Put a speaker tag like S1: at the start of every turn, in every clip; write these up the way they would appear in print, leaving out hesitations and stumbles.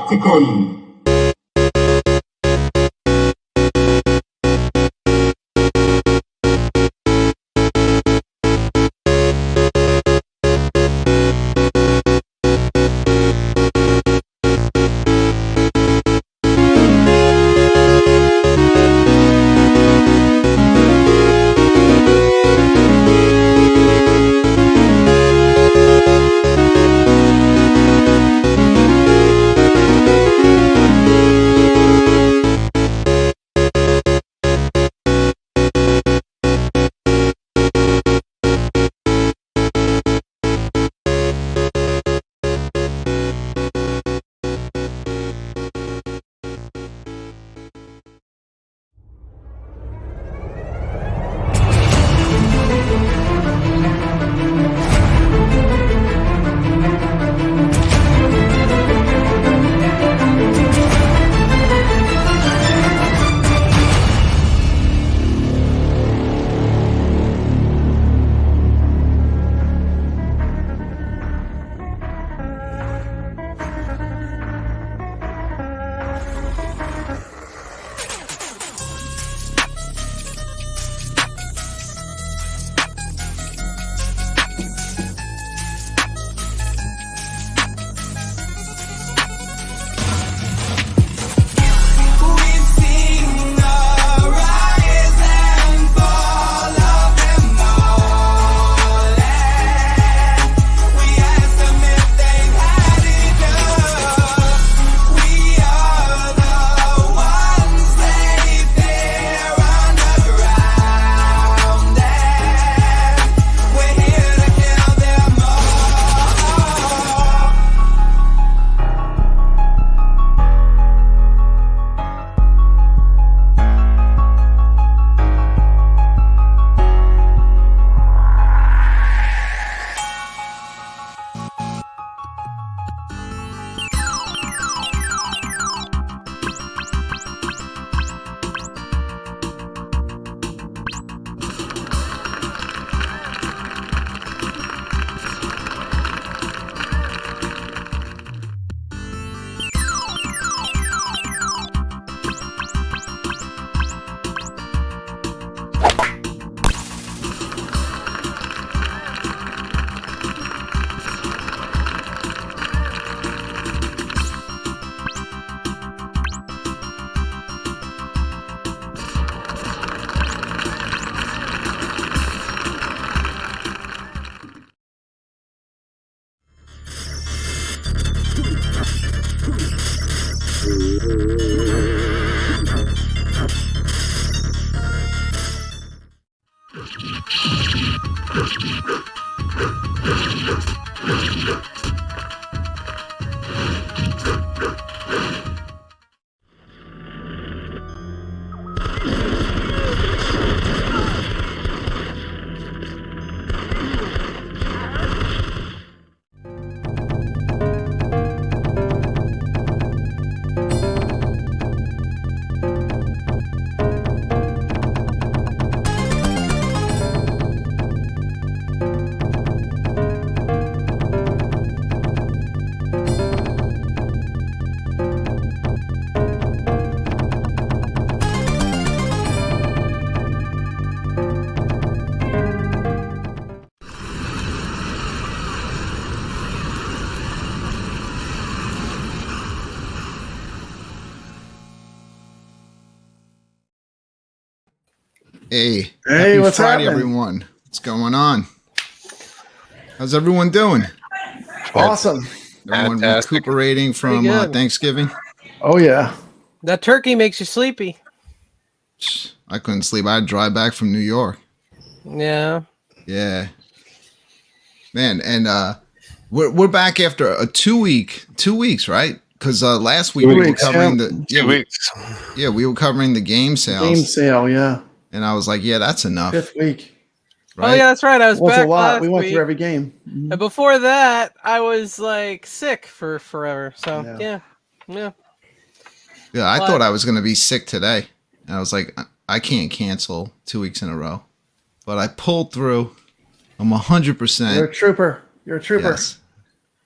S1: ทุกคน
S2: Hey,
S3: Hey,
S2: happy
S3: what's
S2: Friday,
S3: happening?
S2: everyone. What's going on? How's everyone doing?
S3: Awesome.
S2: Everyone
S4: Fantastic.
S2: recuperating from
S5: Pretty good.
S2: Thanksgiving?
S3: Oh, yeah.
S5: That turkey makes you sleepy.
S2: I couldn't sleep. I had to drive back from New York.
S5: Yeah.
S2: Yeah. Man, and we're back after a 2 weeks, right? Because last week
S3: 2
S2: we were
S3: weeks,
S2: covering
S3: yeah.
S2: the
S4: 2 weeks.
S2: we were covering the game sales,
S3: Game sale, yeah.
S2: and I was like, yeah, that's enough,
S3: 5th week.
S2: right?
S5: Oh yeah, that's right. I was
S3: Well, it's a
S5: back
S3: lot.
S5: last
S3: We went
S5: week.
S3: through every game. Mhm.
S5: And before that, I was like sick for forever. So
S3: Yeah.
S5: yeah.
S2: Yeah, I
S5: What?
S2: thought I was going to be sick today, and I was like, I can't cancel 2 weeks in a row, but I pulled through. I'm 100%.
S3: You're a trooper. You're a trooper.
S2: Yes.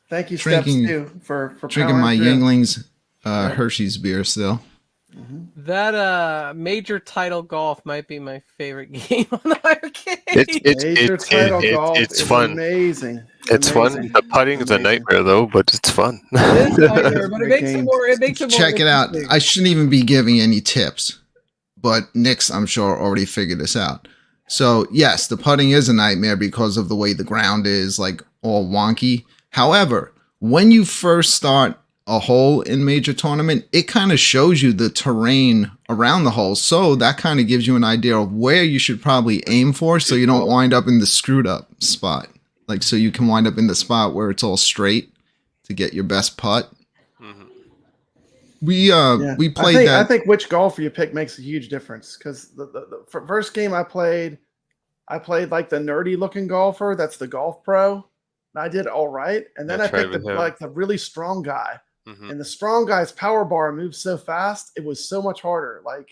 S3: Thank you,
S2: Drinking-
S3: Steps, too, for
S2: Drinking
S3: powering
S2: my
S3: through.
S2: Yinglings Hershey's beer still.
S5: That major title golf might be my favorite game on the arcade.
S3: Major title golf
S1: it's
S3: is
S1: fun.
S3: amazing.
S1: It's fun.
S3: Amazing.
S1: The putting is a
S3: Amazing.
S1: nightmare though, but it's fun.
S5: It is a nightmare, but it
S3: Great
S5: makes it
S3: game.
S5: more. It makes it more.
S2: Check it out.
S5: interesting.
S2: I shouldn't even be giving any tips, but Nick's, I'm sure, already figured this out. So yes, the putting is a nightmare because of the way the ground is like all wonky. However, when you first start a hole in major tournament, it kind of shows you the terrain around the hole. So that kind of gives you an idea of where you should probably aim for so you don't wind up in the screwed up spot. Like, so you can wind up in the spot where it's all straight to get your best putt. We played
S3: I
S2: that.
S3: think which golfer you pick makes a huge difference because the first game I played like the nerdy looking golfer. That's the golf pro. And I did all right. And then I picked the really strong guy. And the strong guy's power bar moves so fast. It was so much harder. Like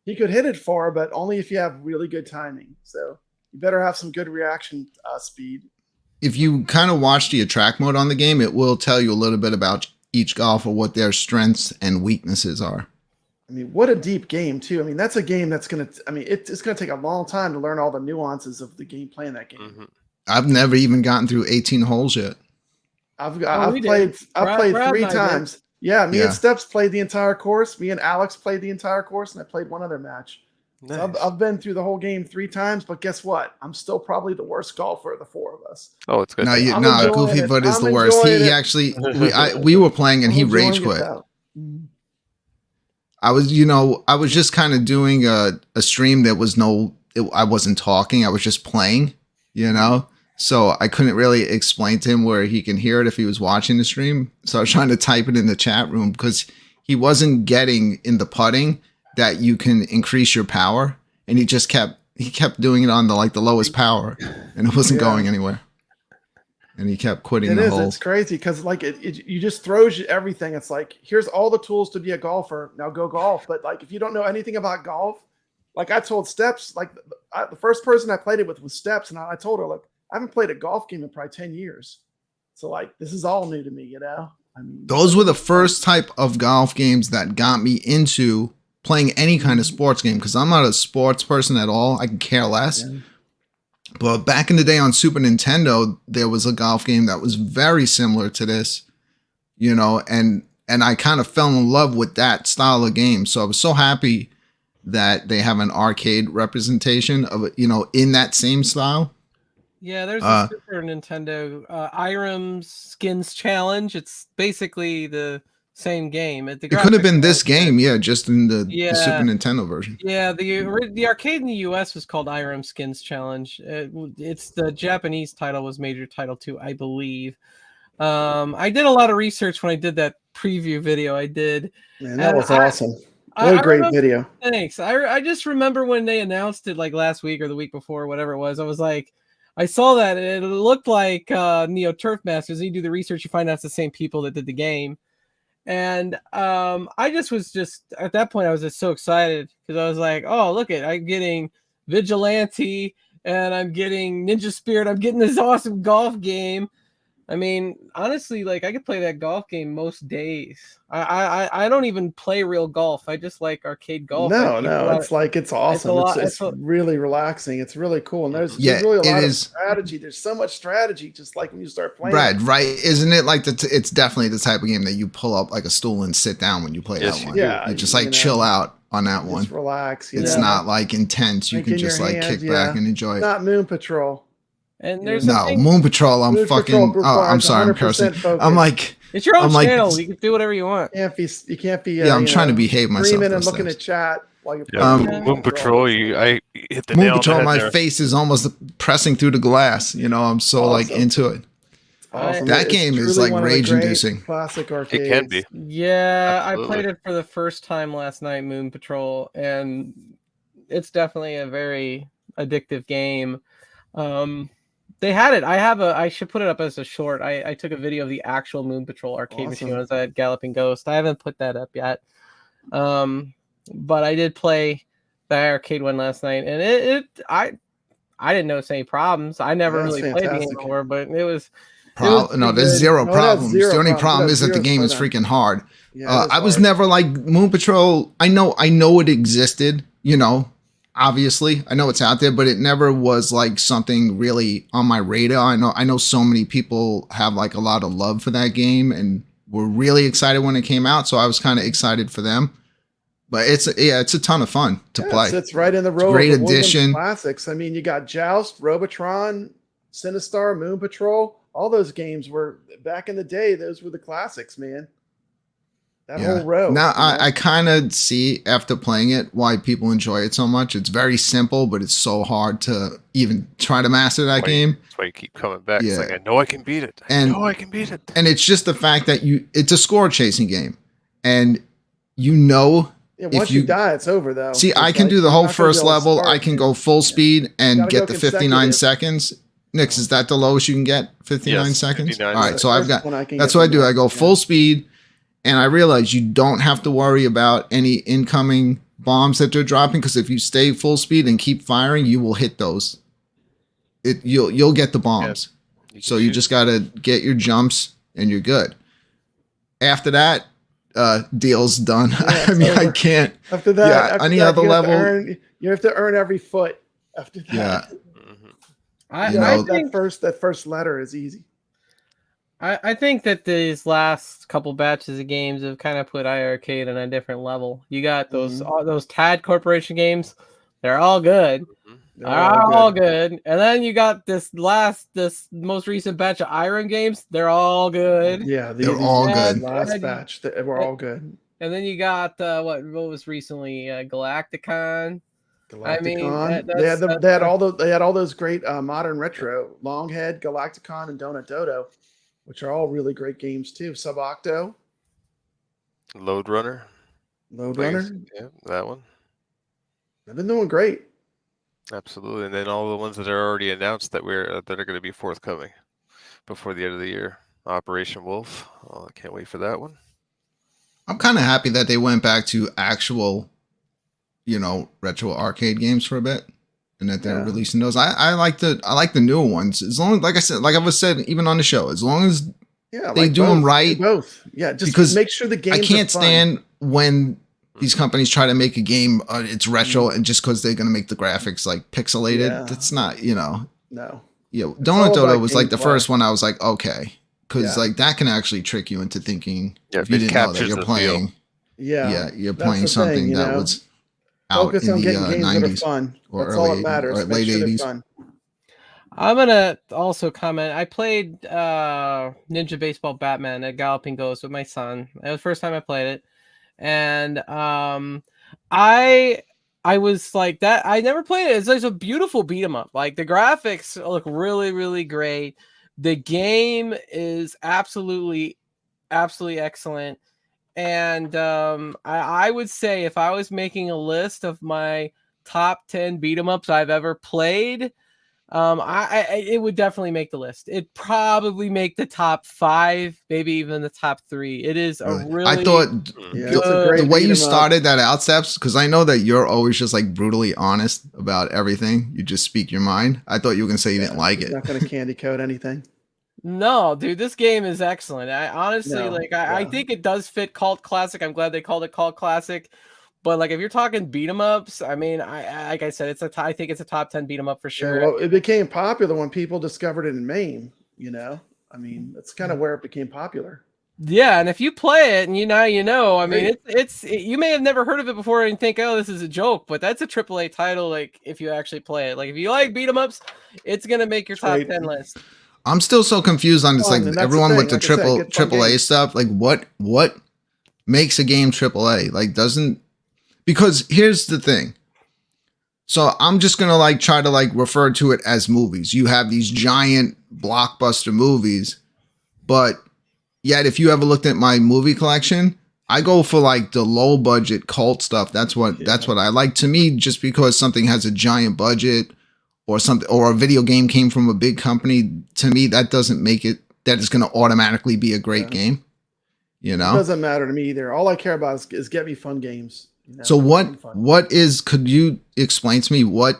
S3: he could hit it far, but only if you have really good timing. So you better have some good reaction speed.
S2: If you kind of watch the attract mode on the game, it will tell you a little bit about each golfer, what their strengths and weaknesses are.
S3: I mean, what a deep game too. I mean, that's a game that's it's going to take a long time to learn all the nuances of the game playing that game.
S2: I've never even gotten through 18 holes yet.
S3: I've played 3 times. Yeah, me and Steps played the entire course. Me and Alex played the entire course, and I played one other match. Nice. So I've been through the whole game 3 times, but guess what? I'm still probably the worst golfer of the 4 of us.
S1: Oh, it's good.
S2: No, Goofy Foot is the worst. He actually, we were playing and he rage quit. I was just kind of doing a stream that was I wasn't talking. I was just playing, So I couldn't really explain to him where he can hear it if he was watching the stream. So I was trying to type it in the chat room because he wasn't getting in the putting that you can increase your power. And he kept doing it on the lowest power and it wasn't going anywhere. And he kept quitting the hole.
S3: It's crazy because you just throws you everything. It's like, here's all the tools to be a golfer. Now go golf. But like, if you don't know anything about golf, like I told Steps, like the first person I played it with was Steps. And I told her, look, I haven't played a golf game in probably 10 years. So like, this is all new to me, I mean,
S2: those were the first type of golf games that got me into playing any kind of sports game. Cause I'm not a sports person at all. I can care less. Yeah. But back in the day on Super Nintendo, there was a golf game that was very similar to this, and I kind of fell in love with that style of game. So I was so happy that they have an arcade representation of it, in that same style.
S5: Yeah, there's a Super Nintendo Irem Skins Challenge. It's basically the same game. It
S2: could have been this game, just in the Super Nintendo version.
S5: Yeah, the arcade in the US was called Irem Skins Challenge. It's the Japanese title was Major Title 2, I believe. I did a lot of research when I did that preview video. I did.
S3: Man, that was awesome. What a great video.
S5: Thanks. I just remember when they announced it like last week or the week before, whatever it was. I was like, I saw that and it looked like Neo Turf Masters. And you do the research, you find out it's the same people that did the game. And I was at that point, I was just so excited because I was like, oh, look I'm getting Vigilante and I'm getting Ninja Spirit. I'm getting this awesome golf game. I mean, honestly, like I could play that golf game most days. I don't even play real golf. I just like arcade golf.
S3: No, it's awesome. It's really relaxing. It's really cool. And there's really a lot of strategy. There's so much strategy just like when you start playing.
S2: Brad, right? Isn't it like it's definitely the type of game that you pull up like a stool and sit down when you play that one.
S3: Yeah.
S2: You just chill out on that one.
S3: Just relax.
S2: It's not like intense. You can just kick back and enjoy it.
S3: Not Moon Patrol.
S5: And there's
S2: Moon Patrol. I'm sorry, I'm cursing. Focus. I'm like,
S5: it's your own channel. You can do whatever you want.
S3: You can't be.
S2: I'm trying to behave myself.
S3: Screaming and looking at chat while you're playing.
S1: Moon Patrol. I hit the
S2: Moon
S1: nail
S2: Patrol.
S1: on the head
S2: My
S1: there.
S2: face is almost pressing through the glass. I'm so into it.
S3: Awesome.
S2: That game is like rage-inducing.
S3: Classic arcade.
S1: It can be.
S5: Yeah, absolutely. I played it for the first time last night, Moon Patrol, and it's definitely a very addictive game. They had it. I should put it up as a short. I took a video of the actual Moon Patrol arcade machine when I was at Galloping Ghost. I haven't put that up yet. But I did play the arcade one last night, and I didn't notice any problems. I never really played the game before, but it was
S2: problem. No, there's
S5: good.
S2: zero
S3: No, it has
S2: problems.
S3: zero
S2: The only
S3: problems.
S2: problem
S3: It
S2: is
S3: has
S2: that the
S3: zeros
S2: game
S3: for
S2: is
S3: them.
S2: freaking hard.
S3: Yeah, it is
S2: I was
S3: hard.
S2: never like Moon Patrol. I know it existed. Obviously, I know it's out there, but it never was like something really on my radar. I know so many people have like a lot of love for that game and were really excited when it came out. So I was kind of excited for them. But it's a ton of fun to play.
S3: It's right in the row
S2: great
S3: of the Woodlands
S2: addition.
S3: classics. I mean, you got Joust, Robotron, Sinistar, Moon Patrol. All those games were back in the day. Those were the classics, man. That whole row.
S2: Now I kind of see after playing it why people enjoy it so much. It's very simple, but it's so hard to even try to master that game.
S1: That's why you keep coming back.
S2: Yeah.
S1: It's like, I know I can beat it. I know I can beat it.
S2: And it's just the fact that it's a score chasing game, and
S3: once you die, it's over though.
S2: See, I can do the whole first level. I can go full speed and get the 59 seconds. Nix, is that the lowest you can get? 59 seconds? 59 All right, so I've got, that's what I do. I go full speed, and I realize you don't have to worry about any incoming bombs that they're dropping, because if you stay full speed and keep firing, you will hit those. You'll get the bombs. Yeah, so you just got to get your jumps, and you're good. After that, deal's done.
S3: Yeah,
S2: I mean,
S3: over.
S2: I can't.
S3: After that,
S2: any other level,
S3: you have to earn every foot. After that,
S2: yeah.
S5: I think
S3: that first letter is easy.
S5: I think that these last couple batches of games have kind of put iiRcade on a different level. You got those TAD Corporation games; they're all good. They're all good. And then you got this most recent batch of Irem games. They're all good.
S3: Yeah,
S2: they're all good.
S3: Last batch, they were all good.
S5: And then you got what was recently Galacticon.
S3: I mean, they had all those great modern retro Longhead, Galacticon, and Donut Dodo, which are all really great games too. Subocto,
S1: Load Runner, yeah, that one.
S3: They've been doing great.
S1: Absolutely, and then all the ones that are already announced that are going to be forthcoming before the end of the year. Operation Wolf. Oh, I can't wait for that one.
S2: I'm kind of happy that they went back to actual, retro arcade games for a bit, and that they're releasing those. I like the newer ones, as long as, like I was said, even on the show, as long as they do them right.
S3: Both, just
S2: because
S3: make sure the game.
S2: I can't stand when these companies try to make a game, it's retro, and just because they're going to make the graphics like pixelated, that's not,
S3: No.
S2: Yeah, Donut Dodo was like the first one I was like, okay, because like that can actually trick you into thinking if you didn't know that you're playing. You're playing something that was out in the 90s or early or late 80s.
S5: I'm gonna also comment. I played Ninja Baseball Batman at Galloping Ghost with my son. It was the first time I played it. And I was like that. I never played it. It's like a beautiful beat 'em up. Like the graphics look really, really great. The game is absolutely excellent. And I would say if I was making a list of my top 10 beat 'em ups I've ever played, it would definitely make the list. It'd probably make the top 5, maybe even the top 3. It is a really.
S2: I thought the way you started that out, Steps, because I know that you're always just like brutally honest about everything. You just speak your mind. I thought you were gonna say you didn't like it.
S3: Not gonna candy coat anything.
S5: No, dude, this game is excellent. I honestly I think it does fit cult classic. I'm glad they called it cult classic. But like if you're talking beat 'em ups, I mean, I like I said, I think it's a top 10 beat 'em up for sure.
S3: Well, it became popular when people discovered it in Maine. I mean, that's kind of where it became popular.
S5: Yeah, and if you play it and you know, I mean, it's you may have never heard of it before and think, oh, this is a joke, but that's a AAA title. Like if you actually play it, like if you like beat 'em ups, it's gonna make your top 10 list.
S2: I'm still so confused on this. Like everyone with the AAA stuff, like what makes a game AAA? Like because here's the thing. So I'm just going to like try to like refer to it as movies. You have these giant blockbuster movies, but yet if you ever looked at my movie collection, I go for like the low budget cult stuff. That's what I like. To me, just because something has a giant budget or something, or a video game came from a big company, to me, that doesn't make it that it's going to automatically be a great game. It
S3: doesn't matter to me either. All I care about is get me fun games.
S2: So could you explain to me what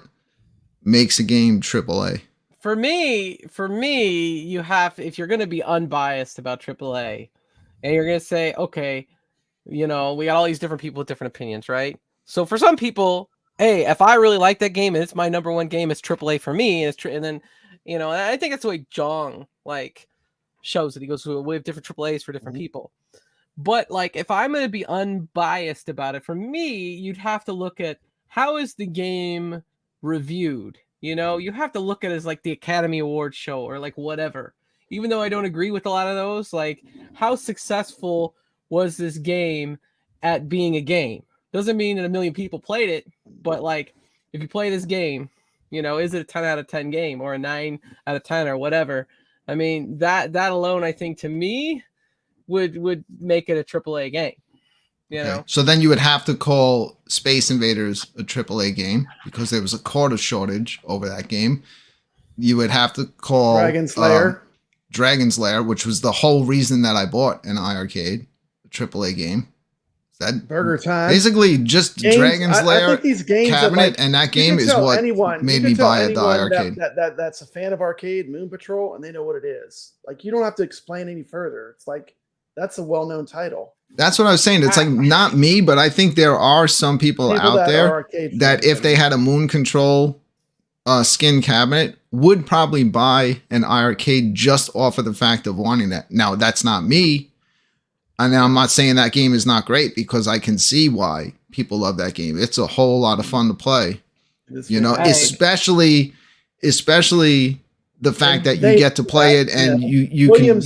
S2: makes a game AAA?
S5: For me, you have, if you're going to be unbiased about AAA, and you're going to say, okay, we got all these different people with different opinions, right? So for some people, hey, if I really like that game and it's my number one game, it's AAA for me. And then, I think that's the way Jong shows it. He goes, we have different AAAs for different people. But like, if I'm going to be unbiased about it, for me, you'd have to look at how is the game reviewed. You have to look at it as like the Academy Awards show or like whatever. Even though I don't agree with a lot of those, like how successful was this game at being a game? Doesn't mean that a million people played it, but like if you play this game, is it a 10 out of 10 game or a 9 out of 10 or whatever? I mean, that alone, I think to me would make it a AAA game.
S2: Okay. So then you would have to call Space Invaders a AAA game because there was a quarter shortage over that game. You would have to call Dragon's Lair, which was the whole reason that I bought an iiRcade, a AAA game. That
S3: Burger Time,
S2: basically just games, Dragon's Lair
S3: I think these games
S2: cabinet, and that game is what made me buy the iiRcade.
S3: That's a fan of arcade Moon Patrol, and they know what it is. Like you don't have to explain any further. It's like that's a well-known title.
S2: That's what I was saying. It's like not me, but I think there are some people out there that if they had a Moon Control skin cabinet would probably buy an iiRcade just off of the fact of wanting that. Now, that's not me. And I'm not saying that game is not great because I can see why people love that game. It's a whole lot of fun to play. Especially the fact that you get to play it and you can,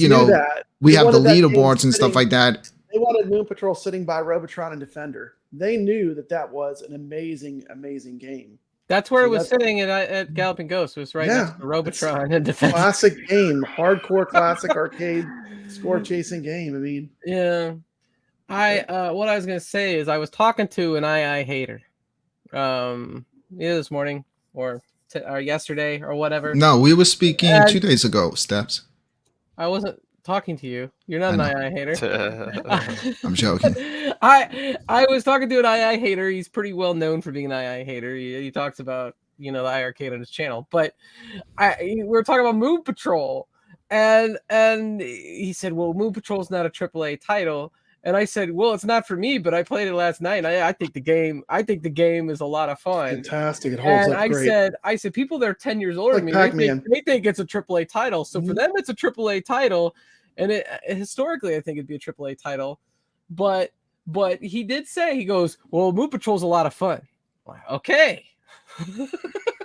S2: we have the leaderboards and stuff like that.
S3: They wanted Moon Patrol sitting by Robotron and Defender. They knew that was an amazing, amazing game.
S5: That's where it was sitting at Galloping Ghost. It was right next to Robotron and Defender.
S3: Classic game, hardcore classic arcade score chasing game. I mean,
S5: yeah. What I was gonna say is I was talking to an II hater, either this morning or yesterday or whatever.
S2: No, we were speaking 2 days ago. Steps.
S5: I wasn't talking to you. You're not an II hater.
S2: I'm joking.
S5: I was talking to an II hater. He's pretty well known for being an II hater. He talks about the iiRcade on his channel. But we were talking about Moon Patrol, and he said, "Well, Moon Patrol's not a AAA title." And I said, "Well, it's not for me, but I played it last night. And I think the game is a lot is
S3: fantastic. It holds up great."
S5: I said, people that are 10 years older than me, they think it's a AAA title. So for them, it's a AAA title, and historically, I think it'd be a AAA title. But he did say, he goes, "Well, Moon Patrol's a lot of fun." I'm like, okay.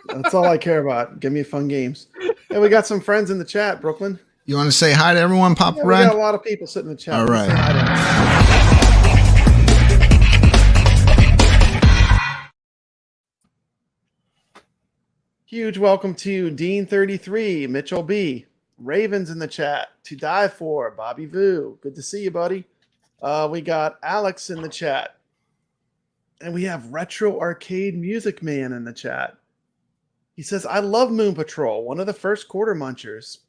S3: That's all I care about. Give me fun games. Hey, we got some friends in the chat, Brooklyn.
S2: You want to say hi to everyone, Papa
S3: Red? We got a lot of people sitting in the chat.
S2: All right.
S3: Huge welcome to Dean33, Mitchell B, Ravens in the chat, To Die For, Bobby Vu. Good to see you, buddy. We got Alex in the chat. And we have Retro Arcade Music Man in the chat. He says, "I love Moon Patrol, one of the first quarter munchers."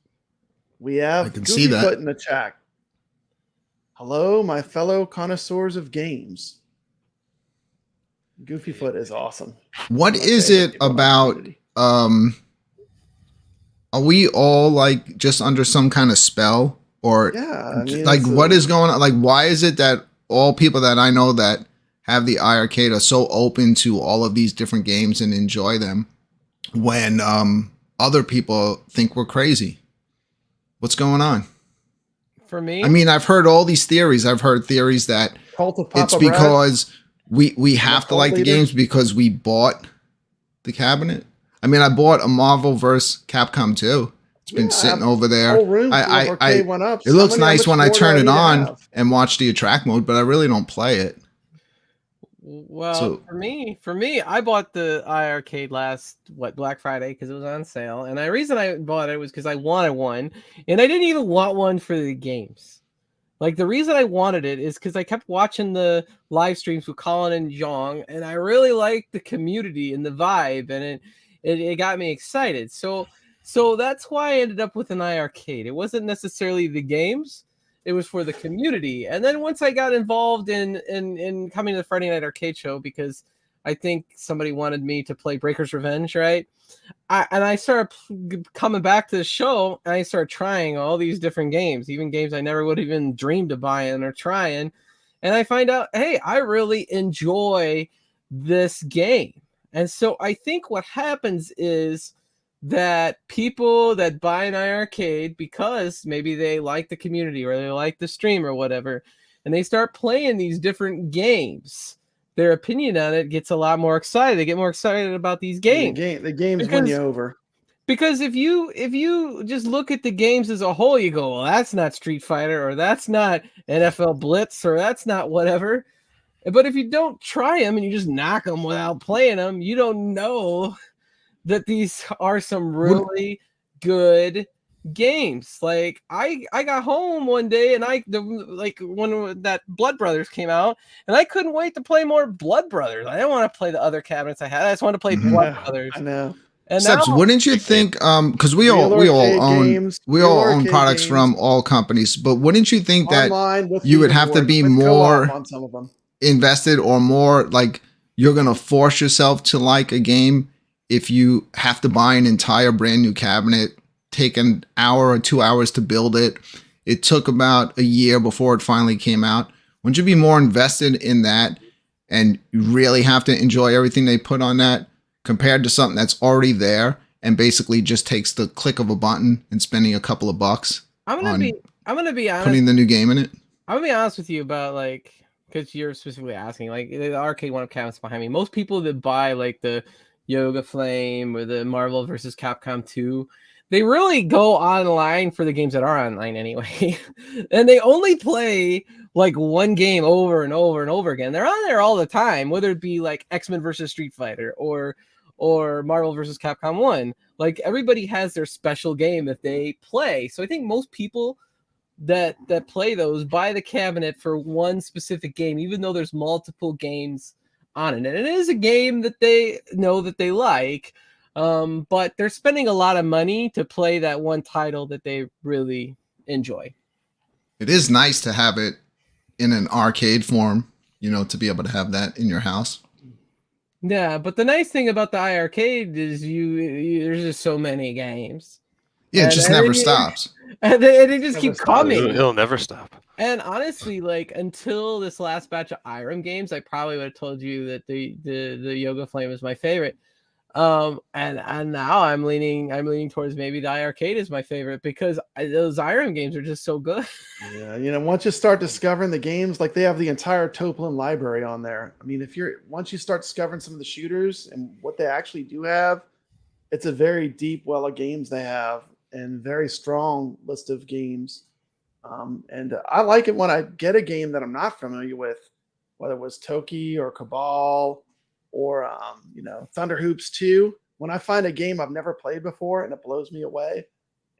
S3: We have Goofy Foot in the chat. "Hello, my fellow connoisseurs of games." Goofy Foot is awesome.
S2: What is it about? Are we all like just under some kind of spell, or like what is going on? Like, why is it that all people that I know that have the iiRcade are so open to all of these different games and enjoy them, when other people think we're crazy? What's going on?
S5: For me,
S2: I mean, I've heard all these theories. I've heard theories that it's because we have to like the games because we bought the cabinet. I mean, I bought a Marvel vs. Capcom 2. It's been sitting over there. It looks nice when I turn it on and watch the attract mode, but I really don't play it.
S5: Well, for me, I bought the iiRcade last Black Friday because it was on sale, and the reason I bought it was because I wanted one, and I didn't even want one for the games. Like, the reason I wanted it is because I kept watching the live streams with Colin and Jong, and I really liked the community and the vibe, and it got me excited. So that's why I ended up with an iiRcade. It wasn't necessarily the games. It was for the community. And then once I got involved in coming to the Friday Night Arcade Show, because I think somebody wanted me to play Breaker's Revenge, right? I started coming back to the show, and I started trying all these different games, even games I never would have even dreamed of buying or trying. And I find out, hey, I really enjoy this game. And so I think what happens is that people that buy an iArcade because maybe they like the community or they like the stream or whatever, and they start playing these different games, their opinion on it gets a lot more excited. They get more excited about these games.
S3: The games win you over.
S5: Because if you just look at the games as a whole, you go, well, that's not Street Fighter, or that's not NFL Blitz, or that's not whatever. But if you don't try them and you just knock them without playing them, you don't know that these are some really good games. Like I got home one day and when that Blood Brothers came out, and I couldn't wait to play more Blood Brothers. I didn't want to play the other cabinets I had. I just wanted to play Blood Brothers.
S3: I know.
S2: And Steps, wouldn't you think because we all own products from all companies, but wouldn't you think that you would have to be more
S3: on some of them,
S2: invested or more like you're going to force yourself to like a game if you have to buy an entire brand new cabinet, take an hour or 2 hours to build it? It took about a year before it finally came out. Wouldn't you be more invested in that and you really have to enjoy everything they put on that compared to something that's already there and basically just takes the click of a button and spending a couple of bucks?
S5: I'm gonna be honest.
S2: Putting the new game in it.
S5: I'm gonna be honest with you about like, because you're specifically asking, like the arcade one of cabinets behind me. Most people that buy like the Yoga Flame or the Marvel vs. Capcom 2, they really go online for the games that are online anyway. And they only play like one game over and over and over again. They're on there all the time, whether it be like X-Men versus Street Fighter or Marvel versus Capcom 1. Like everybody has their special game that they play. So I think most people that play those buy the cabinet for one specific game, even though there's multiple games on it. And it is a game that they know that they like, but they're spending a lot of money to play that one title that they really enjoy.
S2: It is nice to have it in an arcade form, to be able to have that in your house.
S5: Yeah, but the nice thing about the iArcade is there's just so many games.
S2: Yeah, it just never stops.
S5: And they just keep coming.
S1: It'll never stop.
S5: And honestly, like until this last batch of Irem games, I probably would have told you that the Yoga Flame is my favorite. And now I'm leaning towards maybe the iArcade is my favorite because those Irem games are just so good.
S3: Yeah, once you start discovering the games, like they have the entire Toplin library on there. I mean, once you start discovering some of the shooters and what they actually do have, it's a very deep well of games they have and very strong list of games. And I like it when I get a game that I'm not familiar with, whether it was Toki or Cabal or Thunder Hoops 2. When I find a game I've never played before and it blows me away,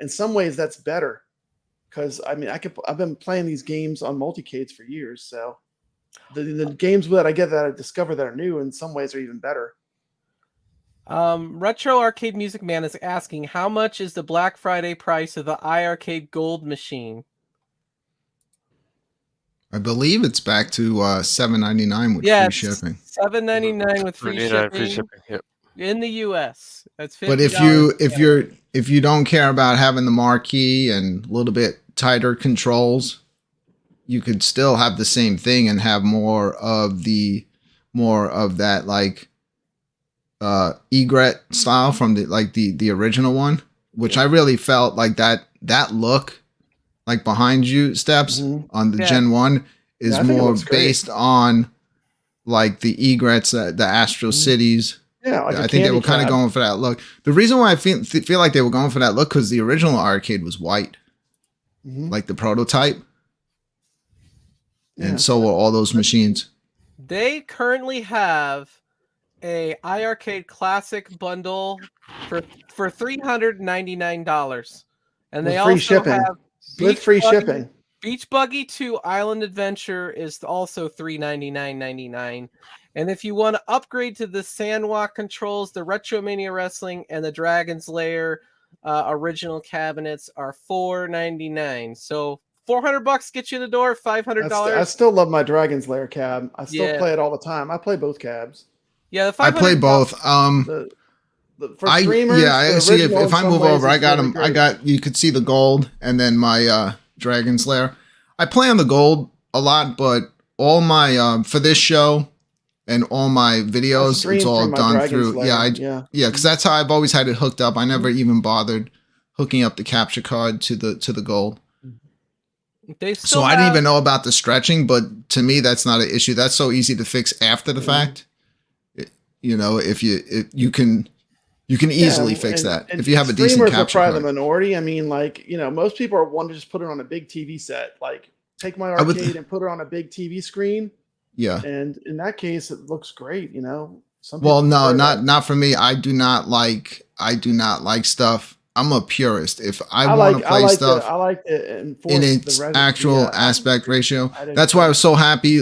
S3: in some ways that's better because I've been playing these games on multicades for years, so the games that I discover that are new in some ways are even better.
S5: Retro Arcade Music Man is asking, how much is the Black Friday price of the iArcade Gold machine?
S2: I believe it's back to $7.99 with free shipping.
S5: $7.99 with free shipping.
S1: Yep.
S5: In the US. That's $50.
S2: But if you don't care about having the marquee and a little bit tighter controls, you could still have the same thing and have more of that like egret style from the original one, which I really felt like that look like behind you steps on the Gen 1 is more based on like the egrets, the Astro Cities.
S3: Yeah, like
S2: I think they were kind of going for that look. The reason why I feel like they were going for that look because the original arcade was white, like the prototype, and so were all those machines.
S5: They currently have a iArcade Classic bundle for $399, and they also have
S3: shipping.
S5: Beach Buggy 2 Island Adventure is also $399.99. And if you want to upgrade to the Sandwalk controls, the Retromania Wrestling, and the Dragon's Lair original cabinets are $499. So $400 gets you in the door, $500.
S3: I still love my Dragon's Lair cab. I still play it all the time. I play both cabs.
S5: Yeah, the
S2: I play
S5: 500.
S2: both.
S3: For streamers,
S2: I see if I move over, I got them. I got, you could see the gold and then my Dragon Slayer. I play on the gold a lot, but all my for this show and all my videos, it's all done through. Yeah, because that's how I've always had it hooked up. I never even bothered hooking up the capture card to the gold. So I didn't even know about the stretching, but to me, that's not an issue. That's so easy to fix after the fact. If you can easily fix that if you have a decent capture card.
S3: Probably the minority. I mean, most people want to just put it on a big TV set. Like, take my arcade and put it on a big TV screen.
S2: Yeah.
S3: And in that case, it looks great.
S2: Well, no, not for me. I do not like stuff. I'm a purist. If I want to play stuff in its actual aspect ratio, that's why I was so happy.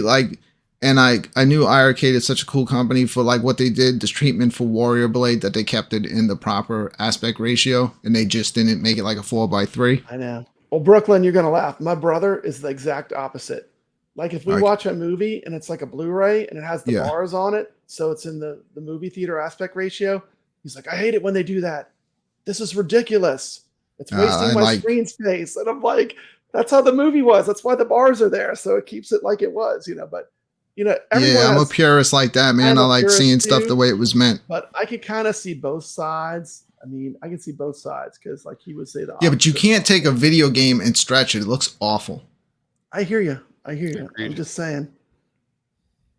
S2: And I knew iiRcade is such a cool company for what they did, this treatment for Warrior Blade, that they kept it in the proper aspect ratio and they just didn't make it like a 4x3.
S3: I know. Well, Brooklyn, you're gonna laugh. My brother is the exact opposite. Like, if we watch a movie and it's like a Blu-ray and it has the bars on it, so it's in the movie theater aspect ratio, he's like, I hate it when they do that. This is ridiculous. It's wasting my screen space. And I'm like, that's how the movie was. That's why the bars are there. So it keeps it like it was, but
S2: I'm a purist like that, man. I like seeing stuff the way it was meant.
S3: But I could kind of see both sides. I mean, I can see both sides because, he would say that.
S2: Yeah, but you can't take a video game and stretch it. It looks awful.
S3: I hear you. I'm just saying.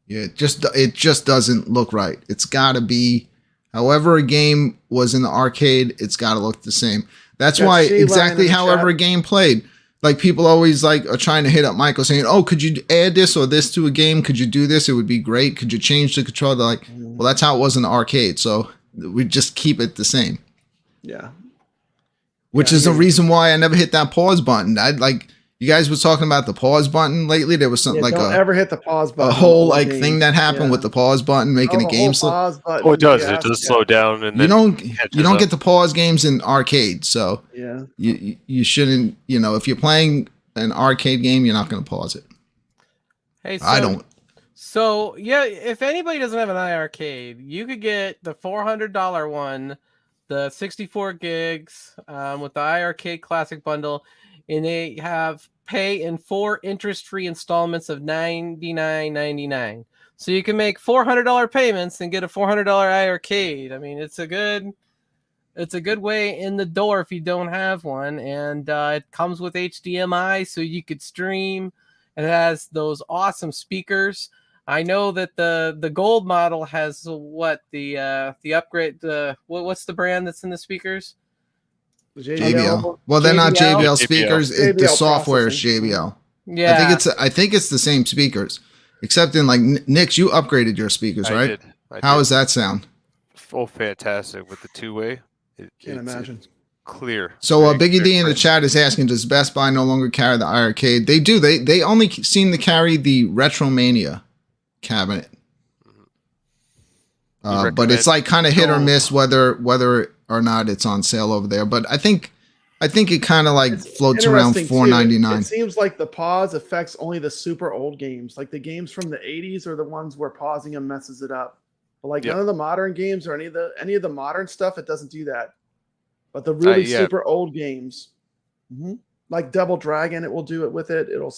S2: Yeah, it just doesn't look right. It's got to be, however a game was in the arcade, it's got to look the same. That's why exactly however a game played. Like, people always are trying to hit up Michael saying, oh, could you add this or this to a game? Could you do this? It would be great. Could you change the controller? They're like, well, that's how it was in the arcade. So we just keep it the same.
S3: Yeah.
S2: Which is the reason why I never hit that pause button. You guys were talking about the pause button lately. There was something
S3: don't ever hit the pause button.
S2: A whole thing that happened with the pause button, making a game slow.
S1: Oh, it does. It does slow down, and
S2: you don't get the pause games in arcade. So you shouldn't. If you're playing an arcade game, you're not going to pause it.
S5: Hey,
S2: I don't.
S5: So if anybody doesn't have an iiRcade, you could get the $400 one, the 64 gigs with the iiRcade Classic Bundle. And they have pay in 4 interest-free installments of $99.99. So you can make $400 payments and get a $400 iiRcade. I mean, it's a good way in the door if you don't have one. And it comes with HDMI, so you could stream. It has those awesome speakers. I know that the gold model has the upgrade. What's the brand that's in the speakers?
S2: JBL. Well, they're not JBL speakers. The software is JBL.
S5: Yeah,
S2: I think it's the same speakers, except in Nick, you upgraded your speakers, right? How does that sound?
S1: Oh, fantastic with the two-way.
S3: Can't imagine.
S1: It's clear.
S2: So Biggie D in the chat is asking, does Best Buy no longer carry the iiRcade? They do. They only seem to carry the Retromania cabinet. But it's kind of hit or miss whether or not it's on sale over there. But I think it kind of floats around $4.99.
S3: It seems like the pause affects only the super old games. Like, the games from the 80s are the ones where pausing them messes it up. But none of the modern games or any of the modern stuff, it doesn't do that. But the really super old games, like Double Dragon, it will do it with it. It'll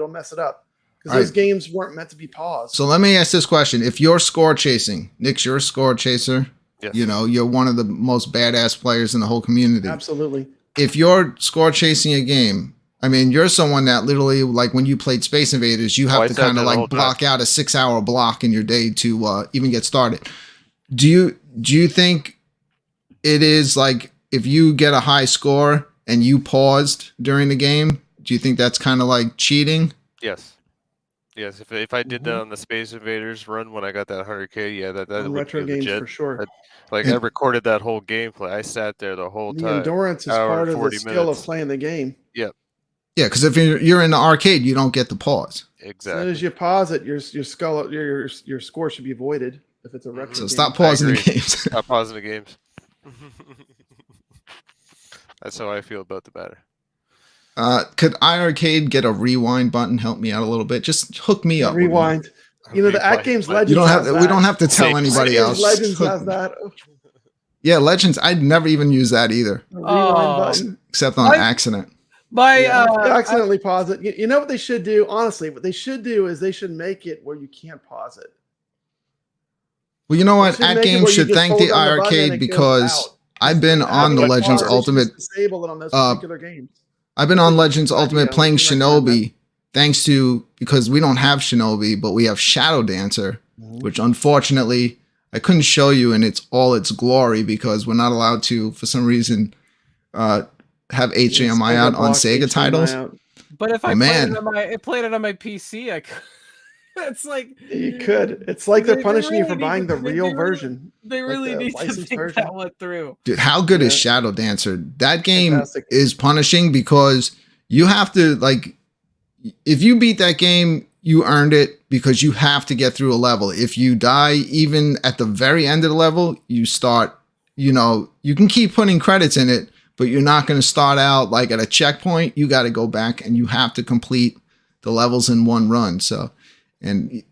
S3: mess it up. Because those games weren't meant to be paused.
S2: So let me ask this question. If you're score chasing, Nick, you're a score chaser. Yes. You're one of the most badass players in the whole community.
S3: Absolutely.
S2: If you're score chasing a game, I mean, you're someone that literally, when you played Space Invaders, you have to kind of block out a 6-hour block in your day to even get started. Do you think it is if you get a high score and you paused during the game, do you think that's kind of cheating?
S1: Yes. Yes, if I did that on the Space Invaders run when I got that 100K, that would
S3: retro
S1: be
S3: games
S1: legit.
S3: for sure.
S1: I recorded that whole gameplay. I sat there the whole time.
S3: The endurance is part of the skill of playing the game.
S1: Yep.
S2: Yeah, because if you're in the arcade, you don't get the pause.
S1: Exactly.
S3: As soon as you pause it, your score should be voided if it's a retro.
S2: So
S3: game.
S2: stop pausing the games.
S1: Stop pausing the games. That's how I feel about the matter.
S2: Could iiRcade get a rewind button? Help me out a little bit. Just hook me up.
S3: Rewind. You know, the At Games Legends.
S2: You don't have. We don't have to tell anybody else.
S3: Legends has that.
S2: Yeah, Legends. I'd never even use that either.
S3: Rewind button,
S2: except on accident.
S5: You
S3: accidentally pause it. You know what they should do? Honestly, what they should do is they should make it where you can't pause it.
S2: Well, you know what? At Games should thank the iiRcade because I've been on the Legends Ultimate.
S3: Disable it on those particular games.
S2: I've been on Legends Ultimate playing Shinobi, thanks to because we don't have Shinobi, but we have Shadow Dancer, which unfortunately I couldn't show you in all its glory because we're not allowed to, for some reason, have HDMI out on Sega titles.
S5: But if I played it on my PC, I could. It's like
S3: you could. It's like they're punishing you for buying the real version.
S5: They really need to think that one through.
S2: Dude, how good is Shadow Dancer? That game is punishing because you have to if you beat that game, you earned it because you have to get through a level. If you die even at the very end of the level, you start, you can keep putting credits in it, but you're not going to start out at a checkpoint. You got to go back and you have to complete the levels in one run. So, and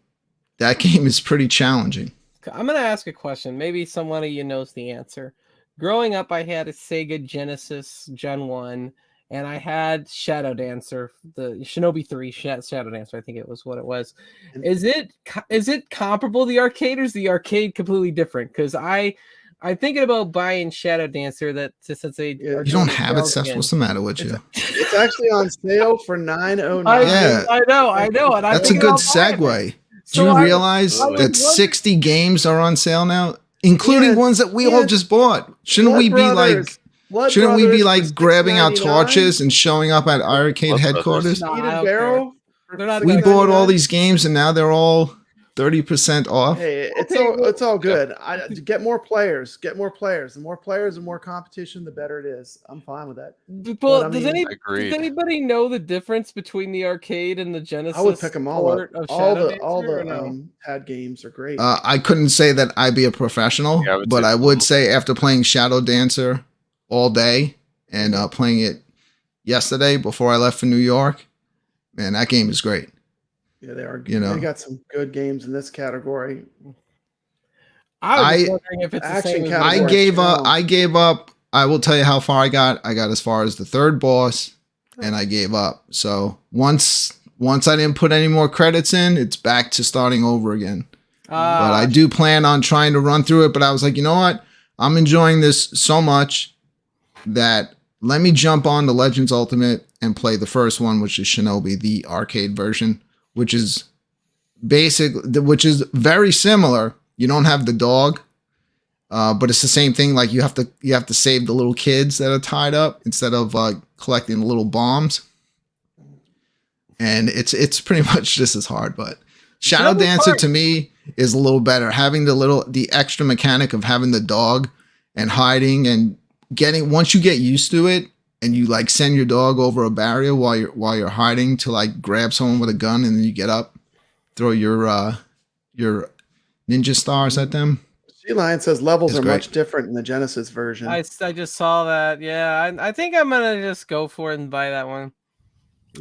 S2: that game is pretty challenging.
S5: I'm going to ask a question. Maybe someone of you knows the answer. Growing up, I had a Sega Genesis Gen 1, and I had Shadow Dancer, the Shinobi 3 Shadow Dancer, I think it was what it was. Is it comparable to the arcade, or is the arcade completely different? Because I'm thinking about buying Shadow Dancer since they
S2: you don't have it, Seth. What's the matter with you?
S3: It's actually on sale for $9.09.
S5: I know. And
S2: that's a good segue. Do you realize that 60 games are on sale now, including ones that we all just bought? Shouldn't we be grabbing our torches and showing up at iiRcade headquarters? We bought all these games and now they're all 30% off.
S3: Hey, it's all good. Get more players. The more players, the more competition, the better it is. I'm fine with that.
S5: Well, does anybody know the difference between the arcade and the Genesis?
S3: I would pick them all up. All the pad games are great.
S2: I couldn't say that I'd be a professional, but I would say after playing Shadow Dancer all day and playing it yesterday before I left for New York, man, that game is great.
S3: Yeah, they are. They got some good games in this category.
S5: I was wondering if it's the same.
S2: I gave up. I will tell you how far I got. I got as far as the third boss, and I gave up. So once I didn't put any more credits in, it's back to starting over again. But I do plan on trying to run through it. But I was like, you know what? I'm enjoying this so much that let me jump on the Legends Ultimate and play the first one, which is Shinobi, the arcade version. Which is very similar. You don't have the dog, but it's the same thing. Like you have to save the little kids that are tied up instead of collecting the little bombs. And it's pretty much just as hard. But Shadow Dancer to me is a little better. Having the extra mechanic of having the dog and hiding and once you get used to it. And you send your dog over a barrier while you're hiding to grab someone with a gun, and then you get up, throw your ninja stars at them.
S3: G-Lion says levels are much different in the Genesis version.
S5: I just saw that. Yeah, I think I'm gonna just go for it and buy that one.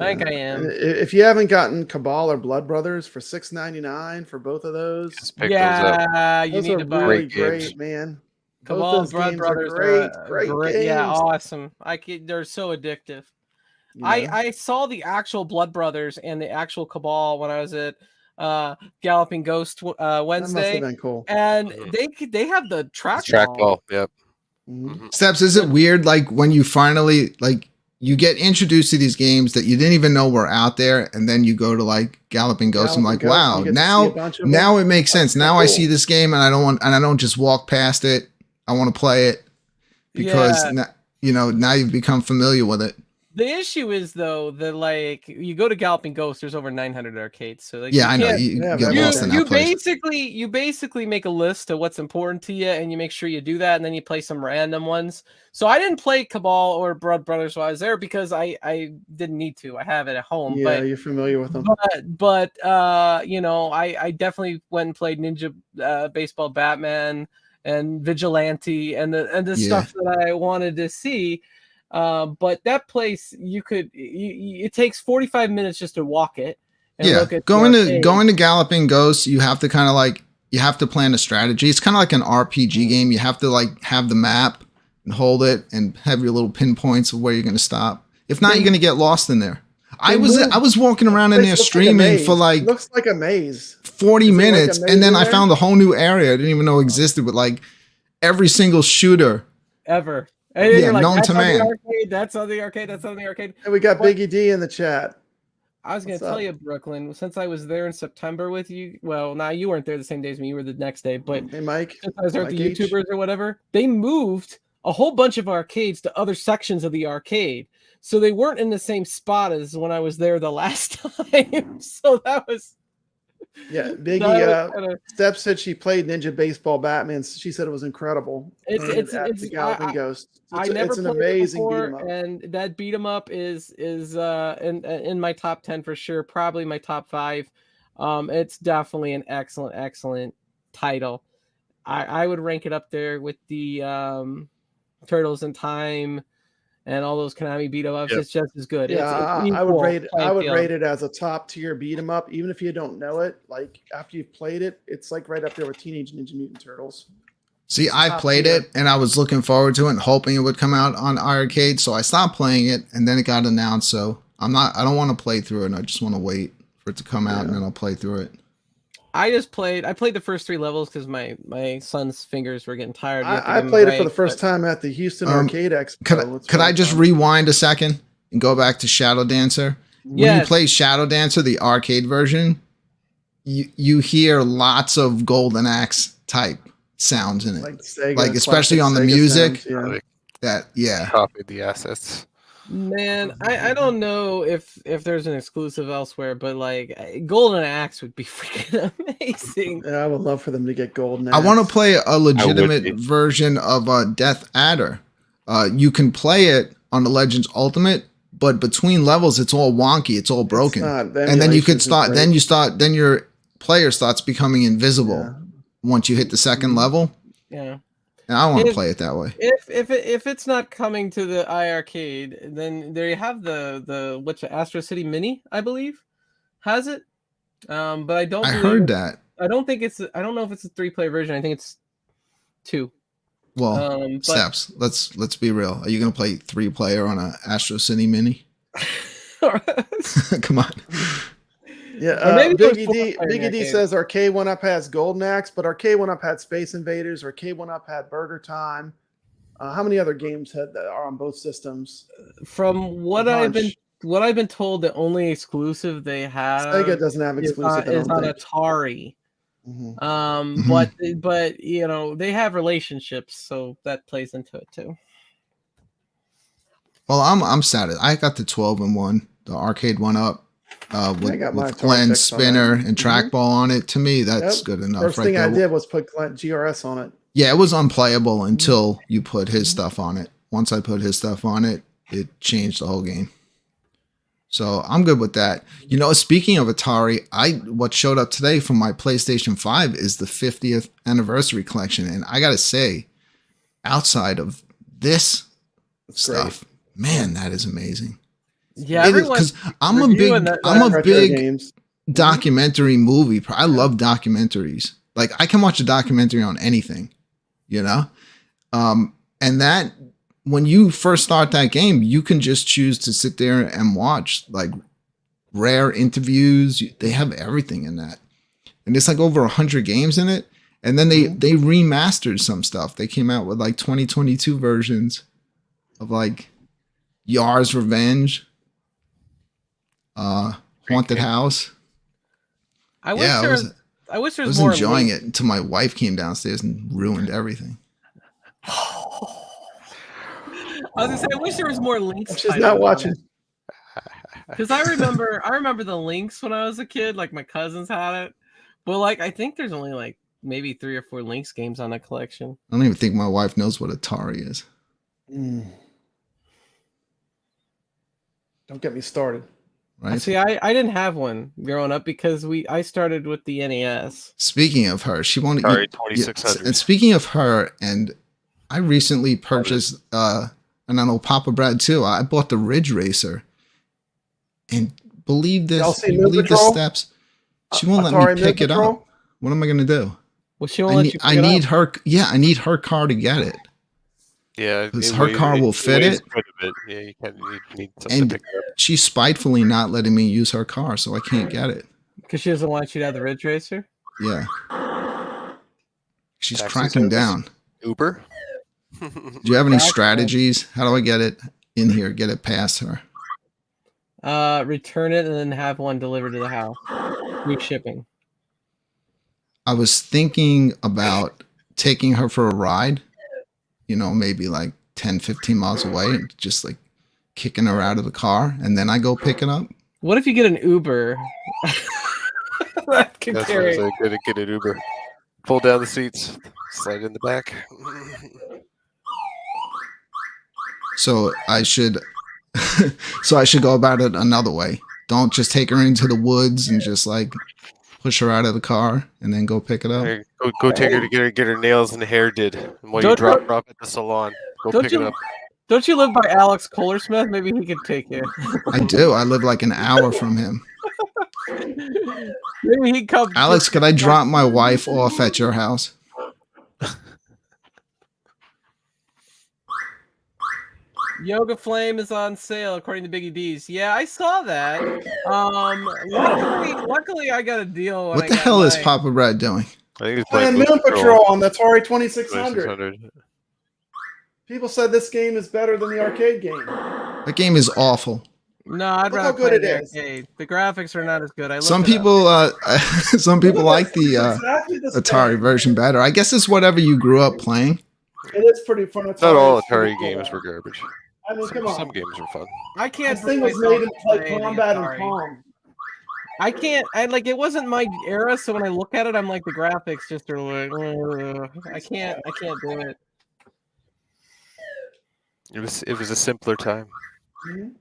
S5: I think I am.
S3: If you haven't gotten Cabal or Blood Brothers for $6.99 for both of those,
S5: you need to buy.
S3: Really great, man.
S5: Cabal Blood Brothers are great games. Yeah, awesome. They're so addictive. Yeah. I saw the actual Blood Brothers and the actual Cabal when I was at Galloping Ghost Wednesday. That must have
S3: been cool.
S5: And they have the
S1: trackball. Yep.
S2: Mm-hmm. Steps, is it weird when you finally you get introduced to these games that you didn't even know were out there, and then you go to Galloping Ghost and wow, now it makes sense. Now I see this game and I don't just walk past it. I want to play it because now you've become familiar with it.
S5: The issue is though that you go to Galloping Ghost, there's over 900 arcades. So
S2: I know you get lost in that place.
S5: You basically make a list of what's important to you, and you make sure you do that, and then you play some random ones. So I didn't play Cabal or Blood Brothers while I was there because I didn't need to. I have it at home.
S3: Yeah, you're familiar with them.
S5: But I definitely went and played Ninja Baseball Batman and Vigilante and the stuff that I wanted to see. But that place, it takes 45 minutes just to walk it. and
S2: Yeah,
S5: look at
S2: going
S5: the
S2: to Galloping Ghost, you have to kind of like you have to plan a strategy. It's kind of like an RPG game. You have to like have the map and hold it and have your little pinpoints of where you're going to stop. If not, you're going to get lost in there. I was walking around in there streaming for like
S3: it looks like a maze.
S2: 40 minutes,
S3: like a maze
S2: and then
S3: in
S2: I
S3: there?
S2: found a whole new area I didn't even know existed with like every single shooter.
S5: ever. And
S2: Yeah,
S5: you're like,
S2: known
S5: that's
S2: to
S5: on
S2: man.
S5: the arcade. That's on the arcade. That's on the arcade.
S3: And we got
S5: What?
S3: Biggie D in the chat.
S5: I was going to tell you, Brooklyn, since I was there in September with you. Well, now you weren't there the same day as me. You were the next day. But
S3: Hey, Mike.
S5: since I was there with
S3: Mike
S5: the
S3: H.
S5: YouTubers or whatever, they moved a whole bunch of arcades to other sections of the arcade. So they weren't in the same spot as when I was there the last time. So that was...
S3: Yeah, Biggie Steph said she played Ninja Baseball Batman. She said it was incredible.
S5: It's
S3: the Galloping Ghost.
S5: I never
S3: it's an
S5: played
S3: amazing
S5: it
S3: beat 'em
S5: before,
S3: up.
S5: and that beat 'em up is in my top 10 for sure, probably my top 5. It's definitely an excellent title. I would rank it up there with the Turtles in Time and all those Konami beat 'em ups. Yep. It's just as good.
S3: Yeah,
S5: it's
S3: I would rate it as a top tier beat 'em up, even if you don't know it. Like after you've played it, it's like right up there with Teenage Ninja Mutant Turtles.
S2: See, I played it and I was looking forward to it and hoping it would come out on iiRcade, so I stopped playing it and then it got announced. So I don't want to play through it. I just want to wait for it to come out and then I'll play through it.
S5: I played the first 3 levels because my son's fingers were getting tired.
S3: I played it for the first time at the Houston Arcade Expo.
S2: Could I just rewind a second and go back to Shadow Dancer? When you play Shadow Dancer, the arcade version, you hear lots of Golden Axe type sounds in it,
S3: like Sega,
S2: like especially on the
S3: Sega
S2: music.
S3: Sounds,
S1: copied the assets.
S5: Man, I don't know if there's an exclusive elsewhere, but like Golden Axe would be freaking amazing.
S3: Yeah, I would love for them to get Golden Axe.
S2: I want to play a legitimate version of Death Adder. You can play it on the Legends Ultimate, but between levels it's all wonky, it's all broken. And then you could start then your player starts becoming invisible once you hit the second level.
S5: Yeah.
S2: And I want to play it that way.
S5: If it's not coming to the iiRcade, then there you have the Astro City Mini, I believe, has it. But I don't.
S2: I heard that.
S5: I don't think it's. I don't know if it's a 3-player version. I think it's 2.
S2: Well, Steps. Let's be real. Are you gonna play 3-player on a Astro City Mini? Come on.
S3: Yeah, Biggie D says Arcade 1-Up has Golden Axe, but Arcade 1-Up had Space Invaders. Arcade 1-Up had Burger Time. How many other games are on both systems?
S5: From what I've been told, the only exclusive they have
S3: Sega doesn't have exclusive
S5: is on Atari. Mm-hmm. But you know they have relationships, so that plays into it too.
S2: Well, I'm sad. I got the 12-in-1, the Arcade 1-Up. With Glenn's spinner and trackball on it. To me, that's good enough.
S3: First thing I did was put GRS on it.
S2: Yeah, it was unplayable until you put his stuff on it. Once I put his stuff on it, it changed the whole game. So I'm good with that. You know, speaking of Atari, what showed up today from my PlayStation 5 is the 50th anniversary collection. And I got to say, outside of this stuff, man, that is amazing.
S5: Yeah, because
S2: I'm a big documentary movie. I love documentaries. Like I can watch a documentary on anything, you know. And that when you first start that game, you can just choose to sit there and watch like rare interviews. They have everything in that, and it's like over 100 games in it. And then they remastered some stuff. They came out with like 2022 versions of like Yar's Revenge. Haunted House.
S5: I wish there was more. I was
S2: enjoying it until my wife came downstairs and ruined everything.
S5: I was gonna say, I wish there was more Lynx.
S3: She's not watching.
S5: Because I remember the Lynx when I was a kid. Like my cousins had it, but like I think there's only like maybe 3 or 4 Lynx games on that collection.
S2: I don't even think my wife knows what Atari is.
S3: Don't get me started.
S2: Right.
S5: See, I didn't have one growing up because I started with the NES.
S2: Speaking of her, she wanted
S1: 2600.
S2: And speaking of her, and I recently purchased, and I know Papa Brad too. I bought the Ridge Racer, and believe
S3: Y'all
S2: this.
S3: see
S2: You
S3: Moon
S2: believe the
S3: Patrol?
S2: steps. She won't let
S3: Atari
S2: me
S3: Moon
S2: pick it up.
S3: Patrol?
S2: What am I gonna do?
S5: Well, she won't let you pick
S2: I
S5: it
S2: need
S5: up.
S2: her. Yeah, I need her car to get it.
S1: Yeah,
S2: Because her car will fit
S1: weighs
S2: it.
S1: quite a bit. Yeah, you need something
S2: And
S1: to pick it up.
S2: she's spitefully not letting me use her car, so I can't get it.
S5: Because she doesn't want you to have the Ridge Racer.
S2: Yeah. She's
S1: Taxi
S2: cracking
S1: service?
S2: down.
S1: Uber.
S2: Do you have any
S5: Crack, man.
S2: strategies? How do I get it in here? Get it past her?
S5: Return it and then have one delivered to the house. Free shipping.
S2: I was thinking about taking her for a ride, maybe like 10, 15 miles away, and just like kicking her out of the car, and then I go pick it up.
S5: What if you get an Uber? That can
S1: That's
S5: carry.
S1: what I get an Uber. Pull down the seats, slide in the back.
S2: So I should go about it another way. Don't just take her into the woods and just like push her out of the car and then go pick it up.
S1: Hey, go take her to get her nails and hair did. And while you
S5: Don't-
S1: drop her off at the salon, go
S5: Don't
S1: pick
S5: you-
S1: it up.
S5: Don't you live by Alex Kohlersmith? Maybe he could take you.
S2: I do. I live like an hour from him.
S5: Maybe he'd come.
S2: Alex, could I drop my wife off at your house?
S5: Yoga Flame is on sale according to Biggie D's. Yeah, I saw that. Luckily I got a deal. When
S2: What
S5: I
S2: the
S5: got
S2: hell is
S5: mine.
S2: Papa Brad doing?
S1: I think he's
S3: Playing
S1: playing
S3: Moon Patrol on the Atari 2600.
S1: 2600.
S3: People said this game is better than the arcade game.
S2: That game is awful.
S5: No, I'd
S3: Look how
S5: rather
S3: good
S5: play
S3: it
S5: the
S3: is.
S5: arcade. The graphics are not as good.
S2: Some people like the
S3: Exactly the
S2: Atari
S3: same.
S2: version better. I guess it's whatever you grew up playing.
S3: It is pretty fun.
S1: Not all
S3: It's pretty
S1: Atari
S3: cool.
S1: games were garbage.
S3: I mean, come
S1: Some
S3: on.
S1: games were fun.
S5: I can't.
S3: This thing
S5: bring
S3: was made to
S5: myself
S3: play
S5: the
S3: combat and
S5: Atari.
S3: Pong.
S5: I can't. It wasn't my era, so when I look at it, I'm like the graphics just are like. I can't do it.
S1: It was a simpler time.
S3: Mhm.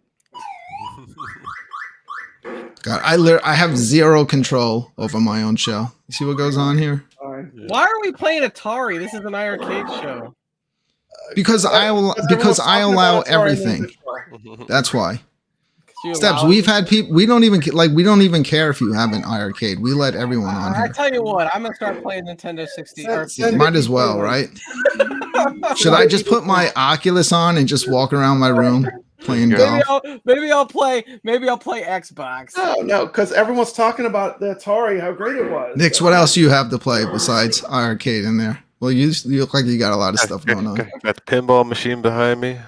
S2: God, I have zero control over my own show. You see what goes on here?
S3: All right.
S5: Why are we playing Atari? This is an iRcade show.
S2: Because I
S3: everyone's talking
S2: allow
S3: about Atari and
S2: everything.
S3: Moon
S2: That's why.
S5: 'Cause you
S2: Steps.
S5: allow-
S2: We've had people. We don't even care if you have an iRcade. We let everyone on
S5: I
S2: here.
S5: tell you what, I'm gonna start playing Nintendo 60. or
S3: Send-
S2: Might as well, right? Should I just put my Oculus on and just walk around my room playing golf?
S5: Maybe I'll play Xbox.
S3: No, because everyone's talking about the Atari, how great it was.
S2: Nix, what else do you have to play besides iRcade in there? Well, you look like you got a lot of stuff going on.
S1: Got the pinball machine behind me.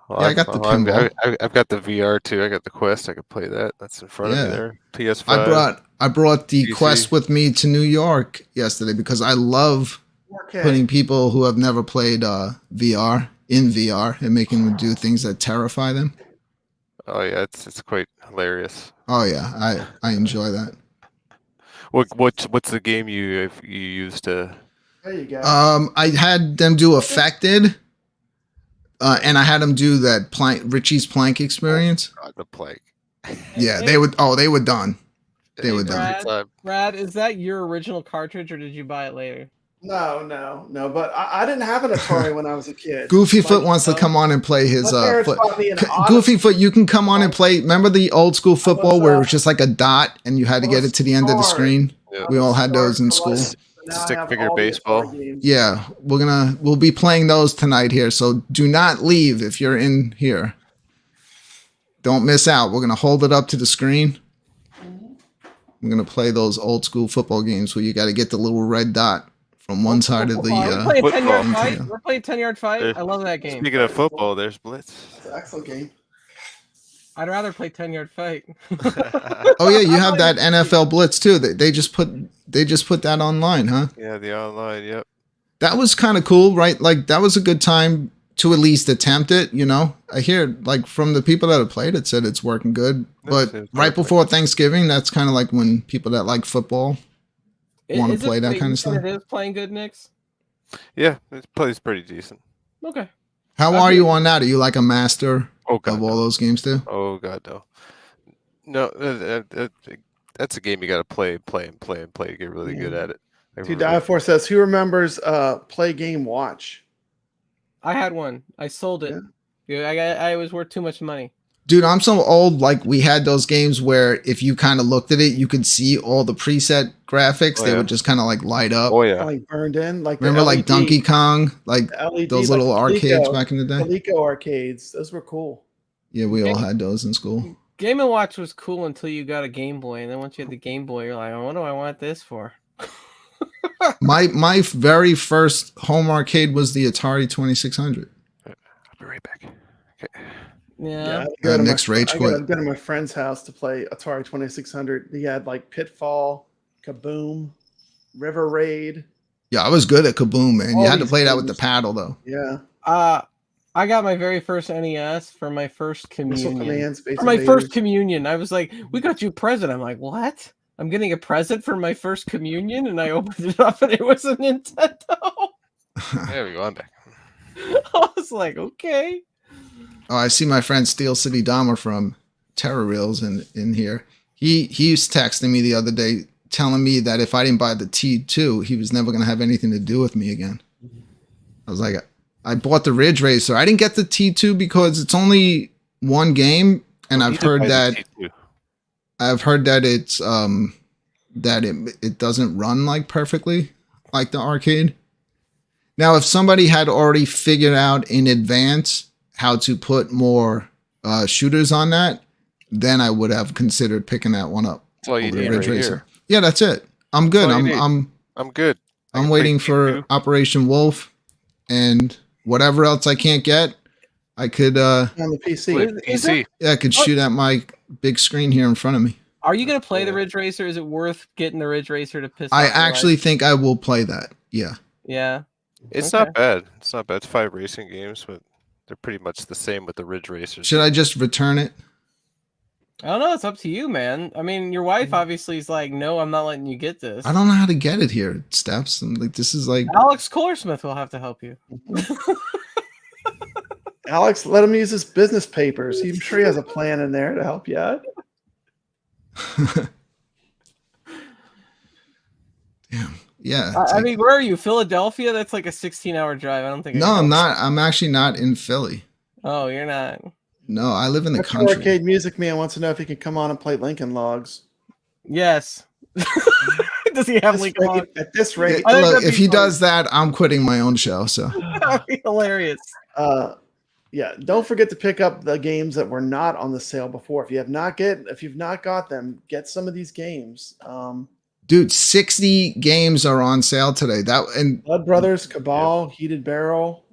S1: Well,
S2: Yeah, I got the pinball.
S1: I've got the VR too. I got the Quest. I could play that. That's in front of
S2: Yeah.
S1: me there. PS5.
S2: I brought the
S1: PC.
S2: Quest with me to New York yesterday because I love
S3: Okay.
S2: putting people who have never played VR in VR and making them do things that terrify them.
S1: Oh yeah, it's quite hilarious.
S2: Oh yeah, I enjoy that.
S1: What's the game you used to?
S3: There you go.
S2: I had them do Affected, and I had them do that Richie's Plank experience.
S1: God, the plague.
S2: Yeah, they were done. They were done.
S5: Brad, is that your original cartridge or did you buy it later?
S3: No. But I didn't have an Atari when I was a kid.
S2: Goofyfoot wants to come on and play his
S3: My parents
S2: foot.
S3: bought me an Odyssey.
S2: Goofyfoot, you can come on and play. Remember the old school football where it was just like a dot and you had to get it to the end of the screen?
S1: Yeah.
S2: We all had those in school.
S1: Stick figure baseball.
S2: Yeah, we'll be playing those tonight here. So do not leave if you're in here. Don't miss out. We're gonna hold it up to the screen. We're gonna play those old school football games where you got to get the little red dot from one side of the.
S5: We're playing 10-yard
S2: football.
S5: fight. We're playing 10-yard fight. I love that game.
S1: Speaking of football, there's Blitz.
S3: It's an excellent game.
S5: I'd rather play 10-yard fight.
S2: Oh yeah, you have that NFL Blitz too. They just put that online, huh?
S1: Yeah, the online. Yep.
S2: That was kind of cool, right? Like that was a good time to at least attempt it. I hear like from the people that have played it said it's working good. But right before Thanksgiving, that's kind of like when people that like football want to play that kind of stuff.
S5: It is playing good, Knicks.
S1: Yeah, it plays pretty decent.
S5: Okay.
S2: How are you on that? Are you like a master
S1: Oh god.
S2: of all those games too?
S1: Oh god, no. No, that's a game you got to play to get really good at it.
S3: To Die For says, who remembers Play Game Watch?
S5: I had one. I sold it. Yeah, I was worth too much money.
S2: Dude, I'm so old. Like, we had those games where if you kind of looked at it, you could see all the preset graphics. They would just kind of like light up.
S1: Oh yeah.
S3: Like burned in, like
S2: remember like Donkey Kong, like
S3: LED,
S2: those little arcades back in the day.
S3: Coleco arcades, those were cool.
S2: Yeah, we all had those in school.
S5: Game & Watch was cool until you got a Game Boy, and then once you had the Game Boy, you're like, what do I want this for?
S2: My very first home arcade was the Atari 2600.
S1: I'll be right back. Okay.
S5: Yeah.
S2: Nick's rage quit.
S3: I go to my friend's house to play Atari 2600. He had like Pitfall, Kaboom, River Raid.
S2: Yeah, I was good at Kaboom, man. You had to play that with the paddle, though.
S3: Yeah.
S5: I got my very first NES for my first communion.
S3: For
S5: my first communion, I was like, "We got you a present." I'm like, "What? I'm getting a present for my first communion?" And I opened it up, and it was a Nintendo.
S1: There we go. I'm back.
S5: I was like, "Okay."
S2: Oh, I see my friend Steel City Dahmer from Terror Reels in here. He's texting me the other day telling me that if I didn't buy the T2, he was never going to have anything to do with me again. I was like, I bought the Ridge Racer. I didn't get the T2 because it's only one game, and I've heard that it's that it doesn't run like perfectly like the arcade. Now, if somebody had already figured out in advance how to put more shooters on that, then I would have considered picking that one up.
S1: That's all you need right here.
S2: Yeah, that's it. I'm good. I'm
S1: good.
S2: I'm waiting for Operation Wolf and whatever else I can't get. I could
S3: on the PC.
S2: Yeah, I could shoot at my big screen here in front of me.
S5: Are you gonna play the Ridge Racer? Is it worth getting the Ridge Racer to piss?
S2: I actually think I will play that. Yeah.
S5: Yeah.
S1: It's not bad. It's not bad. It's 5 racing games, but they're pretty much the same with the Ridge Racers.
S2: Should I just return it?
S5: I don't know. It's up to you, man. I mean, your wife obviously is like, no, I'm not letting you get this.
S2: I don't know how to get it here, Steps. I'm like, this is like
S5: Alex Kohlersmith will have to help you.
S3: Alex, let him use his business papers. I'm sure he has a plan in there to help you out.
S2: Damn. Yeah.
S5: I mean, where are you? Philadelphia? That's like a 16-hour drive. I don't think.
S2: No, I'm not. I'm actually not in Philly.
S5: Oh, you're not.
S2: No, I live in the country.
S3: Arcade Music Man wants to know if he can come on and play Lincoln Logs.
S5: Yes. Does he have Lincoln Logs?
S3: At this rate,
S2: look, if he does that, I'm quitting my own show. So
S5: that'd be hilarious.
S3: Yeah, don't forget to pick up the games that were not on the sale before. If you've not got them, get some of these games.
S2: Dude, 60 games are on sale today. And
S3: Blood Brothers, Cabal, Heated Barrel.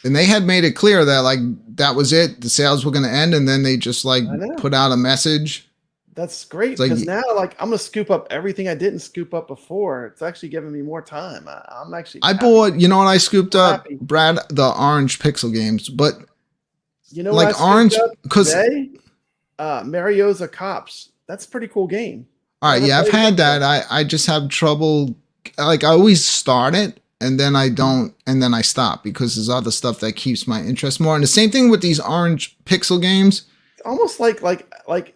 S2: And they had made it clear that like that was it. The sales were going to end, and then they just like put out a message.
S3: That's great because now like I'm gonna scoop up everything I didn't scoop up before. It's actually giving me more time. I'm actually.
S2: I bought. You know what I scooped up, Brad? The orange pixel games, but
S3: you know,
S2: like orange because
S3: Mario's Cops. That's a pretty cool game.
S2: All right, yeah, I've had that. I just have trouble. Like I always start it. And then I don't, and then I stop because there's other stuff that keeps my interest more. And the same thing with these orange pixel games.
S3: It's almost like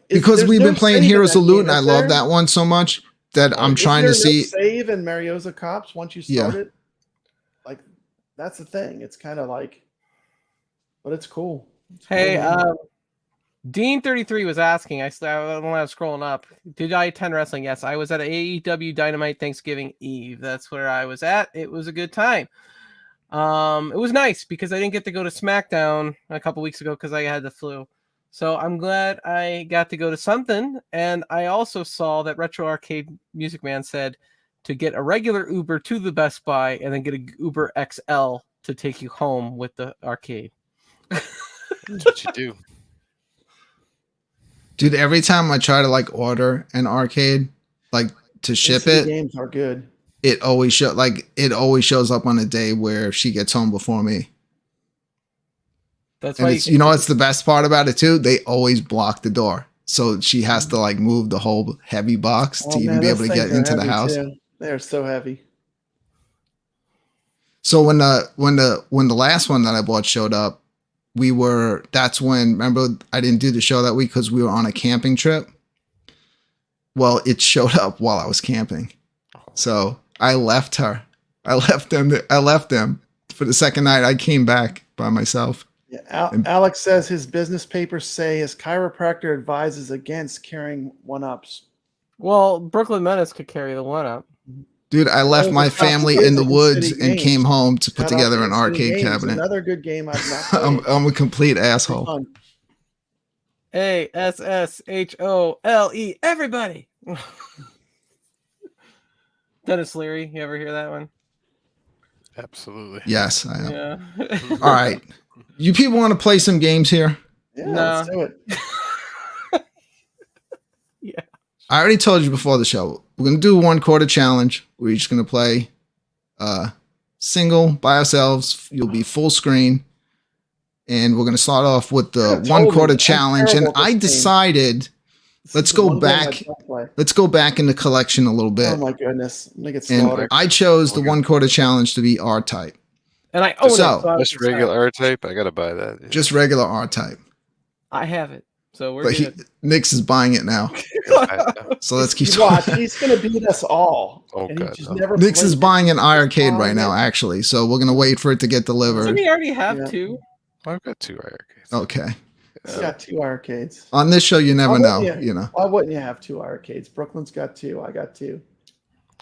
S2: because we've been playing Heroes of Loot, and I love that one so much that I'm trying to see.
S3: Save in Mario's Cops once you start it. Like that's the thing. It's kind of like, but it's cool.
S5: Hey, Dean33 was asking, when I was scrolling up, did I attend wrestling? Yes, I was at AEW Dynamite Thanksgiving Eve. That's where I was at. It was a good time. It was nice because I didn't get to go to SmackDown a couple weeks ago because I had the flu. So I'm glad I got to go to something. And I also saw that Retro Arcade Music Man said to get a regular Uber to the Best Buy and then get a Uber XL to take you home with the arcade.
S1: That's what you do.
S2: Dude, every time I try to like order an arcade, like to ship it,
S3: games are good.
S2: It always shows up on a day where she gets home before me.
S5: That's
S2: and
S5: why
S2: you know what's the best part about it too? They always block the door, so she has to like move the whole heavy box to even be able to get into the house.
S3: They're so heavy.
S2: So when the last one that I bought showed up, that's when, remember, I didn't do the show that week because we were on a camping trip. Well, it showed up while I was camping. So I left her. I left them for the second night. I came back by myself.
S3: Yeah, Alex says his business papers say his chiropractor advises against carrying 1-ups.
S5: Well, Brooklyn Menace could carry the 1-up.
S2: Dude, I left my family in the woods and came home to put together an arcade cabinet.
S3: Another good game I've not played.
S2: I'm a complete asshole.
S5: ASSHOLE, everybody. Dennis Leary, you ever hear that one?
S1: Absolutely.
S2: Yes, I am.
S5: Yeah.
S2: All right. You people want to play some games here?
S3: Yeah,
S5: No.
S3: let's do it.
S5: Yeah.
S2: I already told you before the show. We're going to do a 1/4 challenge. We're each going to play single by ourselves. You'll be full screen. And we're going to start off with the 1/4 challenge. And I decided, let's go back. Let's go back in the collection a little bit.
S3: Oh my goodness. I'm gonna get
S2: And
S3: slaughtered.
S2: I chose the 1/4 challenge to be R-Type.
S5: And I own
S2: So,
S5: it. So
S1: Just regular R-Type. I gotta buy that. Yeah.
S2: Just regular R-Type.
S5: I have it. So we're
S2: But
S5: good.
S2: Nix is buying it now. So let's keep
S3: Watch, he's gonna beat us all.
S1: Oh,
S3: and he
S1: God,
S3: just
S1: no.
S3: never
S2: Nix is
S3: played
S2: buying an iRcade right now, actually. So we're going to wait for it to get delivered.
S5: Doesn't he already have
S3: Yeah.
S5: 2?
S1: I've got 2 iRcades.
S2: Okay.
S3: He's got 2 arcades.
S2: On this show, you never know, you know.
S3: Why wouldn't you have 2 arcades? Brooklyn's got 2. I got 2.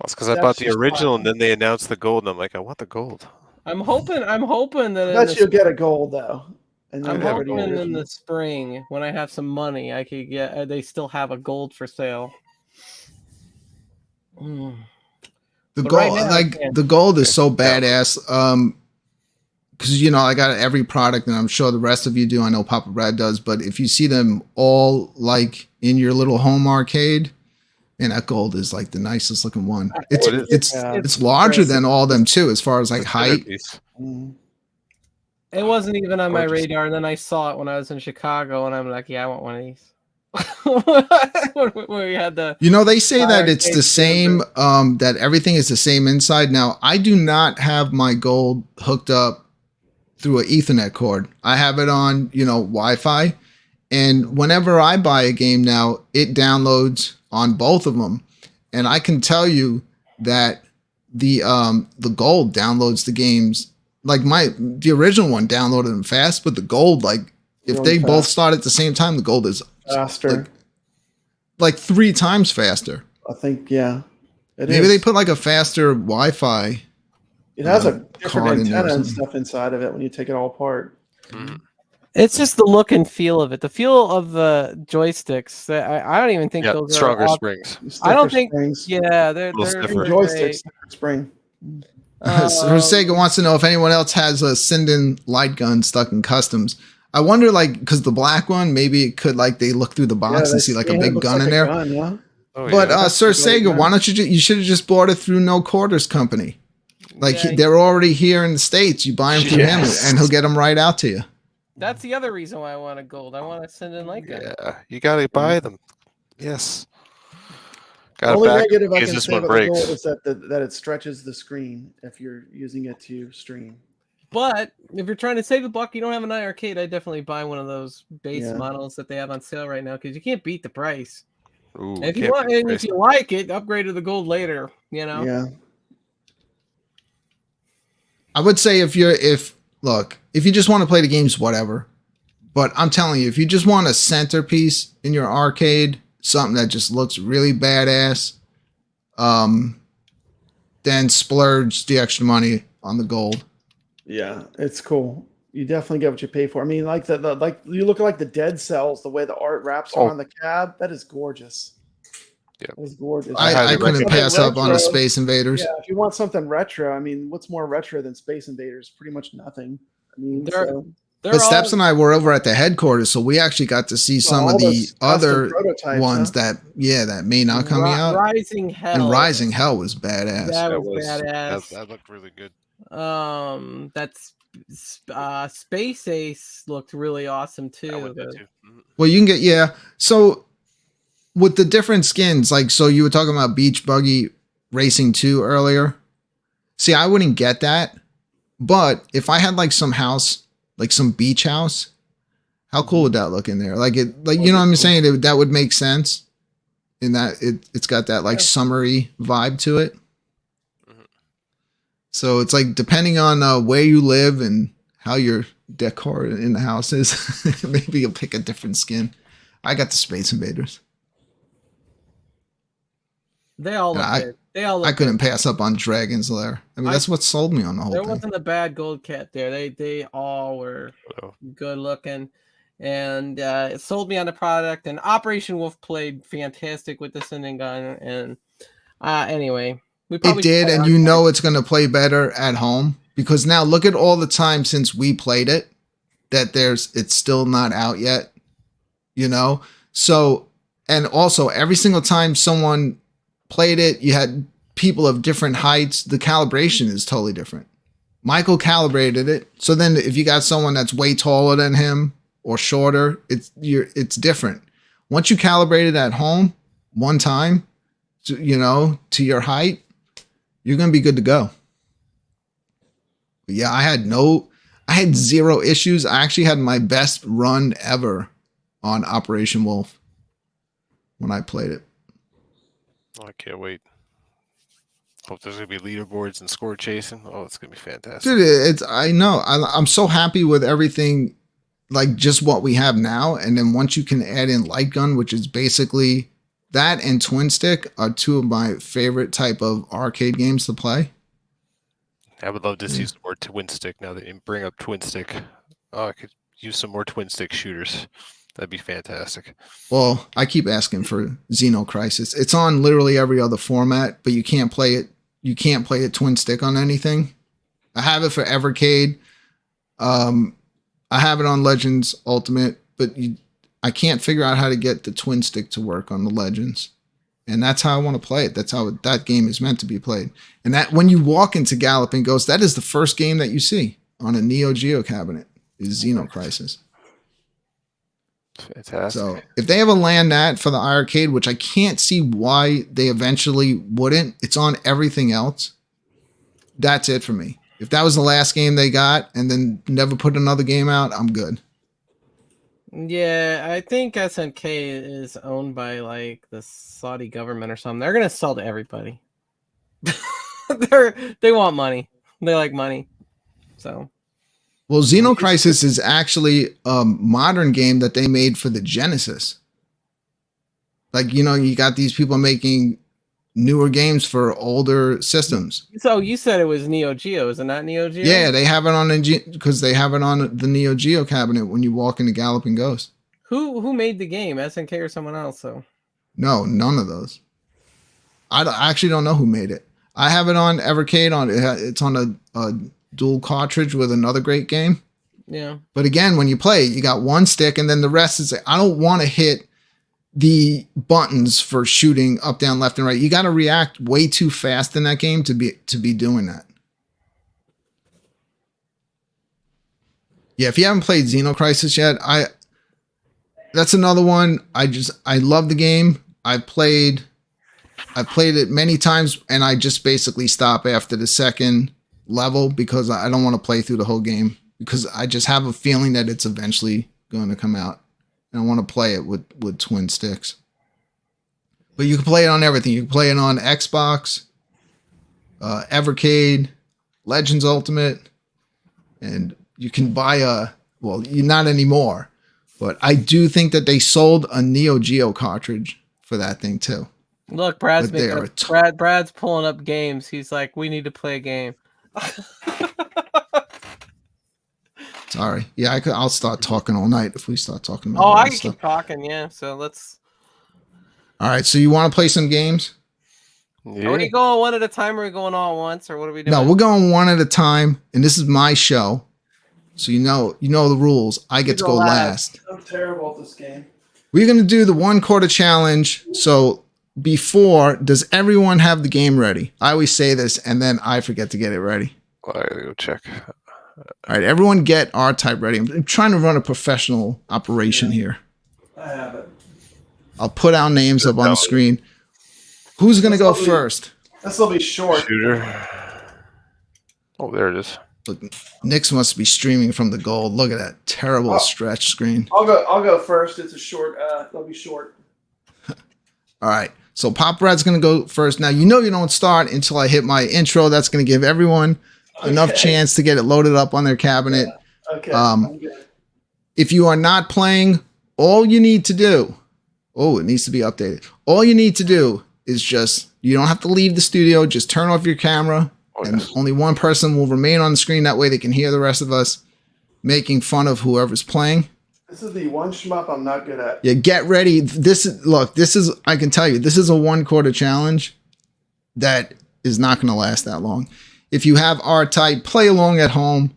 S1: That's because I
S3: That's
S1: bought the
S3: just
S1: original,
S3: fine.
S1: and then they announced the gold, and I'm like, I want the gold.
S5: I'm hoping that
S3: I
S5: in
S3: bet
S5: the,
S3: you'll get a gold though. And
S5: I'm
S3: you'll never do
S5: hoping
S3: it.
S5: in the spring when I have some money, I could get. They still have a gold for sale. Mm.
S2: The
S5: But
S2: gold,
S5: right now, I can't.
S2: the gold is so badass. Because you know, I got every product, and I'm sure the rest of you do. I know Papa Brad does, but if you see them all like in your little home arcade, and that gold is like the nicest looking one. It's larger than all of them too, as far as like height.
S3: Mm.
S5: It wasn't even on my
S1: Gorgeous.
S5: radar, and then I saw it when I was in Chicago, and I'm like, yeah, I want one of these. When we had the
S2: You know, they say that it's
S5: arcade
S2: the same, that everything is the same inside. Now, I do not have my gold hooked up through an Ethernet cord. I have it on, you know, Wi-Fi. And whenever I buy a game now, it downloads on both of them. And I can tell you that the gold downloads the games. Like the original one downloaded them fast, but the gold, like if they both start at the same time, the gold is
S3: Faster.
S2: like 3 times faster.
S3: I think, yeah.
S2: Maybe they put like a faster Wi-Fi.
S3: It has a
S2: card
S3: different
S2: in there or
S3: antenna and
S2: something.
S3: stuff inside of it when you take it all apart.
S5: It's just the look and feel of it. The feel of the joysticks. I don't even think
S1: Yeah,
S5: those
S1: stronger
S5: are.
S1: springs.
S5: I don't think.
S3: Springs.
S5: Yeah, they're
S1: Stiffer.
S3: Joysticks, spring.
S2: Sega wants to know if anyone else has a Sinden light gun stuck in customs. I wonder, like, because the black one, maybe it could, like, they look through the box and see like a big gun in there.
S1: Oh,
S2: But
S1: yeah.
S2: Sir Sega, why don't you should have just bought it through No Quarters Company. Like
S5: Yeah,
S2: they're already here in the States. You buy them through him,
S1: Yes.
S2: and he'll get them right out to you.
S5: That's the other reason why I want a gold. I want to send in like that.
S1: Yeah, you gotta buy them. Yes.
S3: The
S1: Got
S3: only
S1: it back
S3: negative I
S1: in case
S3: can
S1: this
S3: say
S1: one
S3: about the
S1: breaks.
S3: gold is that it stretches the screen if you're using it to stream.
S5: But if you're trying to save a buck, you don't have an iArcade, I'd definitely buy one of those base
S3: Yeah.
S5: models that they have on sale right now because you can't beat the price.
S1: Ooh,
S5: And if you
S1: can't
S5: want,
S1: beat the
S5: and if
S1: price.
S5: you like it, upgrade to the gold later. You know.
S3: Yeah.
S2: I would say if you just want to play the games, whatever. But I'm telling you, if you just want a centerpiece in your arcade, something that just looks really badass, then splurge the extra money on the gold.
S3: Yeah, it's cool. You definitely get what you pay for. I mean, like like you look at like the Dead Cells, the way the art wraps around the cab, that is gorgeous.
S1: Yeah.
S3: That is gorgeous.
S2: I couldn't
S3: Something
S2: pass up on the
S3: retro-
S2: Space Invaders.
S3: Yeah, if you want something retro, I mean, what's more retro than Space Invaders? Pretty much nothing. I mean,
S5: They're
S2: But Steps
S5: all-
S2: and I were over at the headquarters, so we actually got to see some
S3: all
S2: of the
S3: those custom
S2: other
S3: prototypes,
S2: ones
S3: huh?
S2: that may not come out.
S5: Rising Hell.
S2: And Rising Hell was badass.
S5: That was badass.
S1: That looked really good.
S5: That's Space Ace looked really awesome
S1: That
S5: too.
S1: one did too. Mhm.
S2: Well, you can get So with the different skins, like so you were talking about Beach Buggy Racing 2 earlier. See, I wouldn't get that. But if I had like some house, like some beach house, how cool would that look in there? Like you know what I'm saying? That would make sense. In that it's got that like summery vibe to it. So it's like depending on where you live and how your decor in the house is. Maybe you'll pick a different skin. I got the Space Invaders.
S5: They all look good. They all look
S2: I couldn't pass up on Dragon's Lair. I mean, that's what sold me on the whole thing.
S5: There wasn't a bad gold cat there. They all were good looking, and it sold me on the product. And Operation Wolf played fantastic with the sending gun. And anyway,
S2: it did, and you know it's going to play better at home because now look at all the time since we played it that it's still not out yet. You know, so and also every single time someone played it, you had people of different heights. The calibration is totally different. Michael calibrated it, so then if you got someone that's way taller than him or shorter, it's different. Once you calibrate it at home one time, to your height, you're gonna be good to go. But yeah, I had 0 issues. I actually had my best run ever on Operation Wolf when I played it.
S1: I can't wait. Hope there's gonna be leaderboards and score chasing. Oh, it's gonna be fantastic.
S2: Dude, I know. I'm so happy with everything, like just what we have now. And then once you can add in light gun, which is basically that, and twin stick are 2 of my favorite type of arcade games to play.
S1: I would love to see some more twin stick now that you bring up twin stick. Oh, I could use some more twin stick shooters. That'd be fantastic.
S2: Well, I keep asking for Xeno Crisis. It's on literally every other format, but you can't play it. You can't play it twin stick on anything. I have it for Rcade. I have it on Legends Ultimate, but I can't figure out how to get the twin stick to work on the Legends. And that's how I want to play it. That's how that game is meant to be played. And that when you walk into Galloping Ghost, that is the first game that you see on a Neo Geo cabinet is Xeno Crisis.
S1: Fantastic.
S2: So if they ever land that for the iiRcade, which I can't see why they eventually wouldn't, it's on everything else. That's it for me. If that was the last game they got and then never put another game out, I'm good.
S5: Yeah, I think SNK is owned by like the Saudi government or something. They're gonna sell to everybody. They want money. They like money. So.
S2: Well, Xeno Crisis is actually a modern game that they made for the Genesis. Like, you got these people making newer games for older systems.
S5: So you said it was Neo Geo, is it not Neo Geo?
S2: Yeah, they have it on because they have it on the Neo Geo cabinet when you walk into Galloping Ghost.
S5: Who made the game? SNK or someone else? So.
S2: No, none of those. I actually don't know who made it. I have it on Rcade. It's on a dual cartridge with another great game.
S5: Yeah.
S2: But again, when you play, you got one stick and then the rest is, I don't want to hit the buttons for shooting up, down, left, and right. You got to react way too fast in that game to be doing that. Yeah, if you haven't played Xeno Crisis yet, that's another one. I love the game. I've played it many times and I just basically stop after the second level because I don't want to play through the whole game because I just have a feeling that it's eventually going to come out and I want to play it with twin sticks. But you can play it on everything. You can play it on Xbox, Evercade, Legends Ultimate, and you can buy not anymore, but I do think that they sold a Neo Geo cartridge for that thing too.
S5: Look, Brad's pulling up games. He's like, we need to play a game.
S2: Sorry. Yeah, I'll start talking all night if we start talking about
S5: I can keep talking, yeah. So let's.
S2: All right, so you want to play some games?
S1: Yeah.
S5: Are we going one at a time or are we going all at once or what are we doing?
S2: No, we're going one at a time, and this is my show. So you know the rules. I get to go last.
S3: I'm terrible at this game.
S2: We're going to do the 1 quarter challenge. So does everyone have the game ready? I always say this, and then I forget to get it ready.
S1: I gotta go check.
S2: All right, everyone get R-Type ready. I'm trying to run a professional operation here.
S3: I have it.
S2: I'll put our names up on the screen. Who's going to go first?
S3: This will be short.
S1: Shooter. Oh, there it is.
S2: Look, Nick's must be streaming from the gold. Look at that terrible stretch screen.
S3: I'll go first. It's a short. It'll be short.
S2: All right. So Pop Brad's going to go first. Now, you don't start until I hit my intro. That's going to give everyone enough chance to get it loaded up on their cabinet.
S3: Okay. I'm good.
S2: If you are not playing, all you need to do, it needs to be updated. All you need to do is you don't have to leave the studio. Just turn off your camera, and only one person will remain on the screen. That way they can hear the rest of us making fun of whoever's playing.
S3: This is the one shmup I'm not good at.
S2: Yeah, get ready. I can tell you, this is a 1/4 challenge that is not going to last that long. If you have R-Type, play along at home.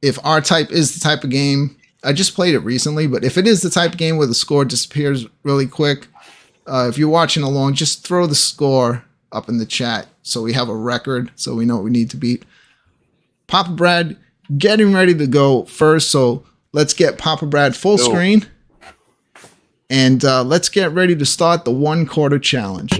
S2: If R-Type is the type of game, I just played it recently, but if it is the type of game where the score disappears really quick, if you're watching along, just throw the score up in the chat so we have a record, so we know what we need to beat. Papa Brad getting ready to go first, so let's get Papa Brad full screen, and let's get ready to start the 1/4 challenge.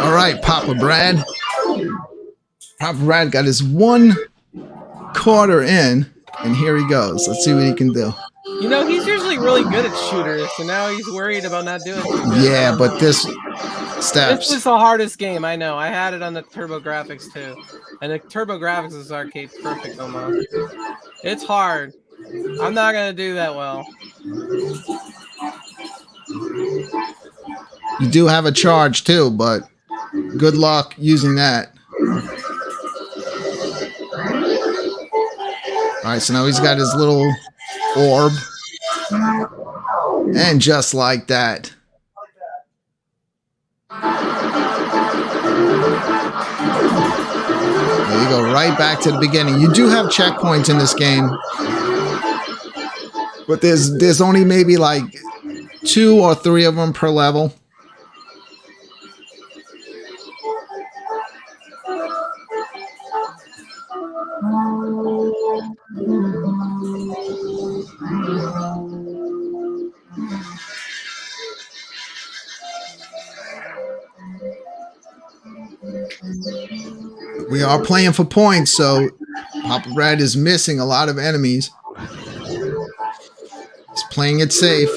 S2: All right, Papa Brad. Papa Brad got his 1/4 in, and here he goes. Let's see what he can do.
S5: You know, he's usually really good at shooters, so now he's worried about not doing it.
S2: Yeah, but this steps.
S5: This is the hardest game, I know. I had it on the TurboGrafx too. And the TurboGrafx is arcade perfect almost. It's hard. I'm not going to do that well.
S2: You do have a charge too, but good luck using that. All right, so now he's got his little orb. And just like that. There you go, right back to the beginning. You do have checkpoints in this game. But there's only maybe like 2 or 3 of them per level. We are playing for points, so Papa Brad is missing a lot of enemies. He's playing it safe.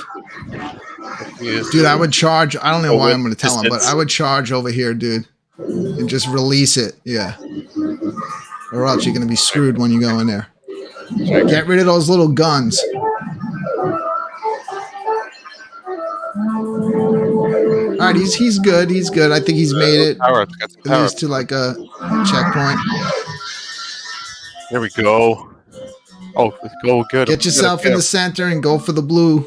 S2: Dude, I would charge. I don't know why I'm going to tell him, but I would charge over here, dude, and just release it. Yeah. Or else you're going to be screwed when you go in there. Get rid of those little guns. All right, he's good. He's good. I think he's made it at least to like a checkpoint.
S1: There we go. Oh, go good.
S2: Get yourself in the center and go for the blue.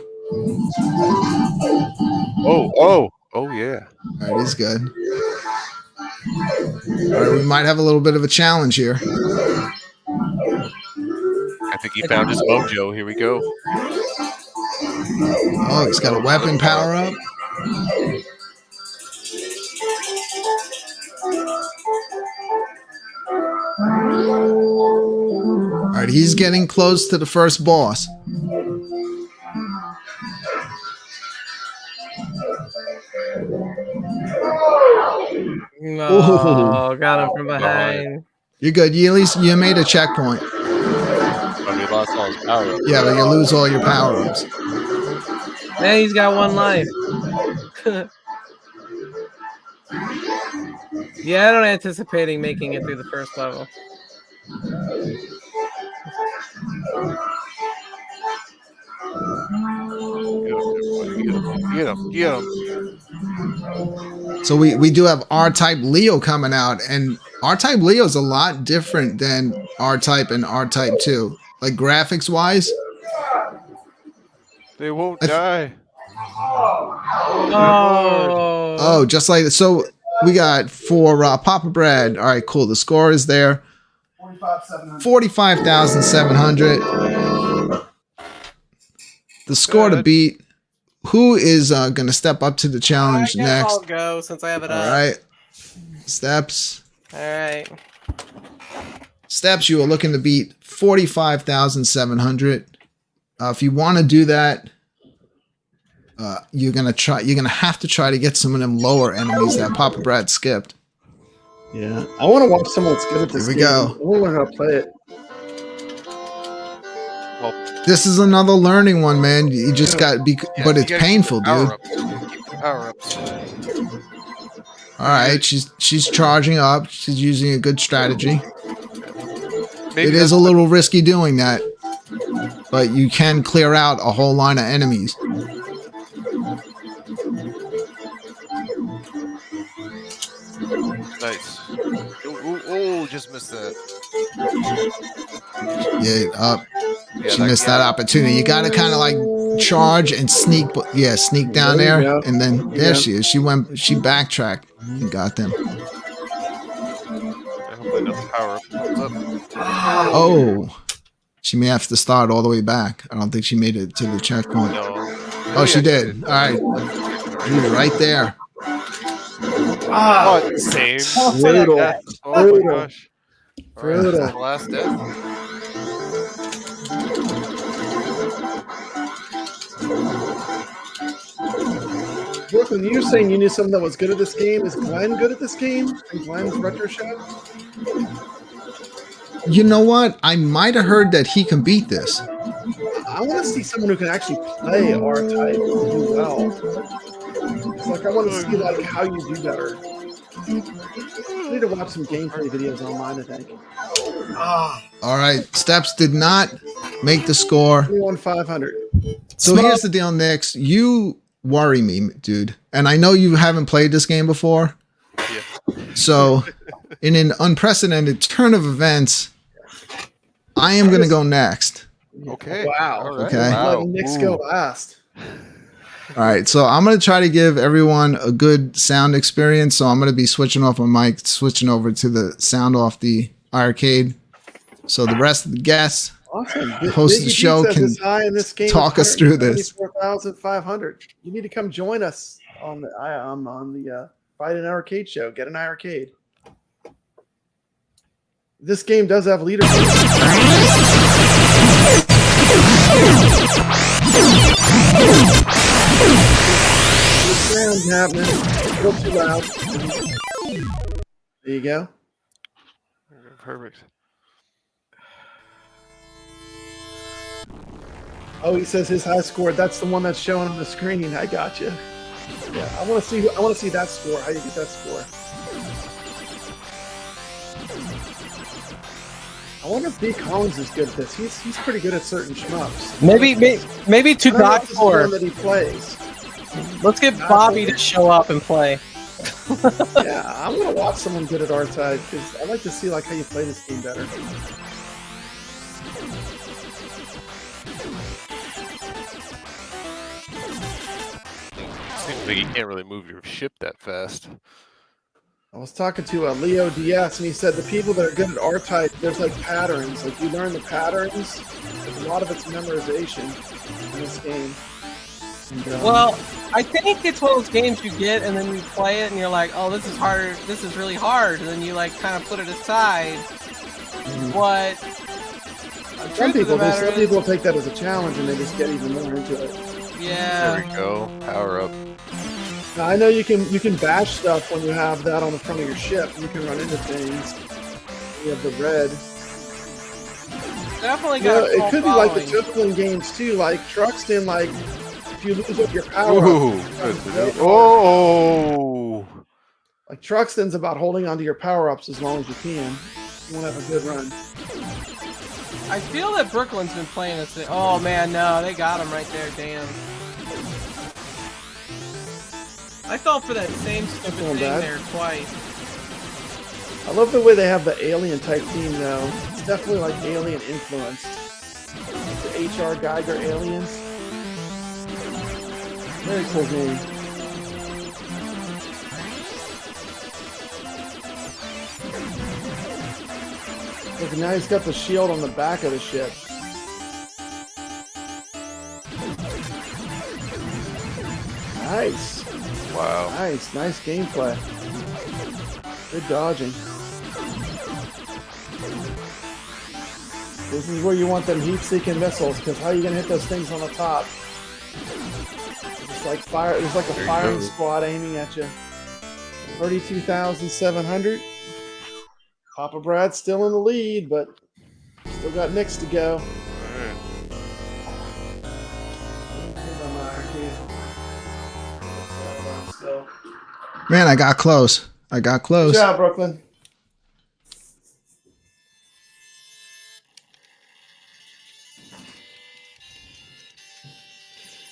S1: Oh, yeah.
S2: All right, he's good. All right, we might have a little bit of a challenge here.
S1: I think he found his mojo. Here we go.
S2: Oh, he's got a weapon power up. All right, he's getting close to the first boss.
S5: No, got him from behind.
S2: You're good. You at least you made a checkpoint.
S1: But he lost all his power.
S2: Yeah, but you lose all your power-ups.
S5: Man, he's got 1 life. Yeah, I don't anticipating making it through the first level.
S1: Get him.
S2: So we do have R-Type Leo coming out, and R-Type Leo is a lot different than R-Type and R-Type 2. Like graphics wise.
S1: They won't die.
S5: Oh,
S2: just like so we got for Papa Brad. All right, cool. The score is there. 45,700. The score to beat. Who is going to step up to the challenge next?
S5: I'll go since I have it up.
S2: All right. Steps.
S5: All right.
S2: Steps, you are looking to beat 45,700. If you want to do that, you're gonna have to try to get some of them lower enemies that Papa Brad skipped.
S3: Yeah, I want to watch someone that's good at this.
S2: Here we
S3: game.
S2: go.
S3: I want to learn how to play it.
S1: Well,
S2: this is another learning one, man. You just got, but it's painful, dude.
S1: Power ups.
S2: All right, she's charging up. She's using a good strategy.
S1: Maybe
S2: it is a little risky doing that, but you can clear out a whole line of enemies.
S1: Nice. Oh, just missed that.
S2: Yeah, she missed that opportunity. You got to kind of like charge and sneak, sneak down there, and then there she is. She backtracked and got them.
S1: I hope I know power up.
S2: Oh, she may have to start all the way back. I don't think she made it to the checkpoint.
S1: No.
S2: Oh, she did. All right, right there.
S1: Oh, same.
S3: Brutal.
S1: Oh my gosh.
S3: Brutal.
S1: Right, the last death.
S3: Brooklyn, you were saying you knew someone that was good at this game. Is Glenn good at this game? And Glenn's Retro Show?
S2: You know what? I might have heard that he can beat this.
S3: I want to see someone who can actually play R-Type and do well. It's like I want to see like how you do better. I need to watch some gameplay videos online, I think.
S2: All right, Steps did not make the score.
S3: 21,500.
S2: So here's the deal, Nix. You worry me, dude. And I know you haven't played this game before.
S1: Yeah.
S2: So in an unprecedented turn of events, I am going to go next.
S1: Okay.
S3: Wow.
S1: All right.
S2: Okay.
S1: Wow.
S3: Let Nick go last.
S2: All right, so I'm going to try to give everyone a good sound experience. So I'm going to be switching off my mic, switching over to the sound off the iiRcade. So the rest of the guests,
S3: Awesome.
S2: host of the show, can talk us through this.
S3: 24,500. You need to come join us on the Fight an iiRcade show. Get an iiRcade. This game does have leaderboards. Sound happening. A little too loud. There you go.
S1: Perfect.
S3: Oh, he says his high score. That's the one that's showing on the screen. I got you. Yeah, I want to see that score. How you get that score? I wonder if B. Collins is good at this. He's pretty good at certain shmups.
S5: Maybe to die for
S3: that he plays.
S5: Let's get Bobby to show up and play.
S3: Yeah, I'm gonna watch someone good at R-Type because I like to see like how you play this game better.
S1: Seems like you can't really move your ship that fast.
S3: I was talking to Leo DS, and he said the people that are good at R-Type, there's like patterns. Like you learn the patterns. A lot of it's memorization in this game. And,
S5: Well, I think it's one of those games you get and then you play it and you're like, oh, this is hard. This is really hard. And then you like kind of put it aside. But
S3: some people take that as a challenge and they just get even more into it.
S5: Yeah.
S1: There we go. Power up.
S3: Now, I know you can bash stuff when you have that on the front of your ship. You can run into things. You have the red.
S5: Definitely got
S3: it could be like the Truxton games too. Like Truxton, like if you lose up your power. Like Truxton's about holding onto your power ups as long as you can. You want to have a good run.
S5: I feel that Brooklyn's been playing this thing. Oh man, no, they got him right there. Damn. I fell for that same stupid thing there twice.
S3: I love the way they have the alien type theme though. It's definitely like alien influenced. The H.R. Geiger aliens. Very cool game. Look, now he's got the shield on the back of the ship. Nice.
S1: Wow.
S3: Nice gameplay. Good dodging. This is where you want them heat-seeking missiles, because how are you gonna hit those things on the top? It's like fire. There's like a firing squad aiming at you. 32,700. Papa Brad's still in the lead, but still got Knicks to go.
S2: Man, I got close.
S3: Good job, Brooklyn.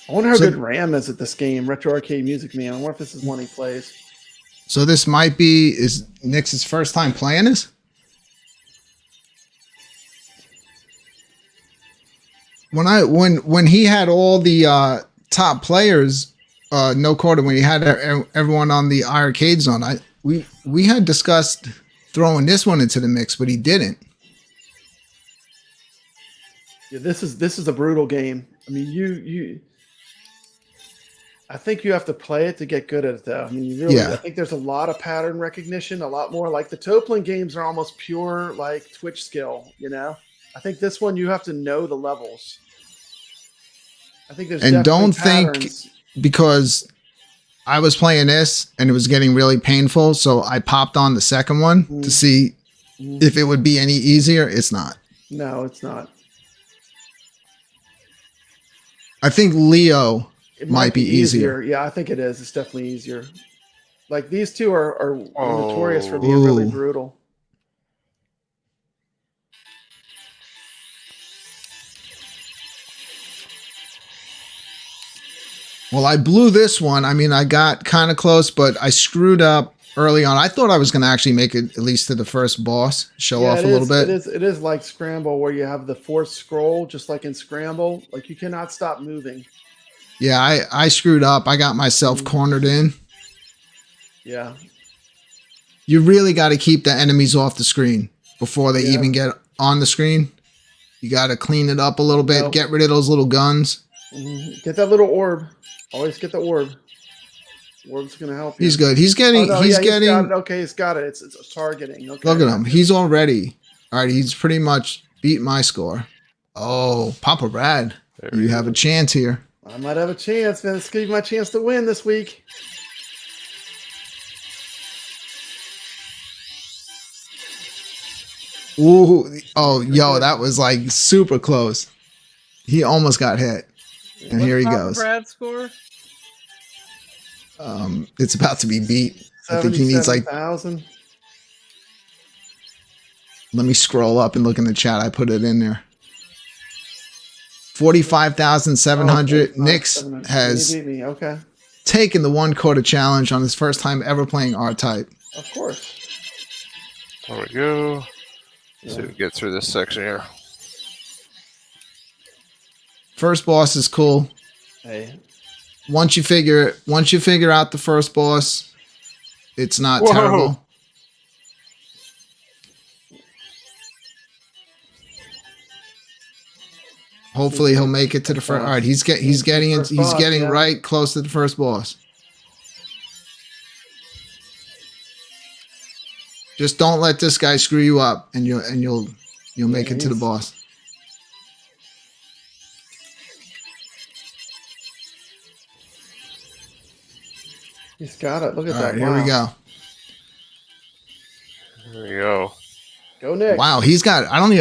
S3: I wonder how good Ram is at this game, Retro Arcade Music Man. I wonder if this is one he plays.
S2: So this might be is Nick's first time playing this? When he had all the top players, no quarter, when he had everyone on the iiRcade zone, we had discussed throwing this one into the mix, but he didn't.
S3: Yeah, this is a brutal game. I mean, I think you have to play it to get good at it, though. I mean, you really. Yeah. I think there's a lot of pattern recognition, a lot more. Like the Toplin games are almost pure like Twitch skill. You know, I think this one you have to know the levels. I think there's
S2: and don't
S3: patterns.
S2: Think because I was playing this and it was getting really painful, so I popped on the second one to see if it would be any easier. It's not.
S3: No, it's not.
S2: I think Leo. It might be easier.
S3: Yeah, I think it is. It's definitely easier. Like these two are notorious for being really brutal.
S2: Well, I blew this one. I mean, I got kind of close, but I screwed up early on. I thought I was going to actually make it at least to the first boss, show off a little bit.
S3: It is like Scramble where you have the forced scroll, just like in Scramble. Like you cannot stop moving.
S2: Yeah, I screwed up. I got myself cornered in.
S3: Yeah.
S2: You really got to keep the enemies off the screen before they even get on the screen. You got to clean it up a little bit. Get rid of those little guns.
S3: Get that little orb. Always get the orb. Orb's going to help you.
S2: He's good. He's getting... he's getting.
S3: Okay, he's got it. It's targeting. Okay.
S2: Look at him. He's already... All right, he's pretty much beat my score. Oh, Papa Brad. You have a chance here.
S3: I might have a chance, man. This could be my chance to win this week.
S2: Ooh, oh, yo, that was like super close. He almost got hit. And here he goes.
S5: Brad's score?
S2: It's about to be beat. I think he needs like
S3: 1,000.
S2: Let me scroll up and look in the chat. I put it in there. 45,700. Nix has taken the 1 quarter challenge on his first time ever playing R-Type.
S3: Of course.
S1: There we go. Let's see if we get through this section here.
S2: First boss is cool.
S3: Hey.
S2: Once you figure out the first boss, it's not terrible. Hopefully he'll make it to the first. All right, he's getting right close to the first boss. Just don't let this guy screw you up, and you'll make it to the boss.
S3: He's got it. Look at
S2: All
S3: that.
S2: Right, here we go.
S1: There we go.
S3: Go Nick.
S2: Wow, he's got. I don't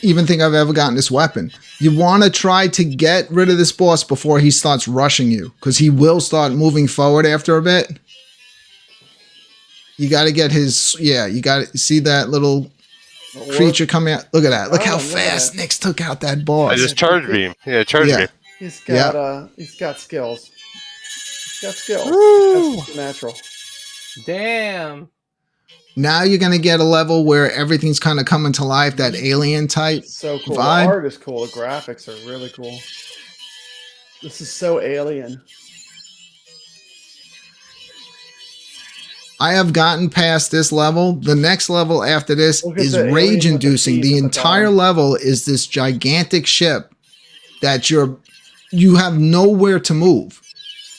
S2: even think I've ever gotten this weapon. You want to try to get rid of this boss before he starts rushing you, because he will start moving forward after a bit. You got to get his. Yeah, you got to see that little creature coming out. Look at that. Look how fast Nix took out that boss.
S1: I just charge beam. Yeah, charge beam.
S3: He's got skills. He's got skills. That's natural.
S5: Damn.
S2: Now you're going to get a level where everything's kind of coming to life, that alien type
S3: so cool.
S2: vibe.
S3: The art is cool. The graphics are really cool. This is so alien.
S2: I have gotten past this level. The next level after this
S3: Look at
S2: is
S3: the alien
S2: rage
S3: with the
S2: inducing.
S3: teeth
S2: The
S3: at the
S2: entire
S3: bottom.
S2: level is this gigantic ship that you have nowhere to move.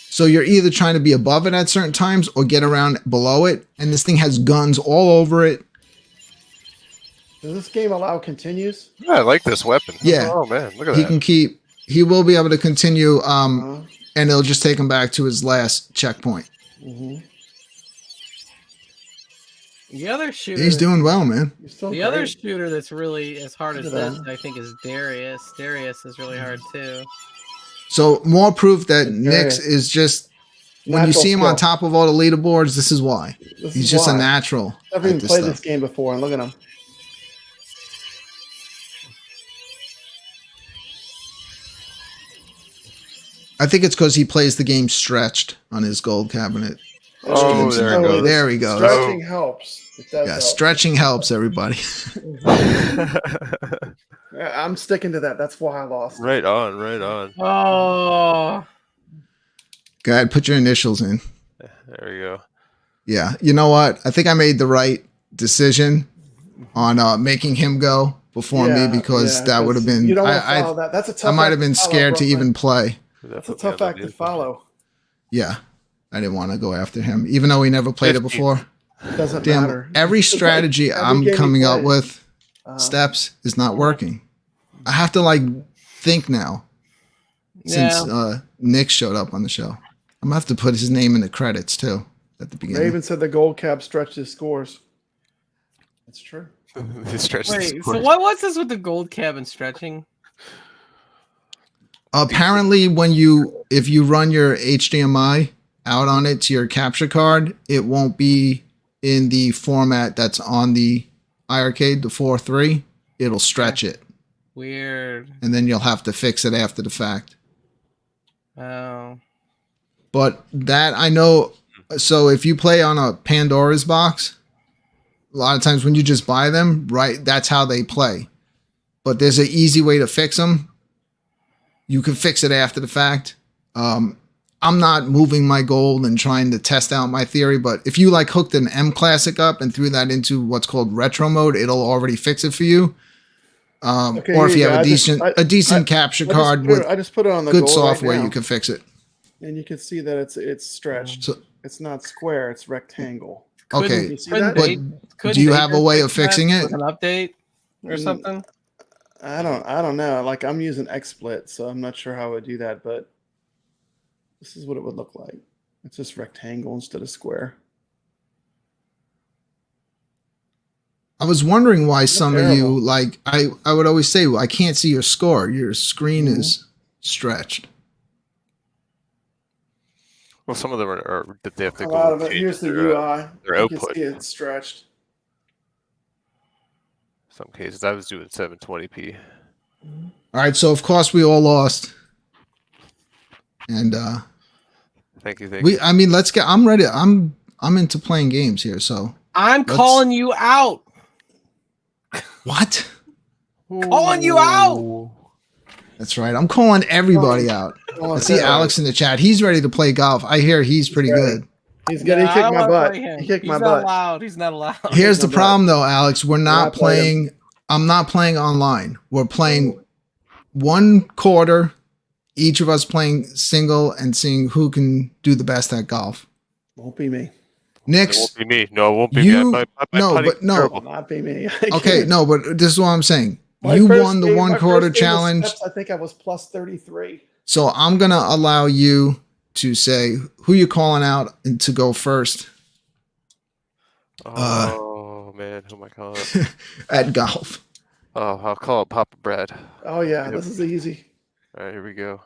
S2: So you're either trying to be above it at certain times or get around below it. And this thing has guns all over it.
S3: Does this game allow continues?
S1: Yeah, I like this weapon.
S2: Yeah.
S1: Oh man, look at
S2: He
S1: that.
S2: can keep, he will be able to continue,
S3: Uh-huh.
S2: and it'll just take him back to his last checkpoint.
S3: Mhm.
S5: The other shooter.
S2: He's doing well, man.
S3: You're still
S5: The
S3: great.
S5: other shooter that's really as hard as
S3: Look at
S5: this,
S3: that.
S5: I think, is Darius. Darius is really hard too.
S2: So more proof that
S3: It's
S2: Nyx
S3: very
S2: is just, when you
S3: natural
S2: see him on
S3: skill.
S2: top of all the leaderboards, this is why.
S3: This
S2: He's
S3: is
S2: just a
S3: why.
S2: natural.
S3: I've
S2: at
S3: even
S2: this
S3: played
S2: stuff.
S3: this game before, and look at him.
S2: I think it's because he plays the game stretched on his gold cabinet.
S1: Oh, there it goes.
S2: There he goes.
S3: Stretching helps. It does
S2: Yeah,
S3: help.
S2: stretching helps everybody.
S3: Yeah, I'm sticking to that. That's why I lost.
S1: Right on, right on.
S5: Oh,
S2: Go ahead, put your initials in.
S1: There we go.
S2: Yeah, you know what? I think I made the right decision on making him go before me because that would have been.
S3: You don't want to follow that. That's a tough.
S2: I might
S3: act
S2: have been
S3: follow,
S2: scared to
S3: Brooklyn.
S2: even play.
S3: That's a tough act to follow.
S2: Yeah, I didn't want to go after him, even though he never played it
S1: 15.
S2: before.
S3: Doesn't
S2: Damn,
S3: matter.
S2: every
S3: It's like
S2: strategy
S3: every
S2: I'm
S3: game you
S2: coming up
S3: play.
S2: with,
S3: Uh,
S2: steps, is not working. I have to like think now since Nick showed up on the show. I'm gonna have to put his name in the credits too at the beginning.
S3: Raven said the gold cap stretched his scores. That's true.
S1: He stretched his
S5: wait. So
S1: cord.
S5: what's this with the gold cabin stretching?
S2: Apparently, if you run your HDMI out on it to your capture card, it won't be in the format that's on the iArcade, the 4.3. It'll stretch it,
S5: Weird.
S2: and then you'll have to fix it after the fact.
S5: Oh.
S2: But that I know. So if you play on a Pandora's box, a lot of times when you just buy them, right, that's how they play. But there's an easy way to fix them. You can fix it after the fact. I'm not moving my gold and trying to test out my theory, but if you like hooked an M Classic up and threw that into what's called retro mode, it'll already fix it for you.
S3: Okay,
S2: Or if you
S3: here
S2: have
S3: you go.
S2: a decent capture card with
S3: I just put it on the
S2: good
S3: gold
S2: software,
S3: right now,
S2: you can fix it.
S3: and you can see that it's stretched.
S2: So-
S3: It's not square; it's rectangle.
S2: Okay,
S3: You see
S5: Couldn't
S3: that?
S2: but
S5: they- couldn't
S2: do you
S5: they
S2: have a
S5: just
S2: way
S5: fix
S2: of fixing
S5: that
S2: it?
S5: with an update or
S3: Mm.
S5: something?
S3: I don't know. Like I'm using XSplit, so I'm not sure how I would do that, but this is what it would look like. It's just rectangle instead of square.
S2: I was wondering why some of you
S3: terrible.
S2: like I would always say, well, I can't see your score. Your screen
S3: Mhm.
S2: is stretched.
S1: Well, some of them are they have to
S3: A
S1: go
S3: lot of it.
S1: change
S3: Here's the
S1: their,
S3: UI.
S1: their
S3: You can
S1: output.
S3: see it's stretched.
S1: Some cases I was doing 720p.
S2: All right, so of course we all lost. And
S1: Thank you.
S2: I mean, let's get I'm ready. I'm into playing games here, so
S5: I'm
S2: Let's-
S5: calling you out.
S2: what?
S5: Calling you out.
S1: Ooh.
S2: That's right. I'm calling everybody out. I see Alex in the chat. He's ready to play golf. I hear he's pretty good.
S3: He's good. He
S5: Nah, I
S3: kicked
S5: don't
S3: my
S5: wanna
S3: butt.
S5: play him.
S3: He kicked
S5: He's
S3: my
S5: not
S3: butt.
S5: allowed. He's not allowed.
S2: Here's the
S3: my
S2: problem though, Alex. We're not
S3: not playing.
S2: playing I'm not playing online. We're playing one quarter, each of us playing single and seeing who can do the best at golf.
S3: Won't be me.
S1: It
S2: Nick's
S1: won't be me. No, it won't be
S2: You-
S1: me. My
S2: no,
S1: putting's
S2: but no.
S1: terrible.
S3: Will not be me.
S2: okay, no, but this is what I'm saying.
S3: My
S2: You
S3: first
S2: won the
S3: game-
S2: one
S3: my
S2: quarter
S3: first game of
S2: challenge.
S3: steps, I think I was plus 33.
S2: So I'm gonna allow you to say who you're calling out and to go first
S1: Oh man, who am I calling?
S2: at golf.
S1: Oh, I'll call it Papa Brad.
S3: Oh yeah,
S1: Yep.
S3: this is easy.
S1: All right, here we go.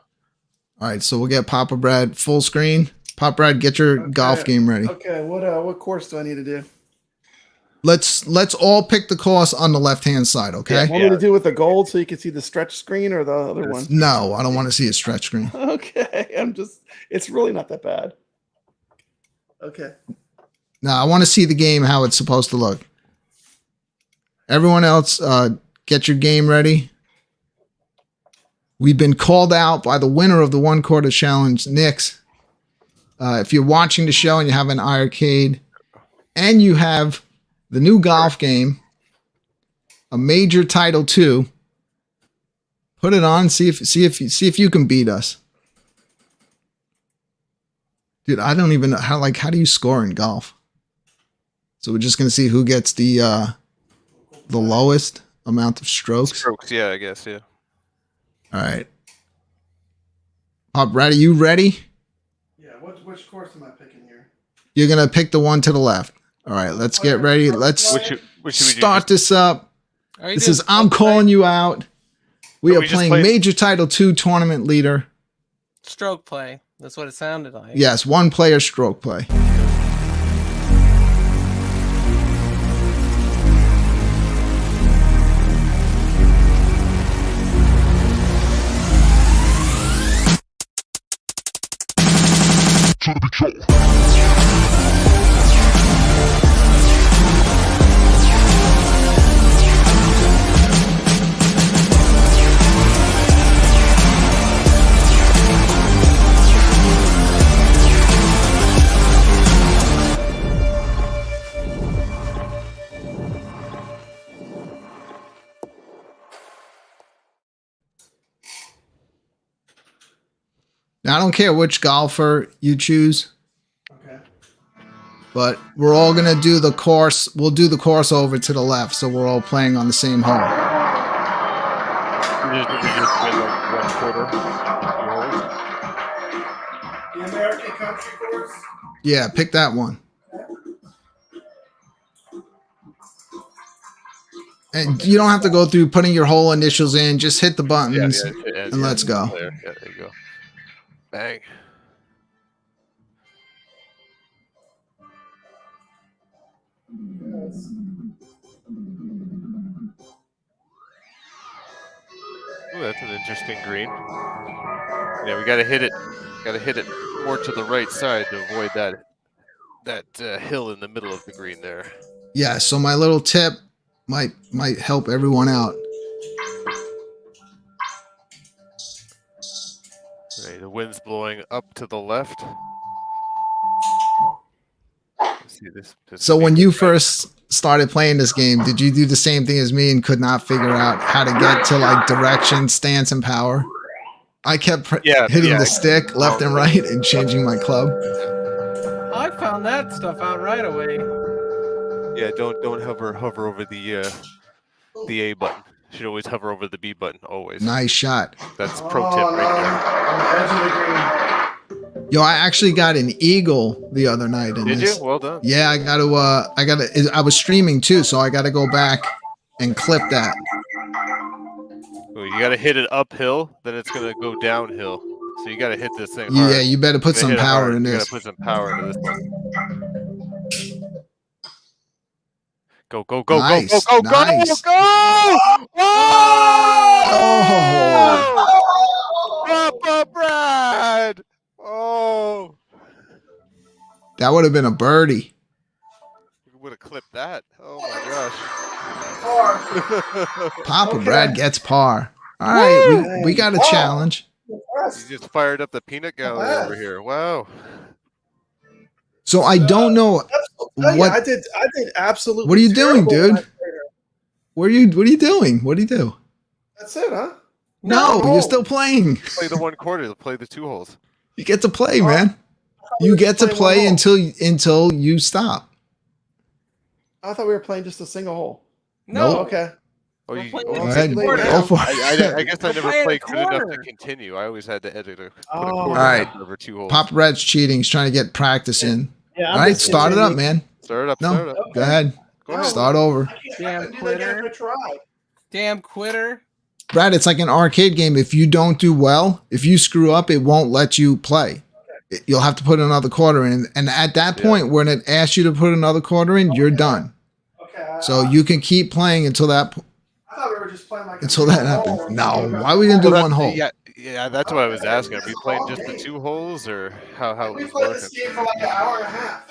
S2: All right, so we'll get Papa Brad full screen. Papa Brad, get your
S3: Okay.
S2: golf game ready.
S3: Okay, what course do I need to do?
S2: Let's all pick the course on the left hand side, okay?
S3: Want me to do with the gold so you can see the stretch screen or the other one?
S2: No, I don't want to see a stretch screen.
S3: Okay, it's really not that bad. Okay.
S2: Now I want to see the game how it's supposed to look. Everyone else, get your game ready. We've been called out by the winner of the one quarter challenge, Nix. If you're watching the show and you have an iArcade, and you have the new golf game, a major title 2. Put it on, see if you can beat us. Dude, I don't even know how do you score in golf? So we're just gonna see who gets the lowest amount of strokes.
S1: Strokes, yeah, I guess, yeah.
S2: All right. Pop, Brad, are you ready?
S3: Yeah, which course am I picking here?
S2: You're gonna pick the one to the left. All right, let's get ready. Let's start this up. This is I'm calling you out. We are playing Major Title 2 tournament leader.
S5: Stroke play. That's what it sounded like.
S2: Yes, 1 player stroke play. Now, I don't care which golfer you choose.
S3: Okay.
S2: But we're all going to do the course. We'll do the course over to the left, so we're all playing on the same hole.
S1: We just win like 1/4.
S3: The American Country course?
S2: Yeah, pick that one. And you don't have to go through putting your whole initials in. Just hit the buttons and let's go.
S1: Yeah, there you go. Bang. Ooh, that's an interesting green. Yeah, we gotta hit it. Gotta hit it more to the right side to avoid that hill in the middle of the green there.
S2: Yeah. So my little tip might help everyone out.
S1: Right, the wind's blowing up to the left. Let's see this.
S2: So when you first started playing this game, did you do the same thing as me and could not figure out how to get to like direction, stance, and power? I kept hitting the stick left and right and changing my club.
S5: I found that stuff out right away.
S1: Yeah, don't hover over the A button. You should always hover over the B button, always.
S2: Nice shot.
S1: That's pro tip right
S3: there.
S2: Yo, I actually got an eagle the other night.
S1: Did you? Well done.
S2: Yeah, I was streaming too, so I got to go back and clip that.
S1: Ooh, you got to hit it uphill, then it's going to go downhill. So you got to hit this thing hard.
S2: Yeah, you better put some power in this.
S1: You got to put some power into this one. Go, go, go,
S2: nice,
S1: go, go, go,
S2: nice.
S1: go, go!
S2: Oh!
S1: Papa Brad! Oh!
S2: That would have been a birdie.
S1: We would have clipped that. Oh my gosh.
S2: Papa Brad gets par. All right, we got a challenge.
S1: You just fired up the peanut gallery over here. Wow.
S2: So I don't know what
S3: I did absolutely.
S2: What are you doing, dude? What are you doing? What do you do?
S3: That's it, huh?
S2: No, you're still playing.
S1: Play the 1/4. Play the 2 holes.
S2: You get to play, man. You get to play until you stop.
S3: I thought we were playing just a single hole.
S5: No.
S2: Nope.
S3: Okay.
S1: Oh, you
S2: go ahead. Go for it.
S1: I guess I never played good enough to continue. I always had to edit a quarter
S2: all right.
S1: over 2 holes.
S2: Papa Brad's cheating. He's trying to get practice in.
S3: Yeah,
S2: all right, start it up, man.
S1: Start it up.
S2: No,
S1: start it up.
S2: Go ahead. Start over.
S5: Damn quitter. Damn quitter.
S2: Brad, it's like an arcade game. If you don't do well, if you screw up, it won't let you play. You'll have to put another quarter in. And at that point, when it asks you to put another quarter in, you're done.
S3: Okay.
S2: So you can keep playing until that
S3: I thought we were just playing like
S2: until that happens. No, why are we gonna do one hole?
S1: Yeah, that's what I was asking. Are we playing just the 2 holes, or how
S3: we
S1: it was
S3: played
S1: working?
S3: this game for like an hour and a half.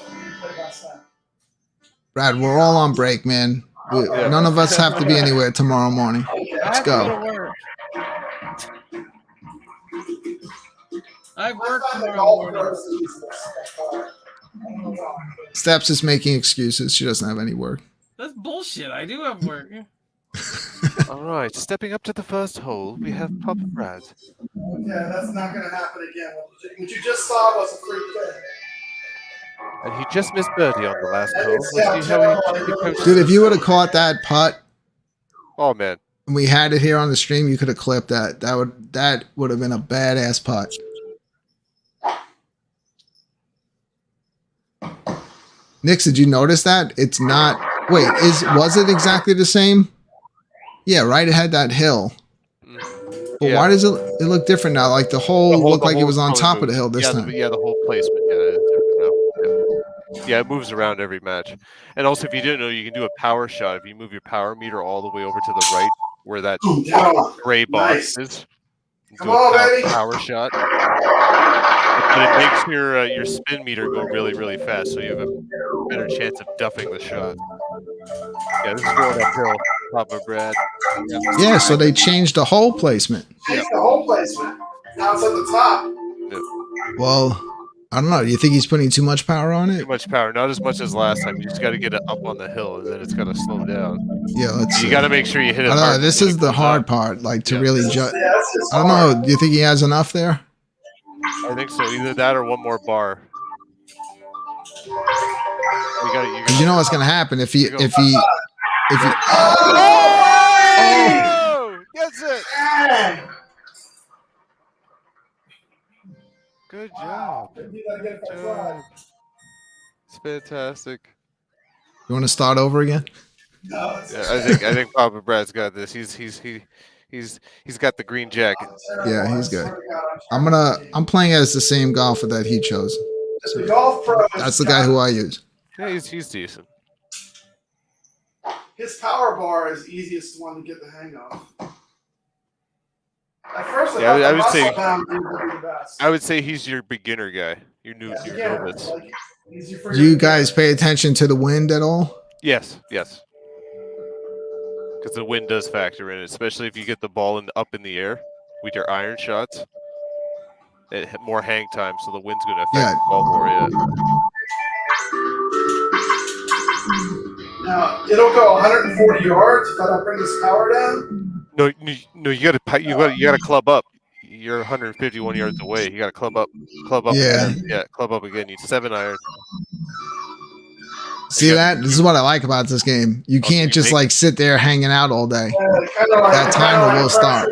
S2: Brad, we're all on break, man. None of us have to be anywhere tomorrow morning. Let's go.
S5: I've worked tomorrow morning.
S2: Steps is making excuses. She doesn't have any work.
S5: That's bullshit. I do have work.
S1: All right, stepping up to the first hole, we have Papa Brad.
S3: Okay, that's not going to happen again. What you just saw was a free kick.
S1: And he just missed birdie on the last hole. Let's see how he approaches.
S2: Dude, if you would have caught that putt,
S1: oh man,
S2: and we had it here on the stream, you could have clipped that. That would have been a badass putt. Nix, did you notice that? It's not. Wait, was it exactly the same? Yeah, right. It had that hill. But why does it look different now? Like the hole looked like it was on top of the hill this time.
S1: Yeah, the whole placement. Yeah, it moves around every match. And also, if you didn't know, you can do a power shot. If you move your power meter all the way over to the right, where that gray box is,
S3: Come on, baby.
S1: Power shot. But it makes your spin meter go really, really fast, so you have a better chance of duffing the shot. Yeah, this is going uphill, Papa Brad.
S2: Yeah, so they changed the hole placement.
S3: Changed the hole placement. Now it's at the top.
S1: Yeah.
S2: Well, I don't know. Do you think he's putting too much power on it?
S1: Too much power, not as much as last time. You just got to get it up on the hill, and then it's got to slow down.
S2: Yeah, let's.
S1: You got to make sure you hit it.
S2: I don't know.
S1: Hard
S2: This is the hard part, like to really judge. I don't know. Do you think he has enough there?
S1: I think so. Either that or one more bar.
S2: You know what's gonna happen if he.
S1: Oh! Gets it. Good job. Good job. It's fantastic.
S2: You want to start over again?
S3: No,
S1: Yeah, I think Papa Brad's got this. He's got the green jacket.
S2: Yeah, he's good. I'm playing as the same golfer that he chose.
S3: The golf pro.
S2: That's the guy who I use.
S1: Yeah, he's decent.
S3: His power bar is easiest one to get the hang of. At first, I
S1: would say he's your beginner guy. Your novice.
S2: Do you guys pay attention to the wind at all?
S1: Yes. Because the wind does factor in, especially if you get the ball up in the air with your iron shots. It more hang time, so the wind's going to affect the ball more. Yeah.
S3: Now it'll go 140 yards if I don't bring this power down.
S1: No, you got to club up. You're 151 yards away. You got to club up.
S2: Yeah.
S1: Again. Club up again. You 7-iron.
S2: See that? This is what I like about this game. You can't just like sit there hanging out all day. That timer will start.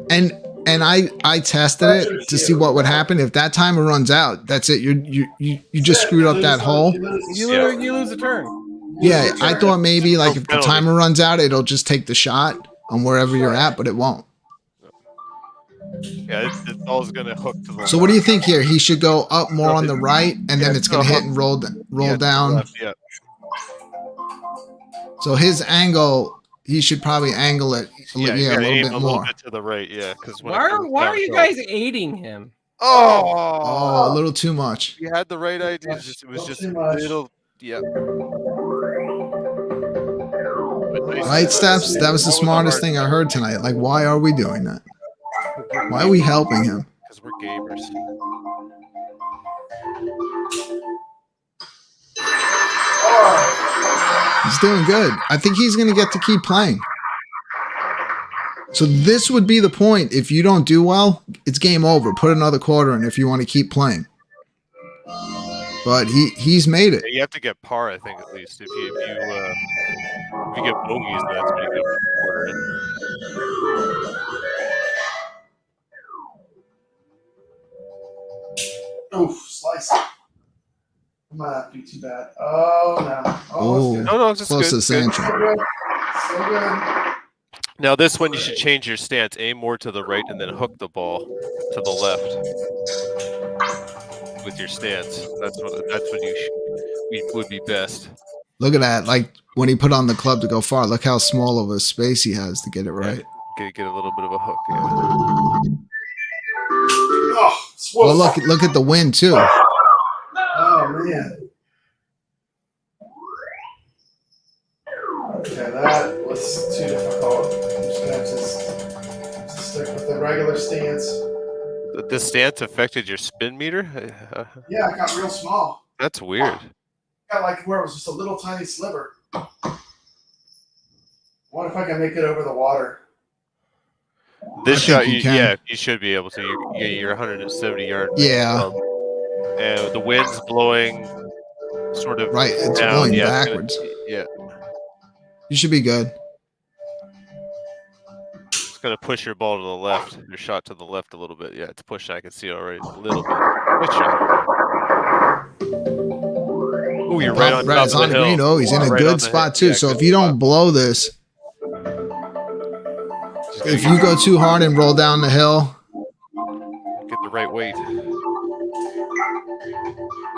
S2: And I tested it to see what would happen if that timer runs out. That's it. You just screwed up that hole.
S5: You lose a turn.
S2: Yeah, I thought maybe like if the timer runs out, it'll just take the shot on wherever you're at, but it won't.
S1: Yeah, it's always going to hook to the
S2: So what do you think here? He should go up more on the right, and then it's going to hit and roll down.
S1: Left, yeah.
S2: So his angle, he should probably angle it a little bit more.
S1: Little bit to the right, yeah. Because
S5: why are you guys aiding him?
S2: Oh, a little too much.
S1: You had the right idea. It was just a little. Yeah.
S2: Right steps. That was the smartest thing I heard tonight. Like, why are we doing that? Why are we helping him?
S1: Because we're gamers.
S2: He's doing good. I think he's going to get to keep playing. So this would be the point. If you don't do well, it's game over. Put another quarter in if you want to keep playing. But he's made it.
S1: Yeah, you have to get par, I think, at least. If you get bogeys, that's when you get a quarter in.
S3: Oof, slice. Might not be too bad. Oh no.
S1: No, it's just
S2: close
S1: good.
S2: to the
S3: So good.
S1: Now this one, you should change your stance. Aim more to the right and then hook the ball to the left with your stance. That's what would be best.
S2: Look at that. Like when he put on the club to go far, look how small of a space he has to get it right.
S1: Yeah, get a little bit of a hook. Yeah.
S2: Well, look at the wind too.
S3: Oh man. Okay, that was too difficult. I'm just gonna have to stick with the regular stance.
S1: The stance affected your spin meter?
S3: Yeah, I got real small.
S1: That's weird.
S3: Got like where it was just a little tiny sliver. What if I can make it over the water?
S1: This
S2: I
S1: shot,
S2: think you can.
S1: yeah, you should be able to. You're 170 yards.
S2: Yeah.
S1: And the wind's blowing sort of
S2: Right, it's
S1: down.
S2: blowing
S1: Yeah,
S2: backwards.
S1: Yeah.
S2: You should be good.
S1: It's going to push your ball to the left, your shot to the left a little bit. Yeah, it's pushing. I can see it already a little bit. Good shot. Oh, you're right on top
S2: It's
S1: of
S2: on
S1: the
S2: the green.
S1: hill.
S2: Oh, he's in a
S1: Right
S2: good
S1: on the
S2: spot
S1: hill.
S2: too.
S1: Yeah,
S2: So
S1: good
S2: if you don't
S1: spot.
S2: blow this, if you go too hard and roll down the hill,
S1: Get the right weight.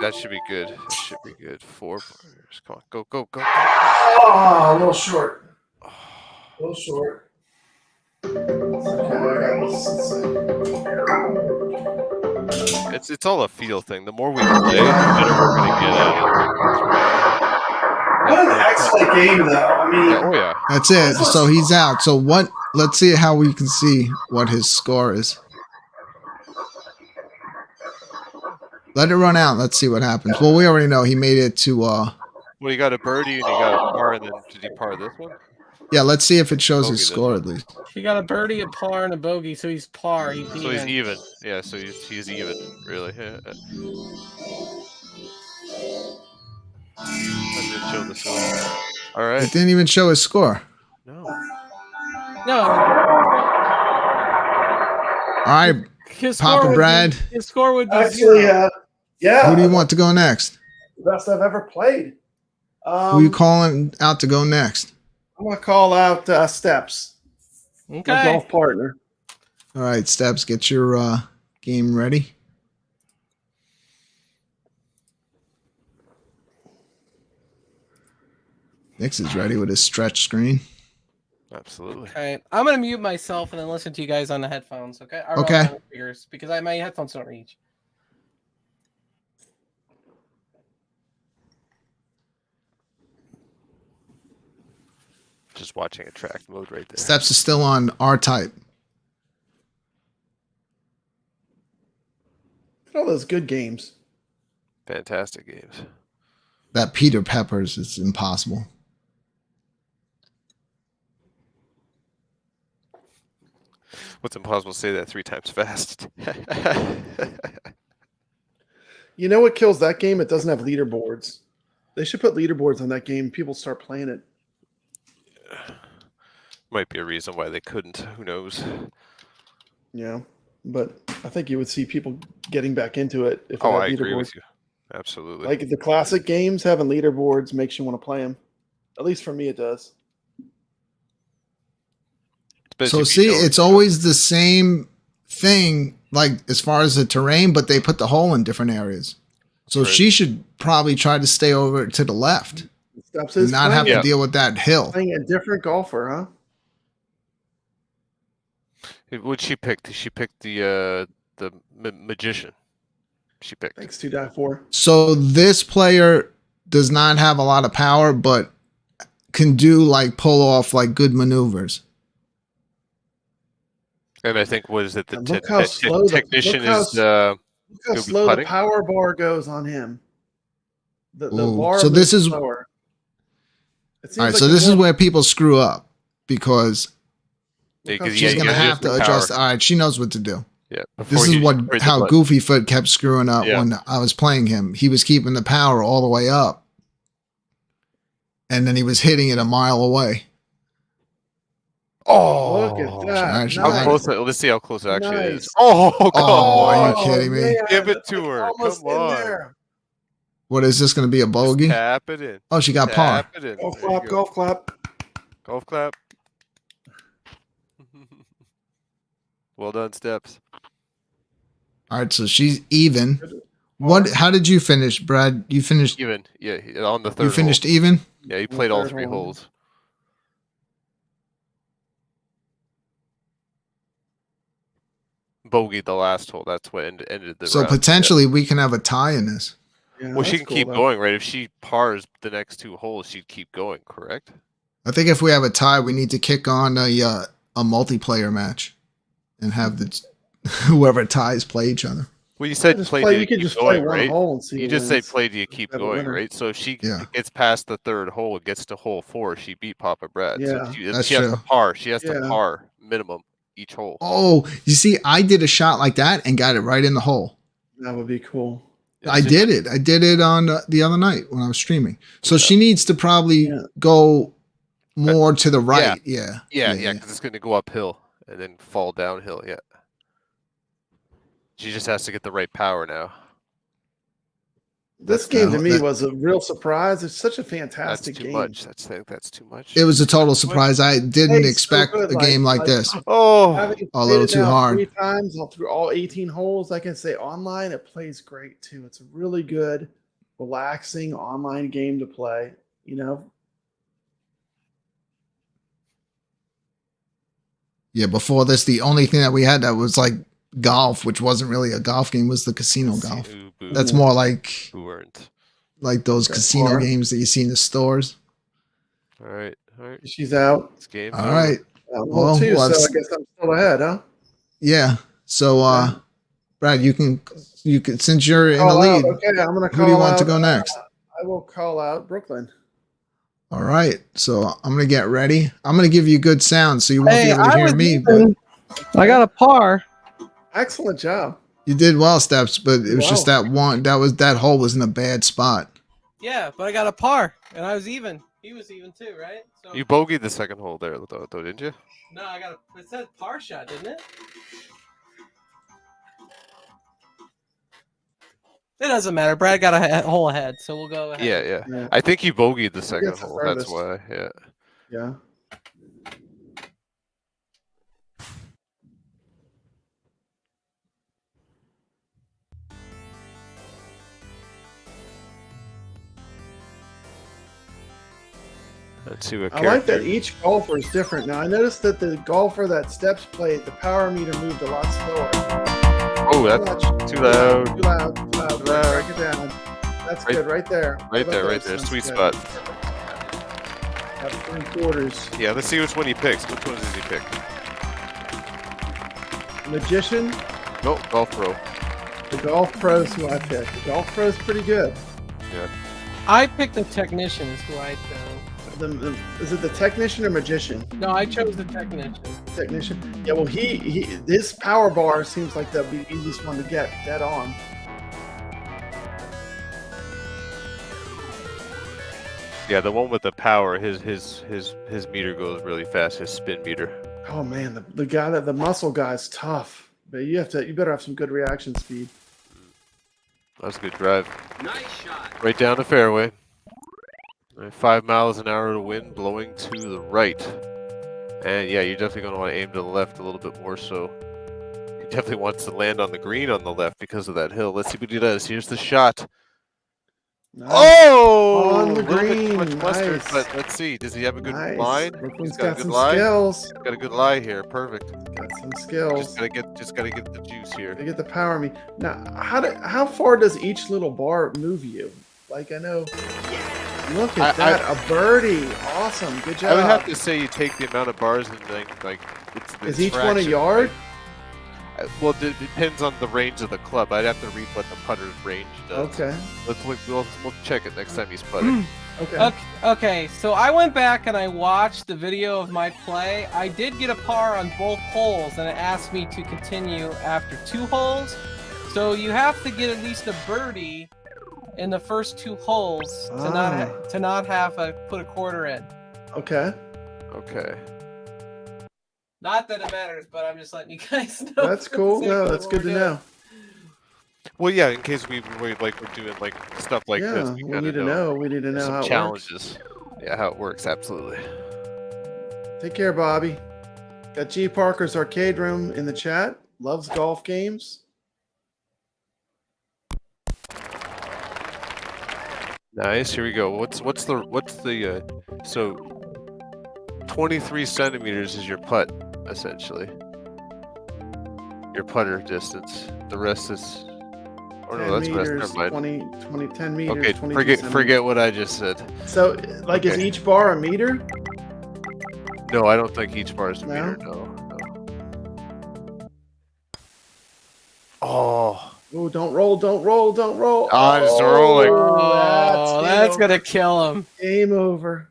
S1: That should be good. That should be good. 4 players. Come on, go, go, go.
S3: Oh, a little short. A little short. It's okay, I got this.
S1: It's all a feel thing. The more we play, the better we're gonna get at it.
S3: What an excellent game, though. I mean,
S1: Oh yeah.
S2: that's it. So he's out. So what? Let's see how we can see what his score is. Let it run out. Let's see what happens. Well, we already know he made it to.
S1: Well, you got a birdie and you got a par, and then did he par this one?
S2: Yeah, let's see if it shows
S1: Bogey
S2: his
S1: this
S2: score
S1: one.
S2: at least.
S5: He got a birdie, a par, and a bogey, so he's par. He's even.
S1: So he's even. Yeah, so he's even. Really. Yeah. That didn't show the score. All
S2: It
S1: right.
S2: didn't even show his score.
S1: No.
S5: No,
S2: All right,
S5: his
S2: Papa
S5: score would
S2: Brad.
S5: Be, his score would be
S3: actually,
S5: 0.
S3: yeah.
S2: Who do you want to go next?
S3: Best I've ever played.
S2: Who are you calling out to go next?
S3: I'm gonna call out Steps, my
S5: Okay.
S3: golf partner.
S2: All right, Steps, get your game ready. Nix is ready with his stretch screen.
S1: Absolutely.
S5: Okay. I'm gonna mute myself and then listen to you guys on the headphones. Okay. Or
S2: Okay.
S5: on the speakers, because my headphones don't reach.
S1: Just watching a track mode right there.
S2: Steps is still on R-Type.
S3: Look at all those good games.
S1: Fantastic games.
S2: That Peter Peppers is impossible.
S1: What's impossible to say that 3 times fast?
S3: You know what kills that game? It doesn't have leaderboards. They should put leaderboards on that game. People start playing it.
S1: Might be a reason why they couldn't. Who knows?
S3: Yeah, but I think you would see people getting back into it if it
S1: Oh,
S3: had
S1: I agree
S3: leaderboards.
S1: with you. Absolutely.
S3: Like the classic games, having leaderboards makes you want to play them. At least for me, it does.
S2: So see, it's always the same thing, like as far as the terrain, but they put the hole in different areas. So
S1: Right.
S2: she should probably try to stay over to the left
S3: Steps
S2: and
S3: is
S2: not have
S3: playing,
S2: to deal with that hill.
S3: playing a different golfer, huh?
S1: What she picked? She picked the magician. She picked.
S3: Thanks to die for.
S2: So this player does not have a lot of power, but can do like pull off like good maneuvers.
S1: And I think what is it? The
S3: And look how slow the-
S1: technician
S3: look how
S1: is.
S3: Look how
S1: He'll be
S3: slow the
S1: putting?
S3: power bar goes on him. The
S2: Ooh.
S3: bar.
S2: So this
S3: moves
S2: is-
S3: slower. It seems
S2: All right,
S3: like
S2: so
S3: the
S2: this is
S3: more-
S2: where people screw up because
S1: Yeah, 'cause
S2: she's
S1: yeah,
S2: gonna
S1: you
S2: have to
S1: the
S2: adjust.
S1: power.
S2: All right, she knows what to do.
S1: Yeah.
S2: This
S1: before
S2: is
S1: you
S2: what
S1: hit the
S2: how
S1: button.
S2: Goofy Foot kept screwing up
S1: Yeah.
S2: when I was playing him. He was keeping the power all the way up, and then he was hitting it a mile away.
S1: Oh,
S3: Look at that.
S2: Actually,
S1: How
S2: Nice.
S1: close? Let's see how close it actually is.
S3: Nice.
S1: Oh, come
S2: Oh, are you
S1: on.
S2: kidding me?
S3: man,
S1: Give it to
S3: it's
S1: her.
S3: almost
S1: Come
S3: in
S1: on.
S3: there.
S2: What is this going to be, a
S1: Just
S2: bogey?
S1: tap it in.
S2: Oh, she got par.
S1: Tap it in.
S3: Golf
S1: There you
S3: clap,
S1: go.
S3: golf clap.
S1: Golf clap. Well done, Steps.
S2: All right, so she's even. What? How did you finish, Brad? You finished.
S1: Even. Yeah, on the third.
S2: You finished
S1: hole.
S2: even.
S1: Yeah, he played all
S3: third
S1: 3
S3: hole.
S1: holes. Bogey the last hole. That's what ended the
S2: So
S1: round. Yeah.
S2: potentially we can have a tie in this.
S3: Yeah,
S1: Well, she
S3: that's
S1: can
S3: cool,
S1: keep
S3: though.
S1: going, right? If she pars the next 2 holes, she'd keep going, correct?
S2: I think if we have a tie, we need to kick on a multiplayer match, and have the whoever ties play each other.
S1: Well, you said
S3: Just
S1: play
S3: play.
S1: to
S3: You could
S1: keep
S3: just play
S1: going,
S3: one
S1: right?
S3: hole and see.
S1: You
S3: who
S1: just say
S3: wins.
S1: play do you keep
S3: Have a
S1: going,
S3: winner.
S1: right? So if she
S2: Yeah.
S1: gets past the third hole and gets to hole 4, she beat Papa Brad. So
S3: Yeah.
S2: That's
S1: she has to
S2: true.
S1: par. She has to
S3: Yeah.
S1: par minimum each hole.
S2: Oh, you see, I did a shot like that and got it right in the hole.
S3: That would be cool.
S1: Yeah,
S2: I
S1: so
S2: did it. I did it on the other night when I was streaming. So
S1: Yeah.
S2: she needs to probably
S3: Yeah.
S2: go more to the right. Yeah.
S1: Yeah, because it's going to go uphill and then fall downhill. Yeah. She just has to get the right power now.
S3: This game to me was a real surprise. It's such a
S1: That's
S3: fantastic
S1: too
S3: game.
S1: much. That's too much.
S2: It was a total surprise. I didn't
S3: It's so
S2: expect
S3: good,
S2: a game like this.
S1: Oh,
S3: Having
S2: A little
S3: played it
S2: too
S3: now
S2: hard.
S3: 3 times through all 18 holes, I can say online it plays great too. It's a really good, relaxing online game to play. You know,
S2: Yeah, before this, the only thing that we had that was like golf, which wasn't really a golf game, was the casino golf.
S1: Ooh, boo.
S2: That's more like
S1: Who earned?
S2: those
S3: Okay,
S2: casino
S3: par.
S2: games that you see in the stores.
S1: All right.
S3: she's out.
S1: It's game.
S2: All right.
S3: Hole
S2: Well,
S3: 2,
S2: well,
S3: so
S2: I've
S3: I guess I'm still ahead, huh?
S2: Yeah. So,
S3: Yeah.
S2: Brad, you can since you're in the
S3: Call
S2: lead.
S3: out. Okay, I'm gonna
S2: Who
S3: call
S2: do you want
S3: out,
S2: to go next?
S3: I will call out Brooklyn.
S2: All right. So I'm gonna get ready. I'm gonna give you good sound, so you won't be
S5: Hey,
S2: able to
S5: I
S2: hear
S5: was
S2: me.
S5: even. I got a par.
S3: Excellent job.
S2: You did well, Steps, but it was just
S3: Wow.
S2: that one. That hole was in a bad spot.
S5: Yeah, but I got a par, and I was even. He was even too, right? So
S1: You bogeyed the second hole there, though, didn't you?
S5: no, I got a. It said par shot, didn't it? It doesn't matter. Brad got a hole ahead, so we'll go ahead.
S1: Yeah.
S3: Yeah.
S1: I think you bogeyed the second
S3: gets the
S1: hole. That's
S3: furthest?
S1: why. Yeah.
S3: Yeah.
S1: Let's see what.
S3: I like that each golfer is different. Now I noticed that the golfer that Steps played, the power meter moved a lot slower.
S1: Oh, that's too loud.
S3: Too loud. Too loud.
S1: Too loud.
S3: Break it down. That's
S1: Right-
S3: good, right there.
S1: Right
S3: How
S1: there,
S3: about
S1: right
S3: this?
S1: there.
S3: That's
S1: Sweet
S3: good.
S1: spot.
S3: That's 3/4.
S1: Yeah, let's see which one he picks. Which one does he pick?
S3: Magician,
S1: No, golf pro.
S3: the golf pro's who I picked. The golf pro's pretty good.
S5: I picked the technician. Is who I chose.
S3: Is it the technician or magician?
S5: No, I chose the technician.
S3: Technician. Yeah, well, his power bar seems like that'd be the easiest one to get dead on.
S1: Yeah, the one with the power. His meter goes really fast. His spin meter.
S3: Oh man, the muscle guy's tough. But you better have some good reaction speed.
S1: That's a good drive.
S4: Nice shot.
S1: Right down the fairway. 5 miles an hour to wind blowing to the right. And yeah, you're definitely going to want to aim to the left a little bit more so. He definitely wants to land on the green on the left because of that hill. Let's see what he does. Here's the shot.
S3: Nice.
S1: Oh!
S3: On the
S1: A little bit too
S3: green,
S1: much mustard,
S3: nice.
S1: but let's see. Does he have a good
S3: Nice.
S1: line?
S3: Brooklyn's
S1: He's got a
S3: got
S1: good
S3: some
S1: lie.
S3: skills.
S1: Got a good lie here. Perfect.
S3: Got some skills.
S1: Just gotta get the juice here.
S3: They get the power me. Now, how far does each little bar move you? Like I know. Look at that, a birdie. Awesome, good job.
S1: I would have to say you take the amount of bars and like it's
S3: Is each one a
S1: fraction,
S3: yard?
S1: right? Well, it depends on the range of the club. I'd have to read what the putter's range does.
S3: Okay.
S1: Let's look. We'll check it next time he's putting.
S3: Okay.
S5: Okay, so I went back and I watched the video of my play. I did get a par on both holes, and it asked me to continue after 2 holes. So you have to get at least a birdie in the first 2 holes to not have put a quarter in.
S3: Okay.
S1: Okay.
S5: Not that it matters, but I'm just letting you guys know.
S3: That's cool. No, that's good to know.
S1: Well, yeah. In case we're doing like stuff like
S3: Yeah,
S1: this,
S3: we
S1: kinda
S3: need to know. We need to know
S1: some
S3: how it
S1: challenges. Yeah, how it works. Absolutely.
S3: works. Take care, Bobby. Got G Parker's Arcade Room in the chat. Loves golf games.
S1: Nice. Here we go. What's the so 23 centimeters is your putt essentially. Your putter distance. The rest is. Oh
S3: 10
S1: no, that's
S3: meters,
S1: never mind.
S3: 10 meters.
S1: Okay,
S3: 22
S1: forget what I just said.
S3: So, like, is
S1: Okay.
S3: each bar a meter?
S1: No, I don't think each bar is a
S3: No?
S1: meter. No. Oh,
S3: Oh, don't roll, don't roll, don't roll.
S1: Ah, it's rolling.
S5: Oh, that's
S3: game
S5: gonna
S3: over.
S5: kill him.
S3: Game over.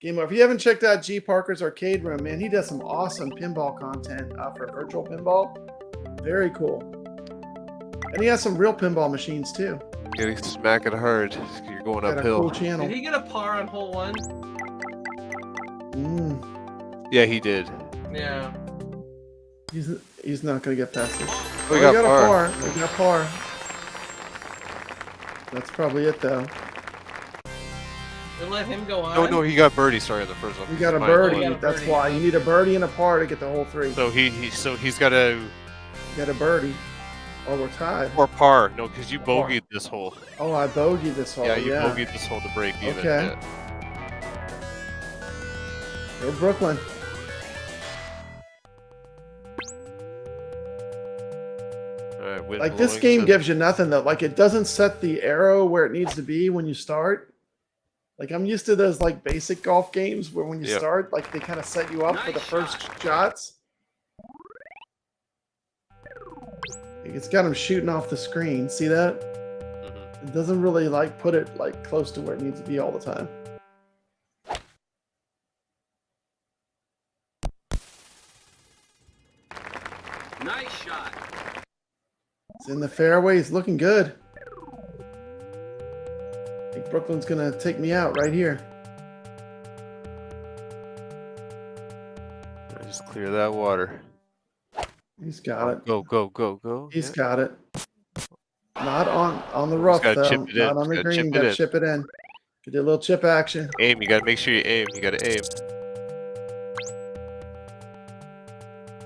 S3: Game over. If you haven't checked out G Parker's Arcade Room, man, he does some awesome pinball content for virtual pinball. Very cool. And he has some real pinball machines too.
S1: Getting smack it hard. You're going
S3: Got a
S1: uphill.
S3: cool channel.
S5: Did he get a par on hole 1?
S1: Yeah, he did.
S5: Yeah.
S3: He's not gonna get past this.
S1: We got
S3: a
S1: par.
S3: par. We got par. That's probably it though.
S5: They let him go on.
S1: No, he got birdie. Sorry, on the first one.
S3: We got a
S1: Fine.
S3: birdie.
S5: got a
S3: That's
S5: birdie.
S3: why you need a birdie and a par to get the whole 3.
S1: So he's got a
S3: Got a birdie. Oh, we're tied.
S1: or par. No, because you bogeyed this hole.
S3: Oh, I bogeyed this hole.
S1: Yeah, you bogeyed this hole to break even.
S3: Okay.
S1: Yeah.
S3: Go Brooklyn.
S1: All right, wind
S3: Like this
S1: blowing
S3: game
S1: to-
S3: gives you nothing though. Like it doesn't set the arrow where it needs to be when you start. Like I'm used to those like basic golf games where when you
S1: Yep.
S3: start, like they kind of set you up for the first shots. It's got him shooting off the screen. See that?
S1: Mhm.
S3: It doesn't really like put it like close to where it needs to be all the time.
S4: Nice shot.
S3: It's in the fairway. It's looking good. I think Brooklyn's gonna take me out right here.
S1: Just clear that water.
S3: He's got it.
S1: Go, go, go, go.
S3: He's
S1: Yeah.
S3: got it. Not on the rough
S1: gotta
S3: though.
S1: chip it in.
S3: Not on the
S1: Gotta
S3: green.
S1: chip it
S3: Got to
S1: in.
S3: chip it in. Get a little chip action.
S1: Aim. You gotta make sure you aim. You gotta aim.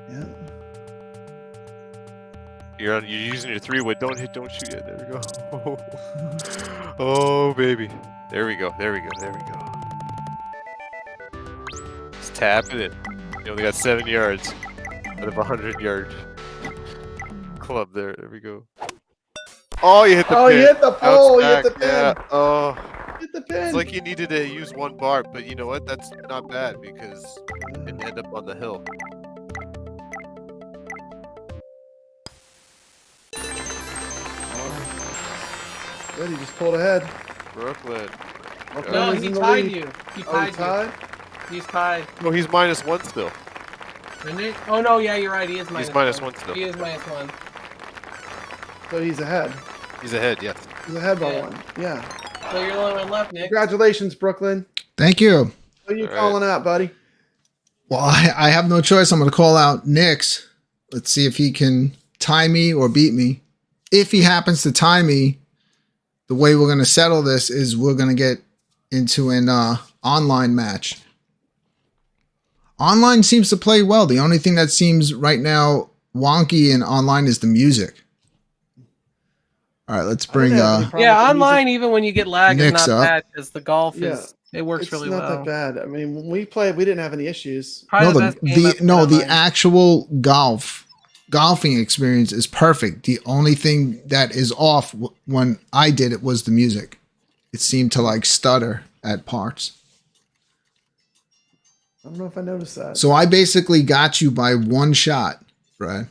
S3: Yeah.
S1: You're using your 3-wood. Don't shoot yet. There we go. Oh baby. There we go. There we go. There we go. Just tap it in. You only got 7 yards out of a 100-yard club there. There we go. Oh, you hit the
S3: Oh,
S1: pin.
S3: you hit the pole. You hit the
S1: Outside,
S3: pin.
S1: yeah. Oh,
S3: Hit the pin.
S1: it's like you needed to use 1 bar, but you know what? That's not bad because it didn't end up on the hill.
S3: Good. He just pulled ahead.
S1: Brooklyn.
S3: Brooklyn
S5: No,
S3: is
S5: he
S3: in the
S5: tied
S3: lead.
S5: you. He
S3: Oh,
S5: tied
S3: he
S5: you.
S3: tied?
S5: He's tied.
S1: No, he's -1 still.
S5: Isn't he? Oh no, yeah, you're right. He is minus
S1: He's -1 still.
S5: He is -1.
S3: So he's ahead.
S1: He's ahead, yes.
S3: He's ahead by
S5: Yeah.
S3: 1. Yeah.
S5: So you're the only one left, Nick.
S3: Congratulations, Brooklyn.
S2: Thank you.
S3: Who are you
S1: All right.
S3: calling out, buddy?
S2: Well, I have no choice. I'm going to call out Nix. Let's see if he can tie me or beat me. If he happens to tie me, the way we're going to settle this is we're going to get into an online match. Online seems to play well. The only thing that seems right now wonky in online is the music. All right, let's bring
S3: have any problem
S5: Yeah,
S3: with the
S5: online, even when you get lag, is
S2: Nick's
S5: not
S2: up.
S5: bad because the golf
S3: Yeah.
S5: is it works
S3: It's
S5: really
S3: not
S5: well.
S3: that bad. I mean, when we played, we didn't have any issues.
S5: Probably
S2: no,
S5: the
S2: the
S5: best game I've played
S2: the
S5: online.
S2: actual golfing experience is perfect. The only thing that is off when I did it was the music. It seemed to like stutter at parts.
S3: I don't know if I noticed that.
S2: So I basically got you by 1 shot, Brad.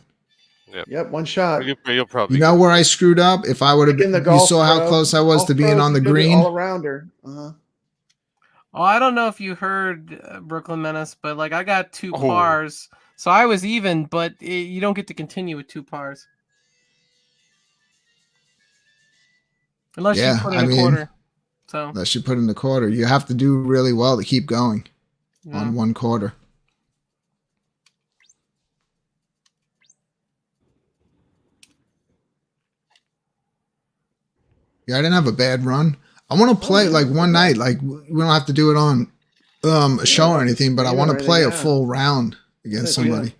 S3: Yep, 1 shot.
S1: You'll probably
S2: You know where I screwed up? If I would have
S3: In the
S2: been, you
S3: golf
S2: saw how
S3: pro.
S2: close I was
S3: Golf
S2: to being
S3: pros,
S2: on the
S3: you could be
S2: green.
S3: all arounder.
S5: Oh, I don't know if you heard Brooklyn Menace, but like I got 2
S1: Oh.
S5: pars, so I was even. But you don't get to continue with 2 pars unless
S2: Yeah,
S5: you put in
S2: I
S5: a
S2: mean,
S5: quarter. So
S2: Unless you put in the quarter, you have to do really well to keep going
S5: yeah.
S2: on 1 quarter. Yeah, I didn't have a bad run. I want to play
S3: yeah,
S2: like one
S3: okay.
S2: night. Like we don't have to do it on a show or anything, but I
S3: stream
S2: want
S3: or
S2: to play a
S3: anything, yeah.
S2: full round against
S3: Good idea.
S2: somebody.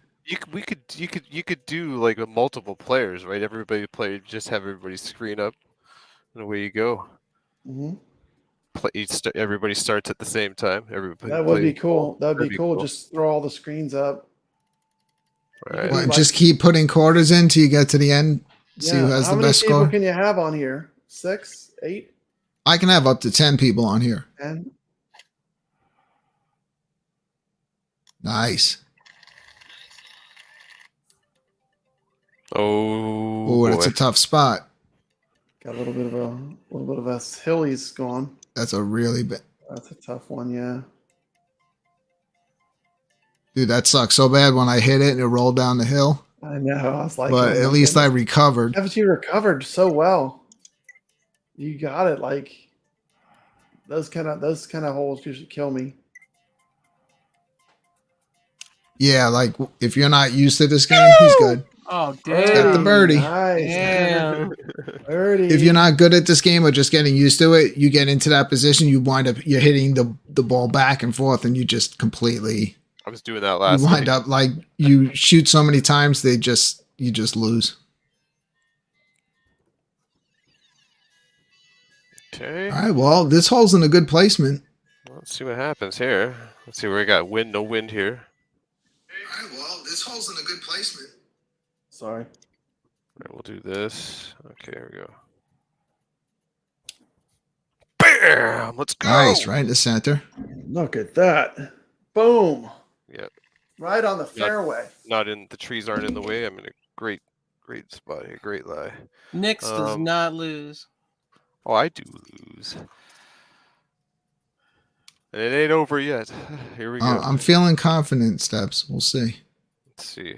S1: you could do like a multiple players, right? Everybody play, just have everybody screen up, and away you go.
S3: hmm
S1: Everybody starts at the same time. Everybody
S3: That would be
S1: plays.
S3: cool. That would
S1: That'd
S3: be
S1: be
S3: cool.
S1: cool.
S3: Just throw all the screens up.
S1: Right.
S3: Well,
S2: What, just keep putting quarters in till you get to the end. See who has
S3: How
S2: the
S3: many
S2: best
S3: people
S2: score.
S3: can you have on here? 6, 8,
S2: I can have up to 10 people on here.
S3: 10?
S1: Oh,
S2: Oh, it's a tough spot.
S3: Got a little bit of a hill he's gone.
S2: That's a really bad.
S3: That's a tough one, yeah.
S2: Dude, that sucks so bad when I hit it and it rolled down the hill.
S3: I know. I was like,
S2: But
S3: oh
S2: at
S3: my
S2: least I
S3: goodness.
S2: recovered.
S3: Haven't you recovered so well? You got it. Like those kind of holes usually kill me.
S2: Yeah, like if you're not used to this game, he's good.
S5: Oh,
S2: He's got the
S5: damn.
S2: birdie.
S3: Nice.
S5: Damn.
S3: Birdie.
S2: If you're not good at this game or just getting used to it, you get into that position, you're hitting the ball back and forth, and you just completely.
S1: I was doing that last
S2: You wind
S1: night.
S2: up like you shoot so many times, you just lose.
S1: Okay.
S2: All right, well, this hole's in a good placement.
S1: Let's see what happens here. Let's see where we got wind, no wind here.
S2: All right, well, this hole's in a good placement.
S3: Sorry.
S1: All right, we'll do this. Okay, here we go. Bam! Let's go.
S2: Nice, right in the center.
S3: Look at that. Boom.
S1: Yep.
S3: Right on the fairway.
S1: Not in the trees aren't in the way. I'm in a great spot here. Great lie.
S5: Nix does not lose.
S1: Oh, I do lose. And it ain't over yet. Here we go.
S2: I'm feeling confident, Steps. We'll see.
S1: Let's see.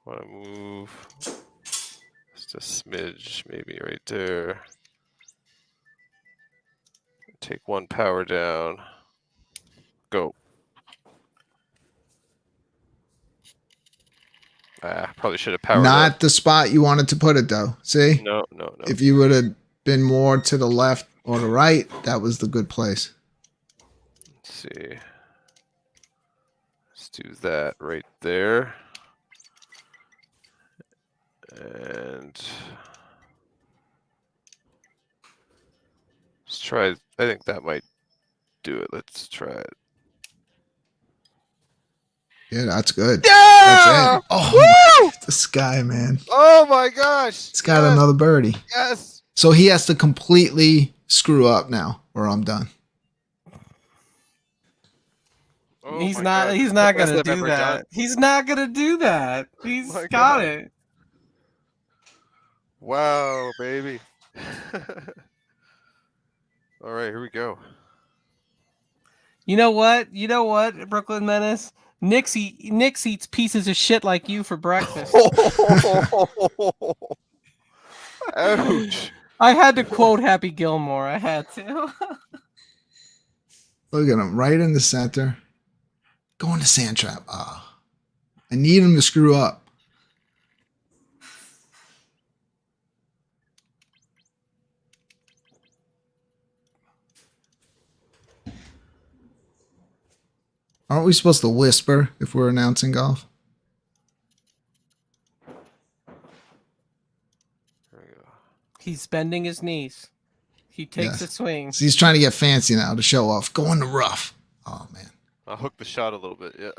S1: Want to move just a smidge, maybe right there. Take one power down. Go. Probably should have powered
S2: Not
S1: up.
S2: the spot you wanted to put it, though. See?
S1: No.
S2: If you would have been more to the left or the right, that was the good place.
S1: Let's see. Let's do that right there. And let's try. I think that might do it. Let's try it.
S2: Yeah, that's good.
S1: Yeah!
S2: That's it. Oh, this guy, man.
S1: Oh my gosh!
S2: He's got another birdie.
S1: Yes.
S2: So he has to completely screw up now, or I'm done.
S1: Oh
S5: He's
S1: my
S5: not.
S1: God.
S5: He's not
S1: The best
S5: gonna
S1: I've
S5: do
S1: ever
S5: that.
S1: done.
S5: He's not gonna do that. He's
S1: My
S5: got
S1: God.
S5: it.
S1: Wow, baby. All right, here we go.
S5: You know what? Brooklyn Menace. Nix eats pieces of shit like you for breakfast.
S1: Ouch.
S5: I had to quote Happy Gilmore. I had to.
S2: Look at him, right in the center. Going to sand trap. Ah, I need him to screw up. Aren't we supposed to whisper if we're announcing golf?
S1: There we go.
S5: He's bending his knees. He takes
S2: Yes.
S5: a swing.
S2: So he's trying to get fancy now to show off. Go in the rough. Oh, man.
S1: I'll hook the shot a little bit. Yeah.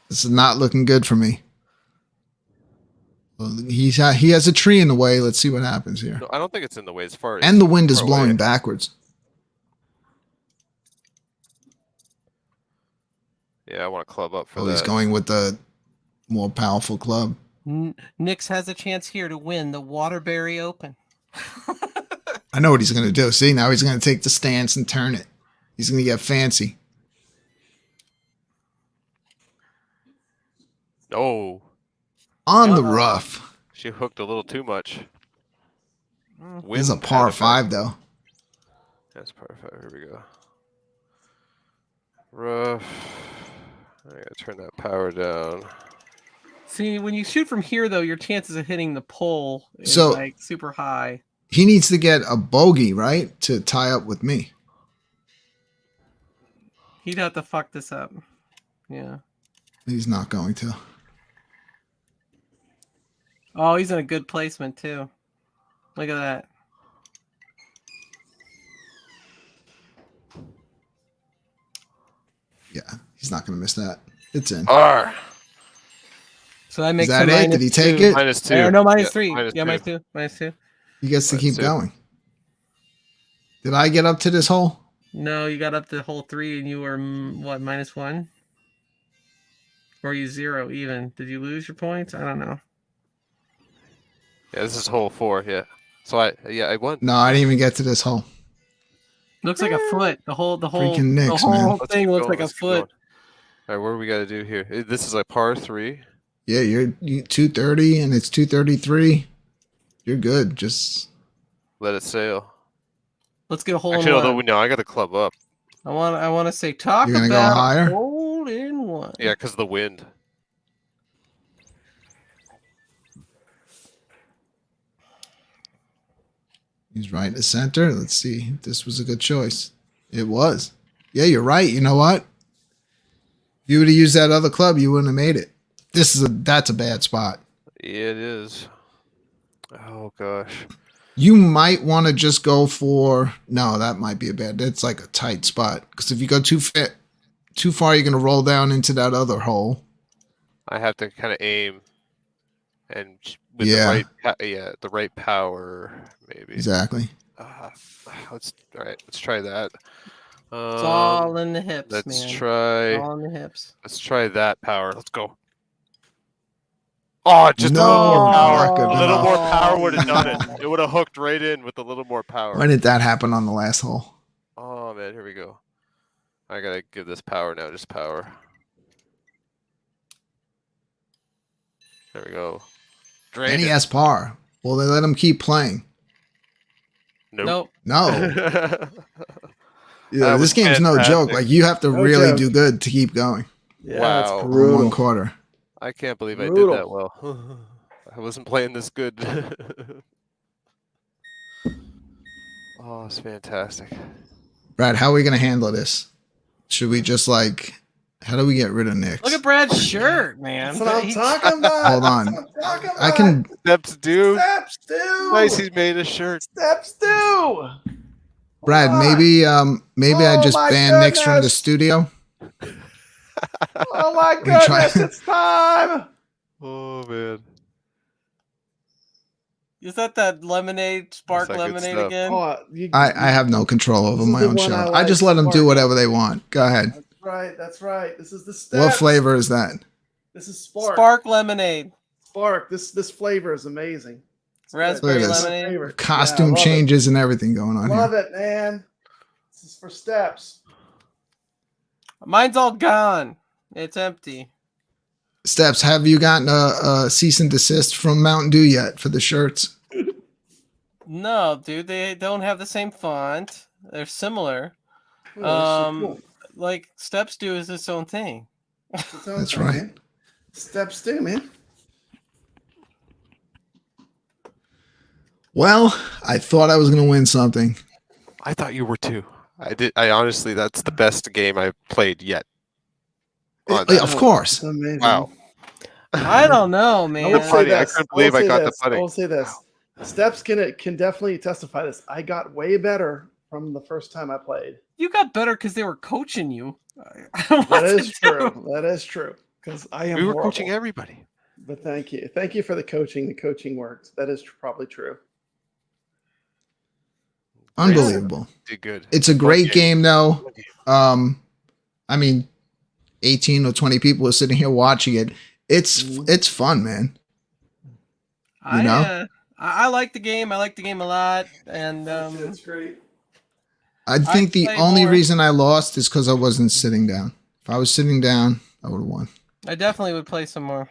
S2: This is not looking good for me. Well, he has a tree in the way. Let's see what happens here.
S1: No, I don't think it's in the way. As far as
S2: And the wind is
S1: far
S2: blowing
S1: away.
S2: backwards.
S1: Yeah, I want to club up for
S2: Oh,
S1: that.
S2: he's going with the more powerful club.
S5: Nix has a chance here to win the Waterbury Open.
S2: I know what he's going to do. See, now he's going to take the stance and turn it. He's going to get fancy.
S1: No.
S2: On the rough.
S1: She hooked a little too much.
S2: This is a par 5, though.
S1: That's par 5. Here we go. Rough. I gotta turn that power down.
S5: See, when you shoot from here, though, your chances of hitting the pole is
S2: So-
S5: like super high.
S2: He needs to get a bogey, right, to tie up with me.
S5: He'd have to fuck this up. Yeah.
S2: He's not going to.
S5: Oh, he's in a good placement too. Look at that.
S2: Yeah, he's not going to miss that. It's in.
S1: R.
S5: So that makes
S2: that
S5: him
S2: it? Did he take
S5: -2.
S2: it?
S1: -2.
S5: Or no, -3.
S1: -2.
S5: Yeah, -2. -2.
S2: He gets to
S1: Let's
S2: keep
S1: see.
S2: going. Did I get up to this hole?
S5: No, you got up to hole 3 and you were what, -1? Or are you 0 even? Did you lose your points? I don't know.
S1: Yeah, this is hole 4. Yeah. So I won.
S2: No, I didn't even get to this hole.
S5: Looks like a foot. The whole
S2: Freaking Knicks, man.
S1: Let's
S5: thing
S1: keep
S5: looks
S1: going,
S5: like a
S1: let's keep
S5: foot.
S1: going. All right, what do we got to do here? This is like par 3.
S2: Yeah, you're 230 and it's 233. You're good. Just
S1: Let it sail.
S5: Let's get a hole
S1: Actually,
S5: in
S1: although
S5: one.
S1: no, I got to club up.
S5: I want to say talk
S2: You're gonna go
S5: about
S2: higher?
S5: hole in one.
S1: Yeah, because of the wind.
S2: he's right in the center. Let's see if this was a good choice. It was. Yeah, you're right. You know what? If you would have used that other club, you wouldn't have made it. That's a bad spot.
S1: Yeah, it is. Oh gosh.
S2: You might want to just go for no. That might be a bad. That's like a tight spot because if you go too far, you're gonna roll down into that other hole.
S1: I have to kind of aim, and with
S2: Yeah.
S1: the right power, maybe.
S2: Exactly.
S1: Let's try that.
S5: It's all in the hips,
S1: Let's
S5: man.
S1: try.
S5: All in the hips.
S1: Let's try that power. Let's go. Oh, just a
S2: No,
S1: little more
S2: not
S1: power.
S2: good
S1: A little
S2: enough.
S1: more power would have done it. It would have hooked right in with a little more power.
S2: Why did that happen on the last hole?
S1: Oh man, here we go. I gotta give this power now. Just power. There we go. Drain
S2: And he
S1: it.
S2: has par. Well, they let him keep playing.
S1: Nope.
S2: No. Yeah,
S1: That
S2: this
S1: was
S2: game's no joke.
S1: fantastic.
S2: Like you have to
S3: No
S2: really
S3: joke.
S2: do good to keep going.
S3: Yeah,
S1: Wow.
S3: it's
S2: On
S3: brutal.
S2: one quarter.
S1: I can't believe I did
S3: Brutal.
S1: that well. I wasn't playing this good. Oh, it's fantastic.
S2: Brad, how are we gonna handle this? Should we just how do we get rid of Knicks?
S5: Look at Brad's shirt, man.
S3: That's what I'm
S5: He-
S3: talking about.
S2: Hold on.
S3: That's what I'm talking
S2: I
S3: about.
S2: can
S1: Steps do.
S3: Steps do.
S1: Nice, he's made a shirt.
S3: Steps do.
S2: Brad,
S3: Hold on.
S2: maybe I
S3: Oh
S2: just
S3: my
S2: ban Knicks from the
S3: goodness.
S2: studio.
S3: Oh my
S2: We try-
S3: goodness, it's time.
S1: Oh man.
S5: Is that lemonade, spark
S1: That's not good
S5: lemonade
S1: stuff.
S5: again?
S3: Oh,
S2: I have no control over
S3: This is
S2: my
S3: the
S2: own
S3: one
S2: show.
S3: I
S2: I
S3: like,
S2: just let them do
S3: Spark.
S2: whatever they want. Go ahead.
S3: That's right. That's right. This is the steps.
S2: What flavor is that?
S3: This is Spark.
S5: Spark lemonade.
S3: Spark. This flavor is amazing. It's
S5: Raspberry
S2: Look at this.
S5: lemonade.
S3: favorite.
S2: Costume
S3: Yeah, I love
S2: changes and everything going
S3: it.
S2: on
S3: Love
S2: here.
S3: it, man. This is for steps.
S5: Mine's all gone. It's empty.
S2: Steps, have you gotten a cease and desist from Mountain Dew yet for the shirts?
S5: No, dude, they don't have the same font. They're similar.
S3: Oh, that's so cool.
S5: Like Steps Do is its own thing.
S3: It's its own
S2: That's
S3: thing,
S2: right.
S3: man. Steps do, man.
S2: Well, I thought I was going to win something.
S1: I thought you were too. I did. I honestly, that's the best game I've played yet. On
S2: Yeah,
S1: that.
S2: of course.
S3: It's amazing.
S1: Wow.
S5: I don't know,
S3: I
S5: man.
S3: will say
S1: Putting. I
S3: this.
S1: couldn't believe I got the
S3: this. I
S1: putting.
S3: will say this. Steps can definitely testify this. I got way better from the first time I played.
S5: You got better because they were coaching you. I don't know
S3: That
S5: what
S3: is
S5: to do.
S3: true. That is true. Because I am
S1: We were
S3: horrible.
S1: coaching everybody.
S3: But thank you. Thank you for the coaching. The coaching worked. That is probably true.
S2: Unbelievable.
S1: Did good.
S2: It's a great
S1: Okay.
S2: game, though. I mean, 18 or 20 people are sitting here watching it. It's fun, man. You know?
S5: I like the game. I like the game a lot, and
S3: That's great.
S2: I think the
S5: play
S2: only
S5: more.
S2: reason I lost is because I wasn't sitting down. If I was sitting down, I would have won.
S5: I definitely would play some more.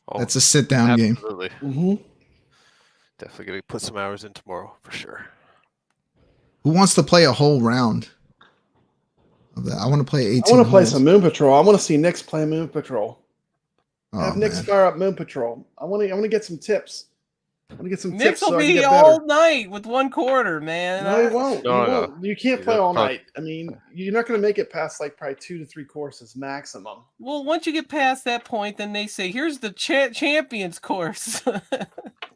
S1: Oh,
S2: That's a sit down game.
S1: absolutely.
S3: Mm-hmm.
S1: Definitely gonna put some hours in tomorrow for sure.
S2: Who wants to play a whole round of that? I want to play 18.
S3: I want to play
S2: holes.
S3: some Moon Patrol. I want to see Nick's play Moon Patrol.
S2: Oh,
S3: Have Nick's
S2: man.
S3: fire up Moon Patrol. I want to get some tips. I want to get some
S5: Knicks
S3: tips so
S5: will
S3: I can
S5: be
S3: get
S5: all
S3: better.
S5: night with one quarter, man.
S3: No, you won't.
S1: No,
S3: you,
S1: no.
S3: won't. You can't
S1: You're
S3: play
S1: not
S3: all
S1: fun.
S3: night. I mean, you're not going to make it past like probably 2 to 3 courses maximum.
S5: Well, once you get past that point, then they say, "Here's the champions course."
S2: All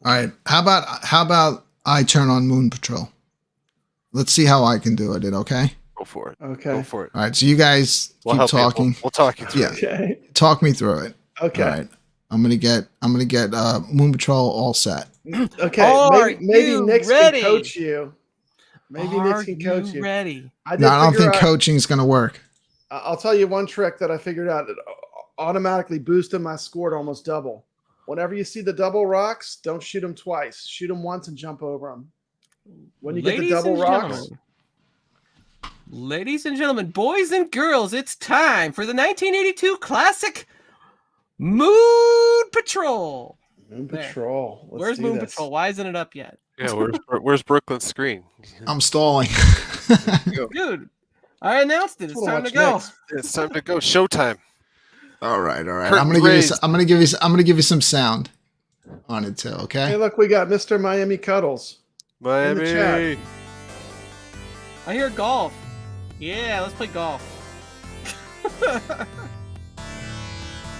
S2: right. How about I turn on Moon Patrol? Let's see how I can do it. Okay.
S1: Go for it.
S3: Okay.
S1: Go for it.
S2: All right. So you guys
S1: We'll
S2: keep
S1: help you.
S2: talking.
S1: We'll talk you through
S2: Yeah.
S1: it.
S3: Okay.
S2: Talk me through it.
S3: Okay.
S2: All right. I'm gonna get Moon Patrol all set.
S3: Okay.
S5: Are
S3: Maybe
S5: you
S3: Nick's
S5: ready?
S3: can coach you. Maybe
S5: Are
S3: Nick's can coach you.
S5: ready?
S3: did
S2: No, I don't
S3: figure
S2: think
S3: out-
S2: coaching's gonna work.
S3: I'll tell you one trick that I figured out. It automatically boosted my score to almost double. Whenever you see the double rocks, don't shoot them twice. Shoot them once and jump over them. When you get the double rocks.
S5: Ladies and gentlemen, boys and girls, it's time for the 1982 classic Moon Patrol.
S3: Moon Patrol.
S5: Where's Moon Patrol? Why isn't it up yet?
S1: Yeah, where's Brooklyn's screen?
S2: I'm stalling.
S5: Dude, I announced it. It's time to go.
S1: It's time to go. Showtime.
S2: All right.
S1: Curtain
S2: I'm gonna give you some sound on it too. Okay.
S3: Hey, look, we got Mr. Miami Cuddles.
S1: Miami.
S5: I hear golf. Yeah, let's play golf.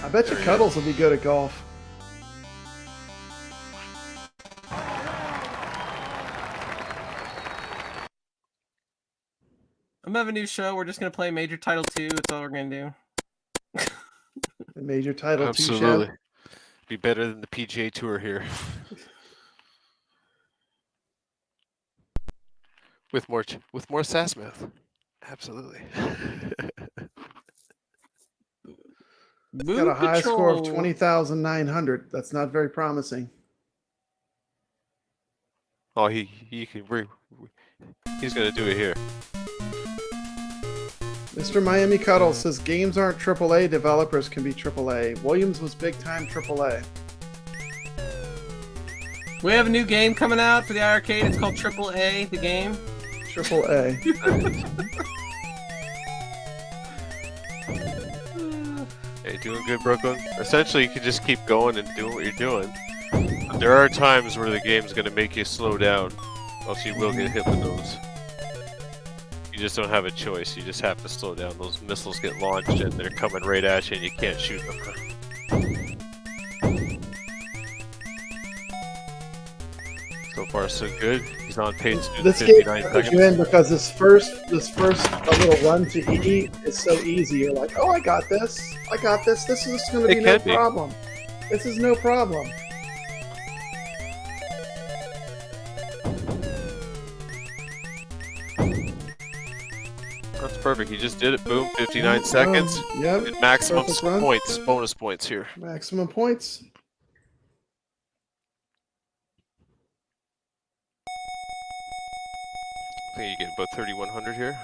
S3: I bet you Cuddles will be good at golf.
S5: I'm having a new show. We're just gonna play Major Title 2. That's all we're gonna do.
S3: The Major Title 2
S1: Absolutely.
S3: show.
S1: Be better than the PGA Tour here. with more Sassmouth. Absolutely.
S3: Got a high score of 20,900. That's not very promising.
S1: Oh, he's gonna do it here.
S3: Mr. Miami Cuddle says games aren't AAA, developers can be AAA. Williams was big time AAA.
S5: We have a new game coming out for the iRcade. It's called AAA, the game.
S3: AAA.
S1: Hey, doing good, Brooklyn? Essentially, you can just keep going and doing what you're doing. But there are times where the game's going to make you slow down, else you will get hit with those. You just don't have a choice. You just have to slow down. Those missiles get launched and they're coming right at you and you can't shoot them. So far, so good. He's on pace to do the
S3: This game
S1: 59
S3: puts
S1: seconds.
S3: you in because this first little run to E is so easy. You're like, oh, I got this. I got this. This is going to be no problem. This is no problem.
S1: That's perfect. He just did it. Boom, 59 seconds.
S3: Yep.
S1: And maximum
S3: Perfect run.
S1: points, bonus points here.
S3: Maximum points.
S1: I think you get about 3,100 here.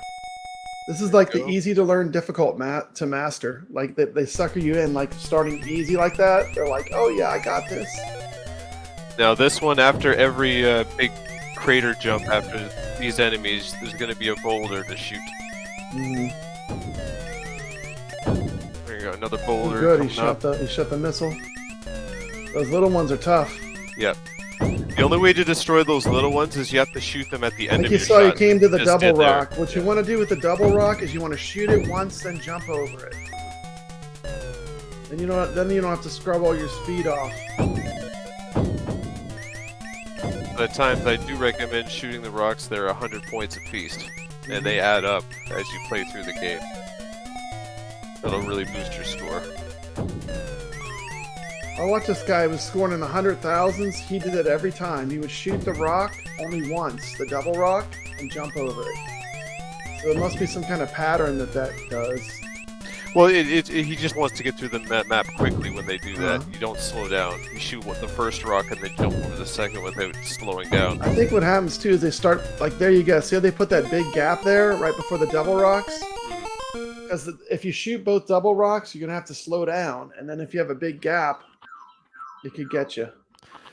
S3: This is like the easy to learn, difficult to master. Like they sucker you in, like starting easy like that. They're like, oh yeah, I got this.
S1: Now this one, after every big crater jump after these enemies, there's going to be a boulder to shoot. There you go, another boulder.
S3: Good, he shot the missile. Those little ones are tough.
S1: Yep. The only way to destroy those little ones is you have to shoot them at the end of your
S3: shot. You
S1: shot.
S3: came to the
S1: Just
S3: double
S1: did there.
S3: rock. What you want to do with the double rock is you want to shoot it once, then jump over it. Then you don't have to scrub all your speed off.
S1: At times, I do recommend shooting the rocks. They're 100 points apiece, and they add up as you play through the game. That'll really boost your score.
S3: I watched this guy who was scoring in the 100,000s. He did it every time. He would shoot the rock only once, the double rock, and jump over it. So there must be some kind of pattern that does.
S1: Well, he just wants to get through the map quickly when they do that. You don't slow down. You shoot the first rock and then jump over the second without slowing down.
S3: I think what happens too is they start, like, there you go. See how they put that big gap there right before the double rocks? Because if you shoot both double rocks, you're going to have to slow down. And then if you have a big gap, it could get you.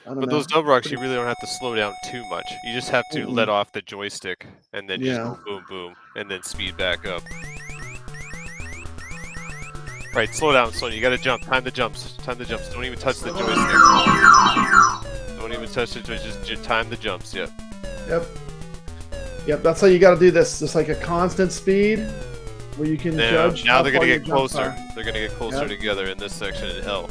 S1: But those double rocks, you really don't have to slow down too much. You just have to let off the joystick and then just go boom, boom, and then speed back up. Right, slow down, Sonya. You gotta jump. Time the jumps. Time the jumps. Don't even touch the joystick. Don't even touch the joystick. Just time the jumps. Yep.
S3: Yep. That's how you gotta do this. Just like a constant speed where you can judge.
S1: Now they're gonna get closer. They're gonna get closer together in this section in L.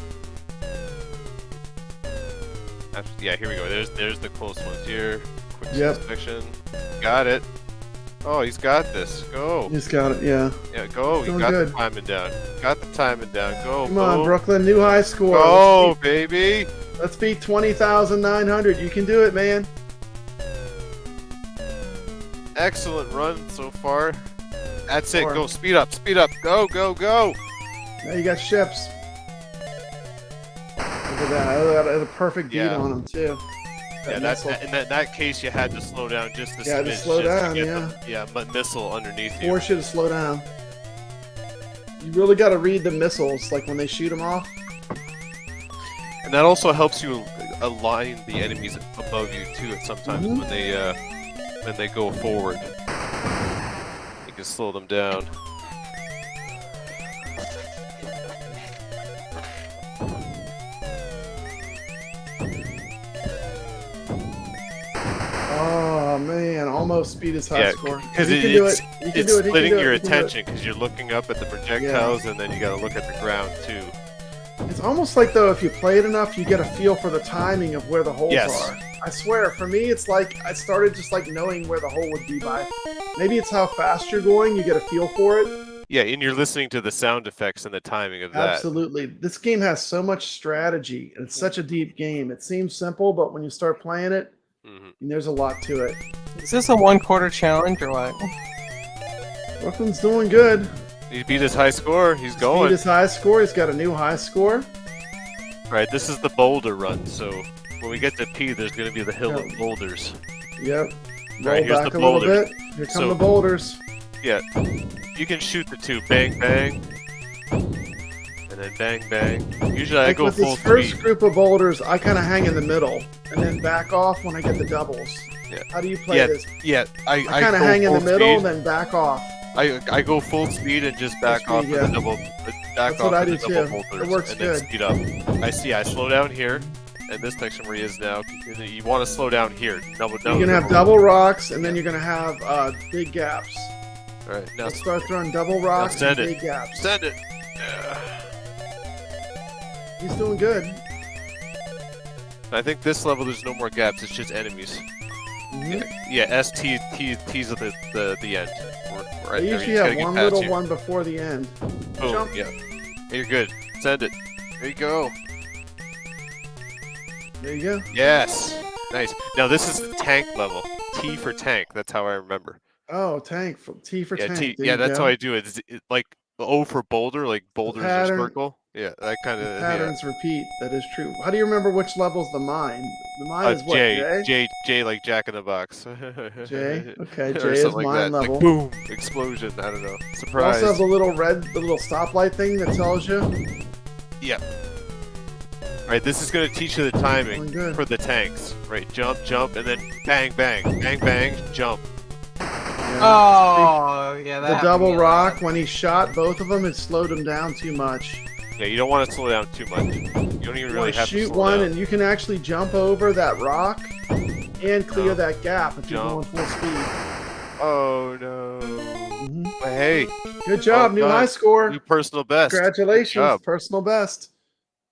S1: Yeah, here we go. There's the close ones here. Quick section. Got it. Oh, he's got this. Go.
S3: He's got it, yeah.
S1: Yeah, go. You got the timing down. Got the timing down. Go.
S3: Come on, Brooklyn. New high score.
S1: Go, baby.
S3: Let's beat 20,900. You can do it, man.
S1: Excellent run so far. That's it. Go. Speed up. Speed up. Go, go, go.
S3: Now you got ships. at that. That had a perfect beat
S1: Yeah.
S3: on him too.
S1: Yeah, in that case, you had to slow down just a
S3: Yeah,
S1: smidge,
S3: just slow down,
S1: to
S3: yeah.
S1: get the missile underneath you.
S3: Force you to slow down. You really got to read the missiles, like when they shoot them off.
S1: And that also helps you align the enemies above you too. Sometimes when they go forward, you can slow them down.
S3: Oh man, almost speed is high score.
S1: Because it's splitting your attention because you're looking up at the projectiles and then you got to look at the ground too.
S3: It's almost like though, if you play it enough, you get a feel for the timing of where the holes are. I swear, for me, it's like I started just like knowing where the hole would be by. Maybe it's how fast you're going. You get a feel for it.
S1: Yeah, and you're listening to the sound effects and the timing of that.
S3: Absolutely. This game has so much strategy, and it's such a deep game. It seems simple, but when you start playing it, there's a lot to it.
S5: Is this a 1/4 challenge or what?
S3: Brooklyn's doing good.
S1: He beat his high score. He's going.
S3: Beat his high score. He's got a new high score.
S1: Right, this is the boulder run, so when we get to P, there's going to be the hill of boulders.
S3: Yep.
S1: Roll
S3: right, here's
S1: back
S3: the a little bit. Here come the boulders.
S1: Yeah, you can shoot the two. Bang, bang. And then bang, bang. Usually I go
S3: with
S1: full
S3: this first
S1: speed.
S3: group of boulders, I kind of hang in the middle and then back off when I get the doubles.
S1: Yeah.
S3: How do you play this?
S1: Yeah,
S3: I kind of hang in the middle and then back off.
S1: I go full speed and just back off
S3: yeah.
S1: the double.
S3: That's what I do too.
S1: Boulders
S3: It works
S1: and
S3: good.
S1: then speed up. I slow down here, and this section where he is now. You want to slow down here.
S3: You're gonna have double rocks, and then you're gonna have big gaps.
S1: All right, now
S3: start throwing double rocks and big gaps.
S1: Send it.
S3: He's doing good.
S1: I think this level there's no more gaps. It's just enemies. Yeah, S T T's at the end.
S3: They usually have one little one before the end.
S1: Boom,
S3: Jump.
S1: yeah. You're good. Send it. There you go.
S3: There you go.
S1: Yes. Nice. Now this is the tank level. T for tank. That's how I remember.
S3: Oh, tank. T for tank.
S1: Yeah, that's how I do it. It's like O for boulder, like boulders are circle. Yeah, that kind of
S3: patterns repeat. That is true. How do you remember which level's the mine? The mine is what?
S1: J like Jack in the Box.
S3: J. Okay, J is
S1: like
S3: mine
S1: that.
S3: level.
S1: Like, boom! Explosion. I don't know. Surprise.
S3: You also have the little the little stoplight thing that tells you.
S1: Yeah. Right. This is going to teach you the timing for the tanks. Right. Jump, jump, and then bang, bang, bang, bang, jump.
S3: Yeah.
S5: Oh, yeah.
S3: The double rock, when he shot both of them, it slowed him down too much.
S1: Yeah, you don't want to slow down too much. You don't even really have to
S3: shoot
S1: slow
S3: one,
S1: down.
S3: and you can actually jump over that rock and clear that gap if you're going full speed.
S1: Oh no! But hey,
S3: good job, new high score,
S1: new personal best.
S3: Congratulations, personal best.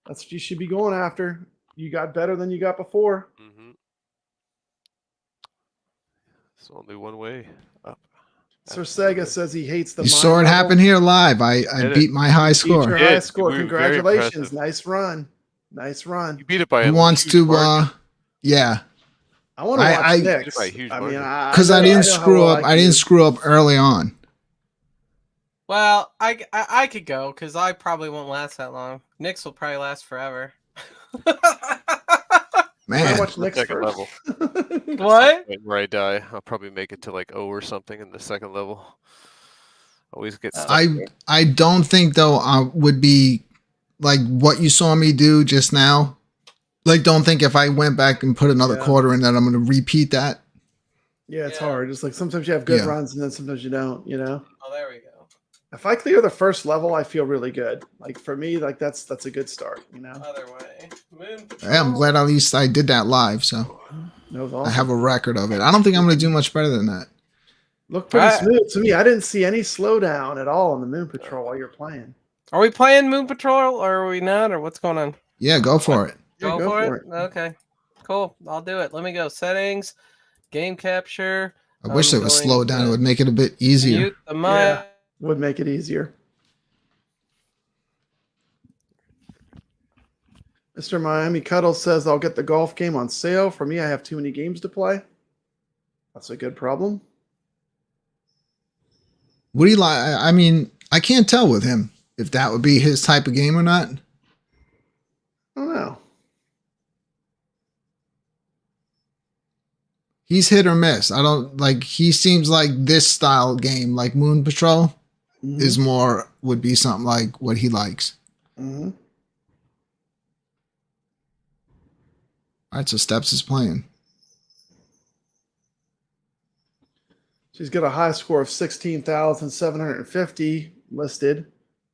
S3: That's what you should be going after. You got better than you got before.
S1: It's only one way up.
S3: Sir Sega says he hates the.
S2: You saw it happen here live. I beat my high score.
S3: Beat your high score. Congratulations! Nice run. Nice run.
S1: You beat it by.
S2: Who wants to? Yeah.
S3: I want to watch Nick's.
S1: I mean,
S2: because I didn't screw up. I didn't screw up early on.
S5: Well, I could go because I probably won't last that long. Nick's will probably last forever.
S2: Man,
S3: I watch Nick's
S1: second level.
S5: What?
S1: Where I die, I'll probably make it to like O or something in the second level. Always get stuck.
S2: I don't think though I would be like what you saw me do just now. Like, don't think if I went back and put another quarter in that I'm going to repeat that.
S3: Yeah, it's hard. It's like sometimes you have good runs and then sometimes you don't. You know.
S5: Oh, there we go.
S3: If I clear the first level, I feel really good. Like for me, like that's a good start. You know.
S5: Other way.
S2: Yeah, I'm glad at least I did that live, so
S3: awesome.
S2: I have a record of it. I don't think I'm going to do much better than that.
S3: Look pretty smooth to me. I didn't see any slowdown at all on the Moon Patrol while you're playing.
S5: Are we playing Moon Patrol or are we not, or what's going on?
S2: Yeah, go for it.
S5: Go for it. Okay, cool. I'll do it. Let me go. Settings, game capture.
S2: I wish it was slowed down. It would make it a bit easier.
S5: Mute the mic.
S3: Would make it easier. Mr. Miami Cuddle says, I'll get the golf game on sale. For me, I have too many games to play. That's a good problem.
S2: What do you like? I mean, I can't tell with him if that would be his type of game or not.
S3: I don't know.
S2: He's hit or miss. I don't like. He seems like this style game, like Moon Patrol, is more would be something like what he likes.
S3: Mm-hmm.
S2: All right, so Steps is playing.
S3: She's got a high score of 16,750 listed.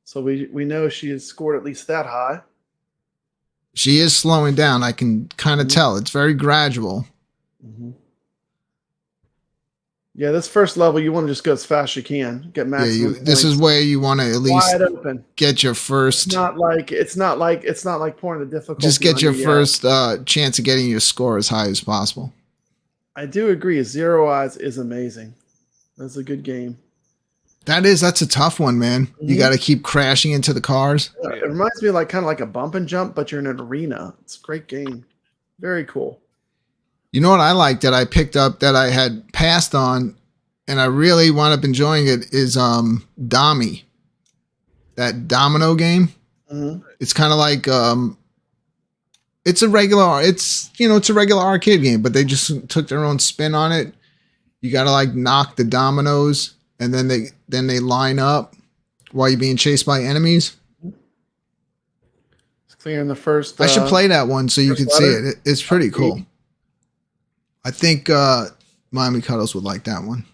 S3: So we know she has scored at least that high.
S2: She is slowing down. I can kind of tell. It's very gradual.
S3: Mm-hmm. Yeah, this first level, you want to just go as fast as you can. Get maximum.
S2: Yeah, this is where you want to at least
S3: wide open.
S2: Get your first.
S3: It's not like pouring the difficulty.
S2: Just get your first chance of getting your score as high as possible.
S3: I do agree. Zero Eyes is amazing. That's a good game.
S2: That's a tough one, man. Mm-hmm. You got to keep crashing into the cars.
S3: Yeah, it reminds me of kind of like a bump and jump, but you're in an arena. It's a great game. Very cool.
S2: You know what I like that I picked up that I had passed on and I really wound up enjoying it is Dommy. That domino game. Mm-hmm. It's kind of like it's a regular arcade game, but they just took their own spin on it. You got to like knock the dominoes and then they line up while you're being chased by enemies.
S3: It's clearing the first.
S2: I should play that one so you can see it. It's pretty cool. I think Miami Cuddles would like that one.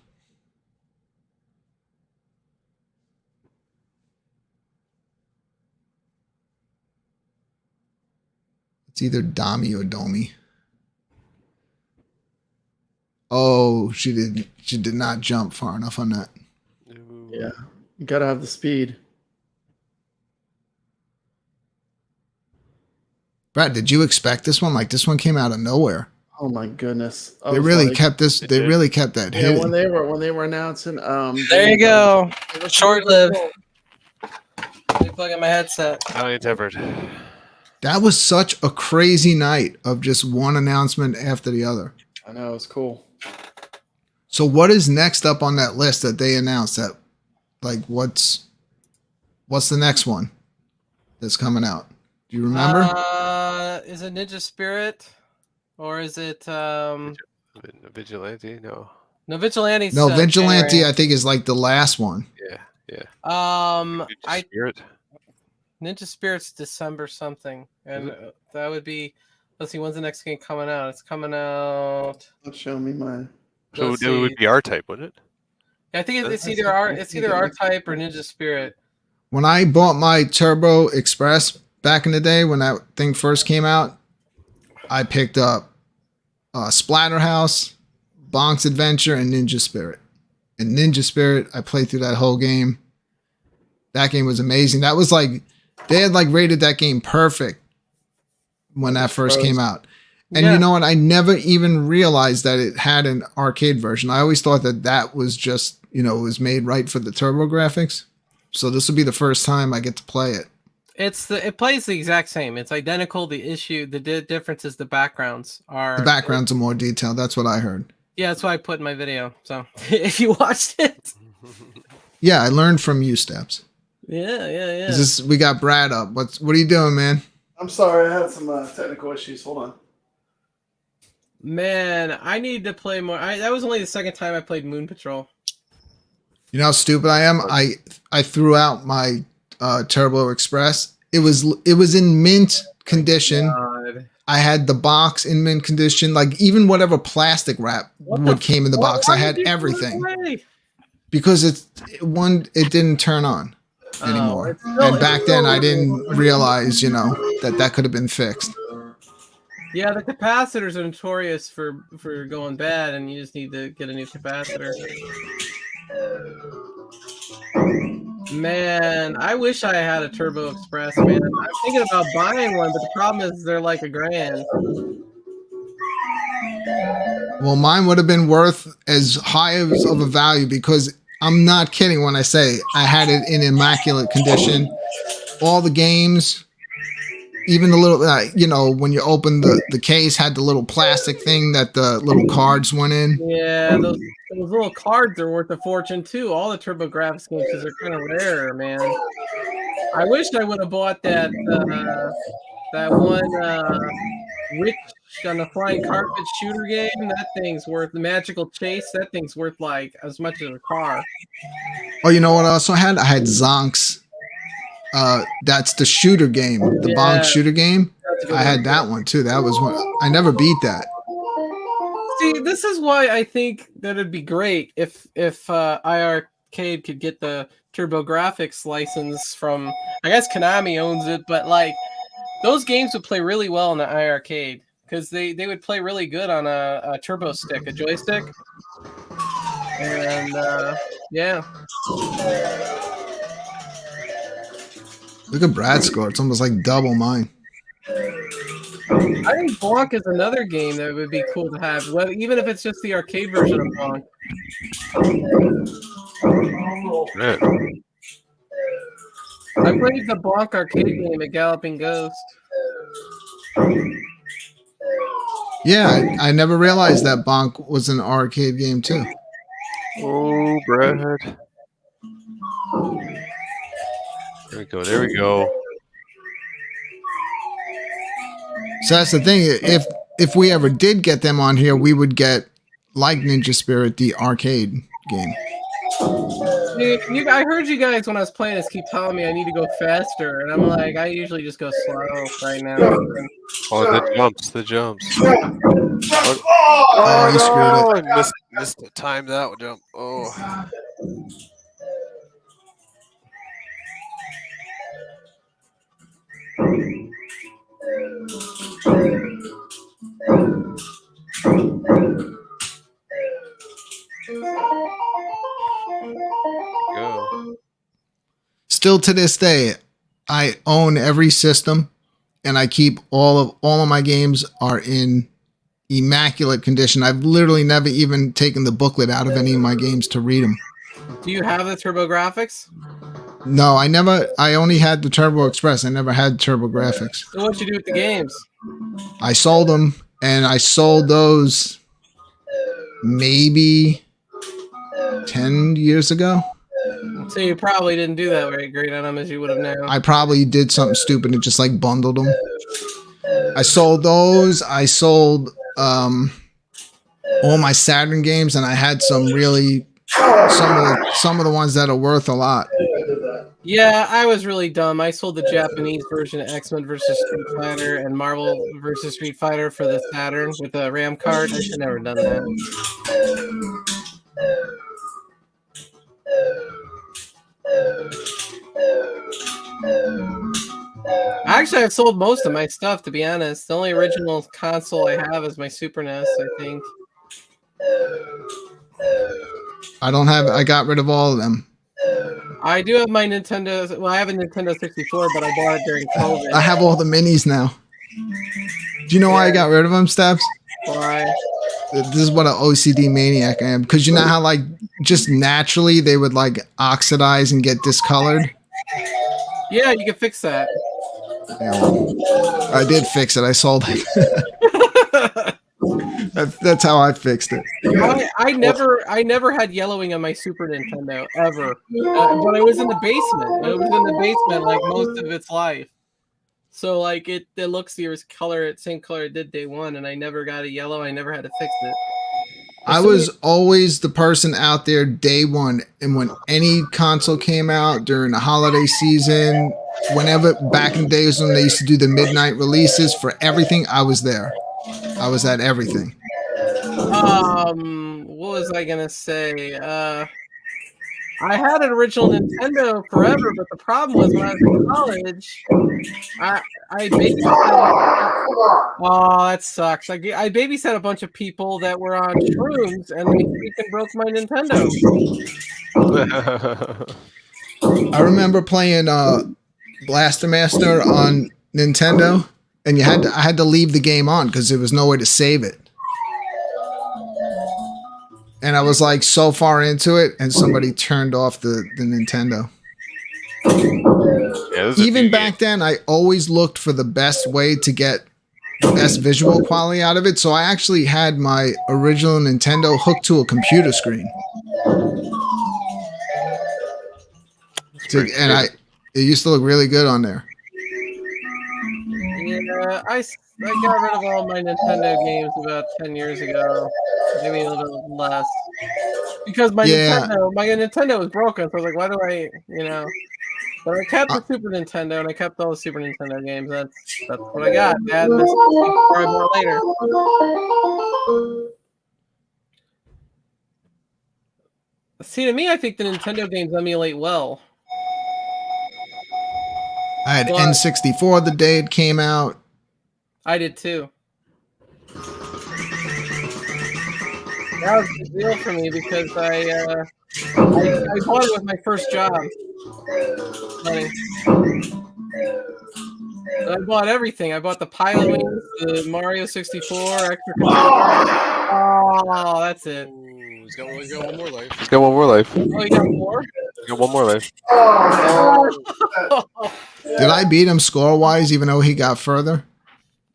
S2: It's either Domi or Domi. Oh, she did not jump far enough on that.
S3: Yeah, you gotta have the speed.
S2: Brad, did you expect this one? Like this one came out of nowhere.
S3: Oh my goodness!
S2: They really kept this. They really kept that hidden.
S3: When they were announcing,
S5: there you go. Short lived. Let me plug in my headset.
S1: I ain't ever.
S2: That was such a crazy night of just one announcement after the other.
S3: I know, it's cool.
S2: So what is next up on that list that they announced? That like what's the next one that's coming out? Do you remember?
S5: Is it Ninja Spirit? Or is it
S1: Vigilante? No.
S5: No, Vigilante.
S2: No, Vigilante. I think is like the last one.
S1: Yeah.
S5: Ninja Spirit's December something, and that would be. Let's see, when's the next game coming out? It's coming out.
S3: Don't show me mine.
S1: So it would be R-Type, wouldn't it?
S5: Yeah, I think it's either R-Type or Ninja Spirit.
S2: When I bought my Turbo Express back in the day, when that thing first came out, I picked up Splatterhouse, Bonk's Adventure, and Ninja Spirit. And Ninja Spirit, I played through that whole game. That game was amazing. That was like, they had like rated that game perfect when that first came out. And you know what? I never even realized that it had an arcade version. I always thought that was just, it was made right for the Turbo graphics. So this will be the first time I get to play it.
S5: It plays the exact same. It's identical. The difference is the backgrounds are
S2: more detailed. That's what I heard.
S5: Yeah, that's why I put in my video. So if you watched it.
S2: Yeah, I learned from you, Steps.
S5: Yeah.
S2: We got Brad up. What are you doing, man?
S3: I'm sorry, I had some technical issues. Hold on.
S5: Man, I need to play more. That was only the second time I played Moon Patrol.
S2: You know how stupid I am? I threw out my Turbo Express. It was in mint condition.
S5: God.
S2: I had the box in mint condition. Like even whatever plastic wrap came in the box, I had everything. Because it didn't turn on anymore. And back then I didn't realize, that could have been fixed.
S5: Yeah, the capacitors are notorious for going bad, and you just need to get a new capacitor. Man, I wish I had a Turbo Express, man. I'm thinking about buying one, but the problem is they're like $1,000.
S2: Well, mine would have been worth as high of a value because I'm not kidding when I say I had it in immaculate condition. All the games, even the little, when you open the case, had the little plastic thing that the little cards went in.
S5: Yeah, those little cards are worth a fortune too. All the TurboGrafx games are kind of rare, man. I wish I would have bought that one Witch on the flying carpet shooter game, that thing's worth the magical chase. That thing's worth like as much as a car.
S2: Oh, you know what I also had? I had Zonk's. That's the shooter game, the Bonk shooter game. I had that one too. That was one. I never beat that.
S5: See, this is why I think that it'd be great if iiRcade could get the TurboGrafx license from. I guess Konami owns it, but like those games would play really well on the iiRcade because they would play really good on a turbo stick, a joystick, and yeah.
S2: Look at Brad's score. It's almost like double mine.
S5: I think Bonk is another game that would be cool to have, even if it's just the arcade version of Bonk.
S1: Right.
S5: I played the Bonk arcade game at Galloping Ghost.
S2: Yeah, I never realized that Bonk was an arcade game too.
S1: Oh, Brad. There we go. There we go.
S2: So that's the thing. If we ever did get them on here, we would get like Ninja Spirit, the arcade game.
S5: I heard you guys when I was playing this keep telling me I need to go faster, and I'm like, I usually just go slow right now.
S1: Oh, the jumps.
S2: Oh, you screwed it.
S1: I missed the time that jump. Oh. Go.
S2: Still to this day, I own every system, and I keep all of my games are in immaculate condition. I've literally never even taken the booklet out of any of my games to read them.
S5: Do you have the TurboGrafx?
S2: No, I only had the Turbo Express. I never had TurboGrafx.
S5: So what'd you do with the games?
S2: I sold them, and I sold those maybe 10 years ago.
S5: So you probably didn't do that very great on them as you would have now.
S2: I probably did something stupid and just like bundled them. I sold those. I sold all my Saturn games, and I had some really some of the ones that are worth a lot.
S5: Yeah, I was really dumb. I sold the Japanese version of X-Men versus Street Fighter and Marvel versus Street Fighter for the Saturn with the RAM card. I should never done that. Actually, I've sold most of my stuff, to be honest. The only original console I have is my Super NES, I think.
S2: I got rid of all of them.
S5: I do have my Nintendo. Well, I have a Nintendo 64, but I bought it during COVID.
S2: I have all the minis now. Do you know why I got rid of them, Steps?
S5: Why?
S2: This is what an OCD maniac I am. Because you know how like just naturally they would like oxidize and get discolored?
S5: Yeah, you can fix that.
S2: Yeah, well, I did fix it. I sold it. That's how I fixed it.
S5: I never had yellowing on my Super Nintendo ever, but I was in the basement. It was in the basement like most of its life. So like it looks the same color it did day one, and I never got a yellow. I never had to fix it.
S2: I was always the person out there day one, and when any console came out during the holiday season, whenever back in the days when they used to do the midnight releases for everything, I was there. I was at everything.
S5: What was I gonna say? I had an original Nintendo forever, but the problem was when I was in college, I babysat. Oh, that sucks. I babysat a bunch of people that were on shrooms, and they freaking broke my Nintendo.
S2: I remember playing Blaster Master on Nintendo, and I had to leave the game on because there was no way to save it. And I was like so far into it, and somebody turned off the Nintendo.
S1: Yeah,
S2: even back then, I always looked for the best way to get the best visual quality out of it. So I actually had my original Nintendo hooked to a computer screen. It used to look really good on there.
S5: Yeah, I got rid of all my Nintendo games about 10 years ago. Maybe a little bit less. Because my Nintendo was broken, so I was like, why do I, But I kept the Super Nintendo, and I kept all the Super Nintendo games. That's what I got, Dad. This is more later. See, to me, I think the Nintendo games emulate well.
S2: I had N64 the day it came out.
S5: I did too. That was a big deal for me because I bought it with my first job. Money. I bought everything. I bought the Pilot Wings, the Mario 64, extra controller. Oh, that's it.
S1: Ooh, he's got one more life. He's got one more life.
S5: Oh, you got more?
S1: He's got one more life.
S2: Did I beat him score-wise, even though he got further?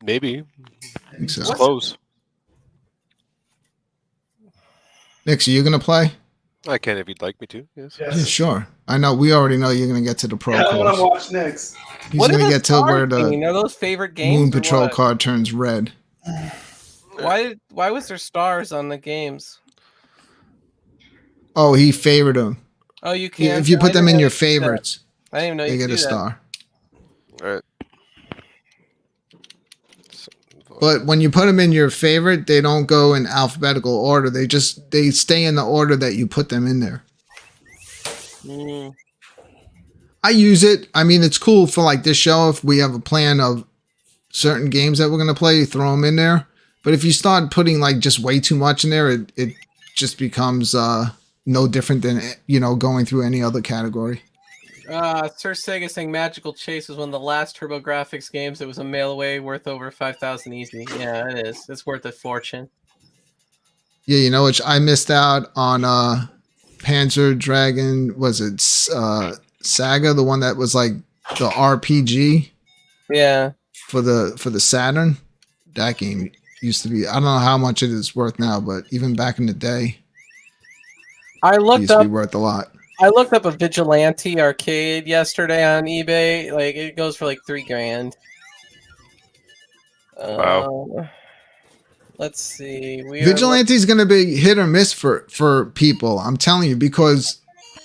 S1: Maybe.
S2: I think so.
S1: It's close.
S2: Nix, are you going to play?
S1: I can if you'd like me to. Yes.
S2: Yeah, sure. I know. We already know you're going to get to the pro
S3: I want to
S2: course.
S3: watch next.
S2: He's going to get to where
S5: Are
S2: the
S5: those favorite games
S2: Moon Patrol card turns red.
S5: Why was there stars on the games?
S2: Oh, he favored them.
S5: Oh, you can.
S2: If you put them in your favorites,
S5: I didn't even know
S2: they
S5: you
S2: get
S5: could
S2: a
S5: do
S2: star.
S1: All right.
S2: But when you put them in your favorite, they don't go in alphabetical order. They stay in the order that you put them in there.
S5: Mm.
S2: I use it. I mean, it's cool for like this show. If we have a plan of certain games that we're going to play, throw them in there. But if you start putting like just way too much in there, it just becomes no different than, going through any other category.
S5: Sir Sega saying Magical Chase was one of the last TurboGrafx games that was a mail away worth over 5,000 easy. Yeah, it is. It's worth a fortune.
S2: Yeah, which I missed out on Panzer Dragon, was it Saga, the one that was like the RPG?
S5: Yeah.
S2: For the Saturn. That game used to be, I don't know how much it is worth now, but even back in the day, it used to be worth a lot.
S5: I looked up a Vigilante arcade yesterday on eBay. Like, it goes for like $3,000.
S1: Wow.
S5: Let's see.
S2: Vigilante is going to be hit or miss for people. I'm telling you, because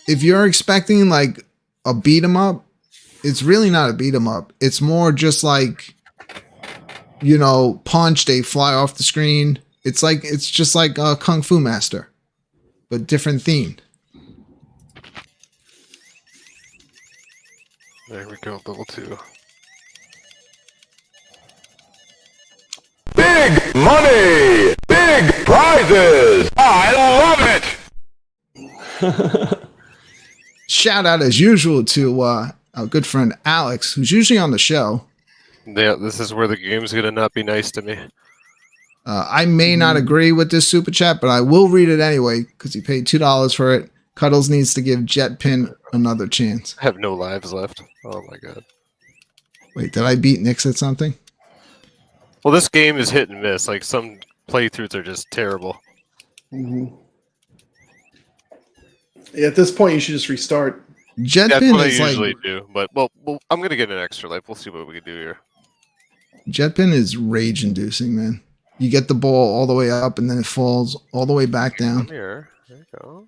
S2: if you're expecting like a beat 'em up, it's really not a beat 'em up. It's more just like, punch, they fly off the screen. It's just like a Kung Fu Master, but different theme.
S1: There we go, level 2.
S6: Big money! Big prizes! I love it!
S2: Shout out as usual to our good friend Alex, who's usually on the show.
S1: Yeah, this is where the game's going to not be nice to me.
S2: I may not agree with this super chat, but I will read it anyway because he paid $2 for it. Cuddles needs to give Jetpin another chance.
S1: I have no lives left. Oh my god.
S2: Wait, did I beat Nix at something?
S1: Well, this game is hit and miss. Like, some playthroughs are just terrible.
S3: Mm-hmm. Yeah, at this point, you should just restart.
S2: Jetpin
S1: That's what I
S2: is
S1: usually
S2: like,
S1: do. But, well, I'm going to get an extra life. We'll see what we can do here.
S2: Jetpin is rage-inducing, man. You get the ball all the way up, and then it falls all the way back down.
S1: Come here. There you go.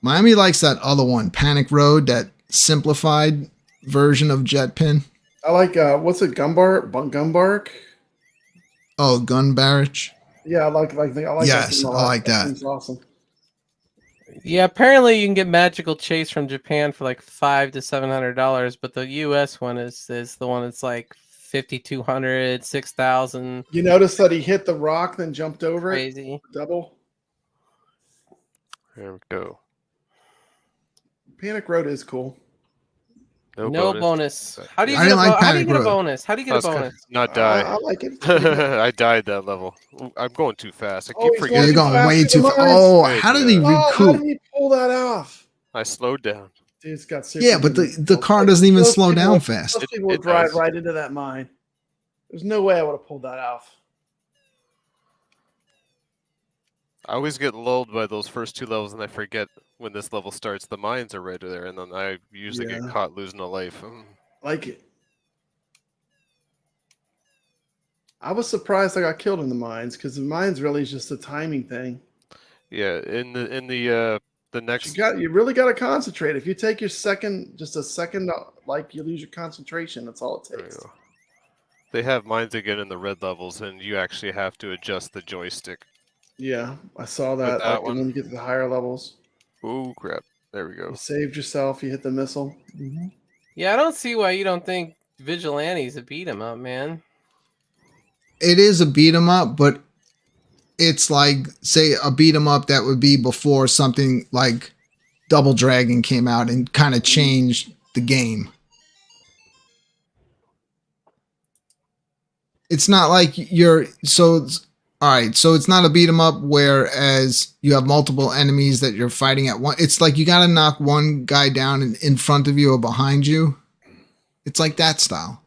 S2: Miami likes that other one, Panic Road, that simplified version of Jetpin.
S3: I like, what's it, Gunbark?
S2: Oh, Gun Barrage.
S3: Yeah, I like
S2: yes,
S3: that.
S2: I like that.
S3: That's awesome.
S5: Yeah, apparently you can get Magical Chase from Japan for like $500 to $700, but the US one is the one that's like $5,200, $6,000.
S3: You notice that he hit the rock, then jumped over
S5: Crazy.
S3: it? Double?
S1: There we go.
S3: Panic Road is cool.
S5: No bonus. How do you
S2: I
S5: get
S2: didn't like
S5: how do you
S2: Panic
S5: get a
S2: Road.
S5: bonus? How do you get a bonus?
S1: Not die.
S3: I like it.
S1: I died that level. I'm going too fast. I keep
S3: he's
S1: forgetting.
S2: You're going
S3: faster
S2: way too
S3: than
S2: fast.
S3: mine.
S2: Oh,
S1: Wait,
S2: how did he
S3: Oh, how
S2: recoup?
S3: did he pull that off?
S1: I slowed down.
S3: Dude, it's got super
S2: Yeah, but
S3: good
S2: the car doesn't even
S3: Those
S2: slow
S3: people-
S2: down fast.
S3: Those people
S1: It
S3: would drive
S1: does.
S3: right into that mine. There's no way I would have pulled that off.
S1: I always get lulled by those first 2 levels, and I forget when this level starts. The mines are right there, and then I usually get
S3: Yeah.
S1: caught losing a life.
S3: Like it. I was surprised I got killed in the mines because the mines really is just a timing thing.
S1: Yeah, in the next.
S3: You really got to concentrate. If you take your just a second, like you lose your concentration. That's all it takes.
S1: They have mines again in the red levels, and you actually have to adjust the joystick.
S3: Yeah, I saw that.
S1: that one.
S3: When you get to the higher levels.
S1: Oh crap! There we go.
S3: You saved yourself. You hit the missile. Mm-hmm.
S5: Yeah, I don't see why you don't think Vigilante's a beat 'em up, man.
S2: It is a beat 'em up, but it's like, say, a beat 'em up that would be before something like Double Dragon came out and kind of changed the game. It's not like all right, so it's not a beat 'em up whereas you have multiple enemies that you're fighting at one. It's like you got to knock one guy down in front of you or behind you. It's like that style.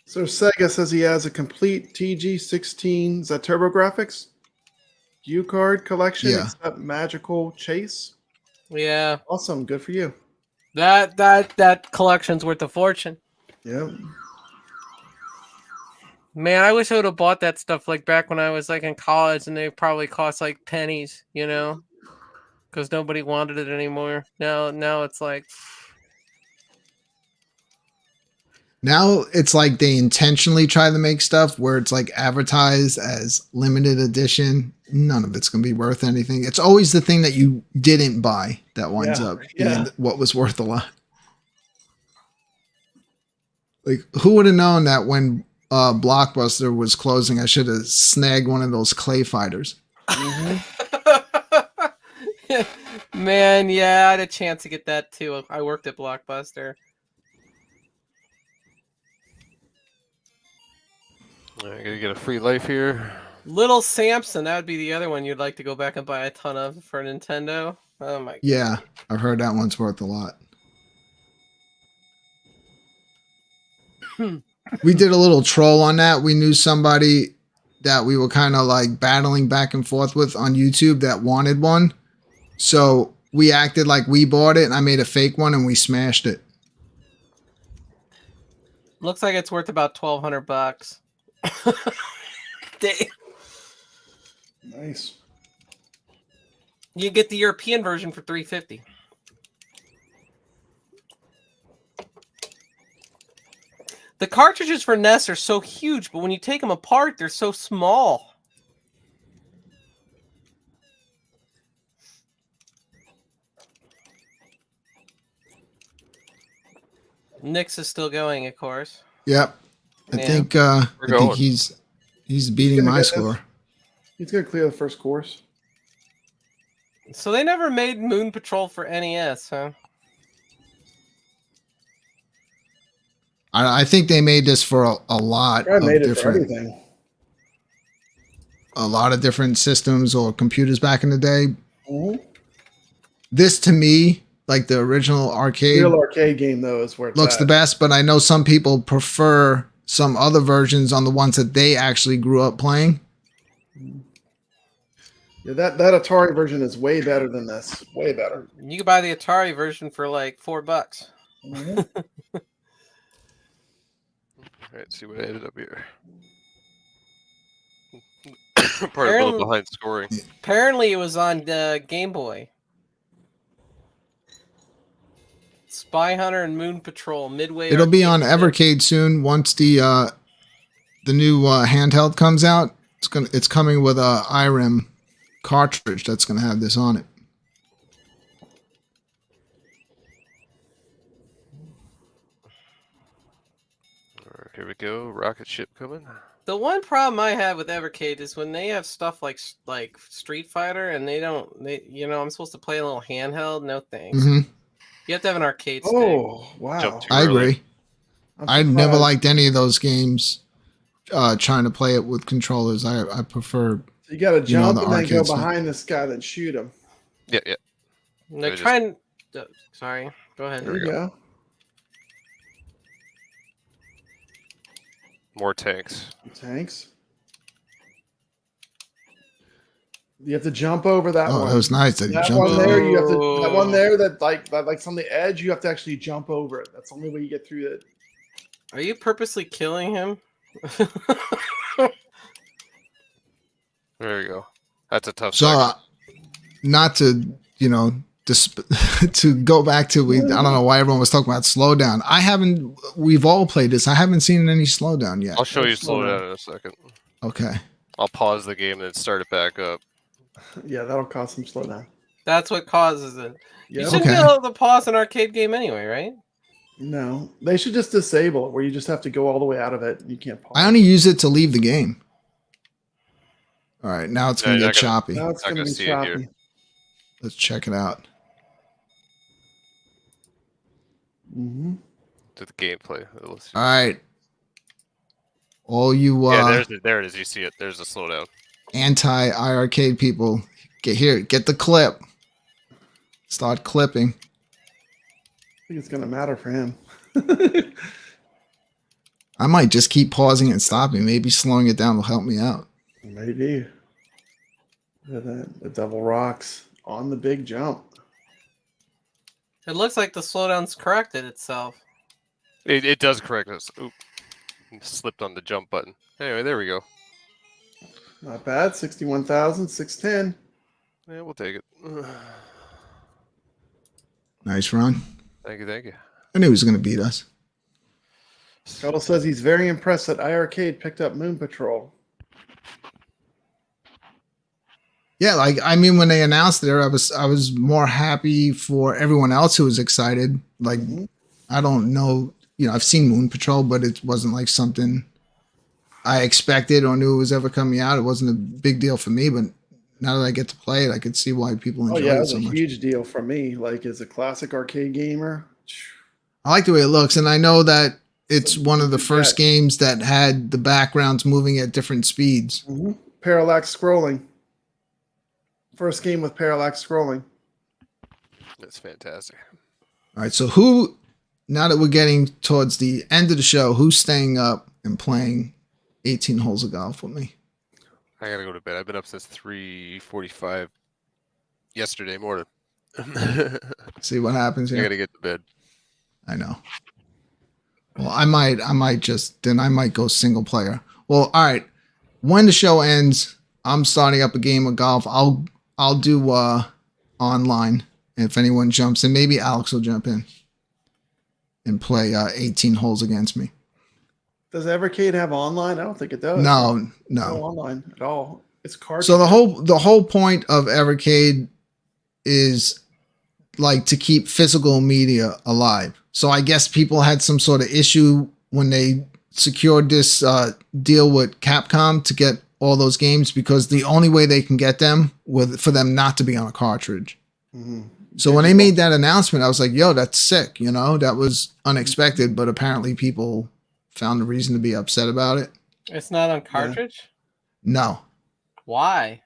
S3: So Sega says he has a complete TG16. Is that TurboGrafx? U-card collection,
S2: Yeah.
S3: except Magical Chase.
S5: Yeah.
S3: Awesome. Good for you.
S5: That collection's worth a fortune.
S3: Yeah.
S5: Man, I wish I would have bought that stuff like back when I was like in college, and they probably cost like pennies, you know, because nobody wanted it anymore. Now it's like.
S2: Now it's like they intentionally try to make stuff where it's like advertised as limited edition. None of it's going to be worth anything. It's always the thing that you didn't buy that winds up being what was worth a lot. Like, who would have known that when Blockbuster was closing, I should have snagged one of those clay fighters.
S5: Mm-hmm. Man, yeah, I had a chance to get that too. I worked at Blockbuster.
S1: I'm gonna get a free life here.
S5: Little Samson, that would be the other one you'd like to go back and buy a ton of for Nintendo. Oh my god.
S2: Yeah, I've heard that one's worth a lot. We did a little troll on that. We knew somebody that we were kind of like battling back and forth with on YouTube that wanted one. So we acted like we bought it, and I made a fake one and we smashed it.
S5: Looks like it's worth about $1,200. Damn.
S3: Nice.
S5: You get the European version for $350. The cartridges for NES are so huge, but when you take them apart, they're so small. Nix is still going, of course.
S2: Yep. I think he's beating my score.
S3: He's gonna clear the first course.
S5: So they never made Moon Patrol for NES, huh?
S2: I think they made this for a lot of different, a lot of different systems or computers back in the day.
S3: Mm-hmm.
S2: This to me, like the original arcade,
S3: real arcade game though, is where it
S2: looks the best. But I know some people prefer some other versions on the ones that they actually grew up playing.
S3: Yeah, that Atari version is way better than this. Way better.
S5: You can buy the Atari version for like $4.
S3: Mm-hmm.
S1: All right, see what I ended up here. Probably a little behind scoring.
S5: Apparently, it was on Game Boy. Spy Hunter and Moon Patrol Midway.
S2: It'll be on Rcade soon once the new handheld comes out. It's coming with a Irem cartridge that's gonna have this on it.
S1: Here we go, rocket ship coming.
S5: The one problem I have with Evercade is when they have stuff like Street Fighter and I'm supposed to play a little handheld. No thanks.
S2: Mm-hmm.
S5: You have to have an arcade stick.
S3: Oh wow!
S2: I agree. I never liked any of those games. Trying to play it with controllers, I prefer.
S3: So you got to jump and then go
S2: stuff.
S3: behind this guy, then shoot him.
S1: Yeah.
S5: Like trying. Sorry, go ahead.
S3: There you go.
S1: More tanks.
S3: Tanks. You have to jump over that one.
S2: Oh, that was nice.
S3: That one there, you have to. That one there, that's on the edge. You have to actually jump over it. That's the only way you get through it.
S5: Are you purposely killing him?
S1: There you go. That's a tough
S2: So,
S1: section.
S2: not to, to go back to, I don't know why everyone was talking about slowdown. We've all played this. I haven't seen any slowdown yet.
S1: I'll show you slowdown in a second.
S2: Okay.
S1: I'll pause the game and then start it back up.
S3: Yeah, that'll cause some slowdown.
S5: That's what causes it.
S3: Yeah.
S5: You shouldn't be able to pause an arcade game anyway, right?
S3: No, they should just disable it where you just have to go all the way out of it. You can't pause.
S2: I only use it to leave the game. All right, now it's going to get choppy.
S3: Now it's going to be choppy.
S2: Let's check it out.
S3: Mm-hmm.
S1: To the gameplay.
S2: All right. All you
S1: there it is. You see it. There's a slowdown.
S2: Anti iiRcade people, get the clip. Start clipping.
S3: I think it's going to matter for him.
S2: I might just keep pausing and stopping. Maybe slowing it down will help me out.
S3: Maybe. Look at that. The double rocks on the big jump.
S5: It looks like the slowdown's corrected itself.
S1: It does correct us. Oop. Slipped on the jump button. Anyway, there we go.
S3: Not bad. 61,610.
S1: Yeah, we'll take it.
S2: Nice run.
S1: Thank you.
S2: I knew he was going to beat us.
S3: Scuttle says he's very impressed that iiRcade picked up Moon Patrol.
S2: Yeah, when they announced it, I was more happy for everyone else who was excited. Like, I don't know, I've seen Moon Patrol, but it wasn't like something I expected or knew it was ever coming out. It wasn't a big deal for me, but now that I get to play it, I could see why people enjoy it so much. It was a
S3: huge deal for me. Like, as a classic arcade gamer,
S2: I like the way it looks, and I know that it's one of the first games that had the backgrounds moving at different speeds.
S3: Mm-hmm. Parallax scrolling. First game with parallax scrolling.
S1: That's fantastic.
S2: All right, so now that we're getting towards the end of the show, who's staying up and playing 18 holes of golf with me?
S1: I gotta go to bed. I've been up since 3:45 yesterday morning.
S2: See what happens here.
S1: I gotta get to bed.
S2: I know. Well, I might go single player. Well, all right. When the show ends, I'm starting up a game of golf. I'll do online. And if anyone jumps in, maybe Alex will jump in and play 18 holes against me.
S3: Does iiRcade have online? I don't think it does.
S2: No
S3: online at all. It's card.
S2: So the whole point of iiRcade is like to keep physical media alive. So I guess people had some sort of issue when they secured this deal with Capcom to get all those games, because the only way they can get them was for them not to be on a cartridge. Mm-hmm. So when they made that announcement, I was like, yo, that's sick. That was unexpected, but apparently people found a reason to be upset about it.
S5: It's not on cartridge?
S2: No.
S5: Why?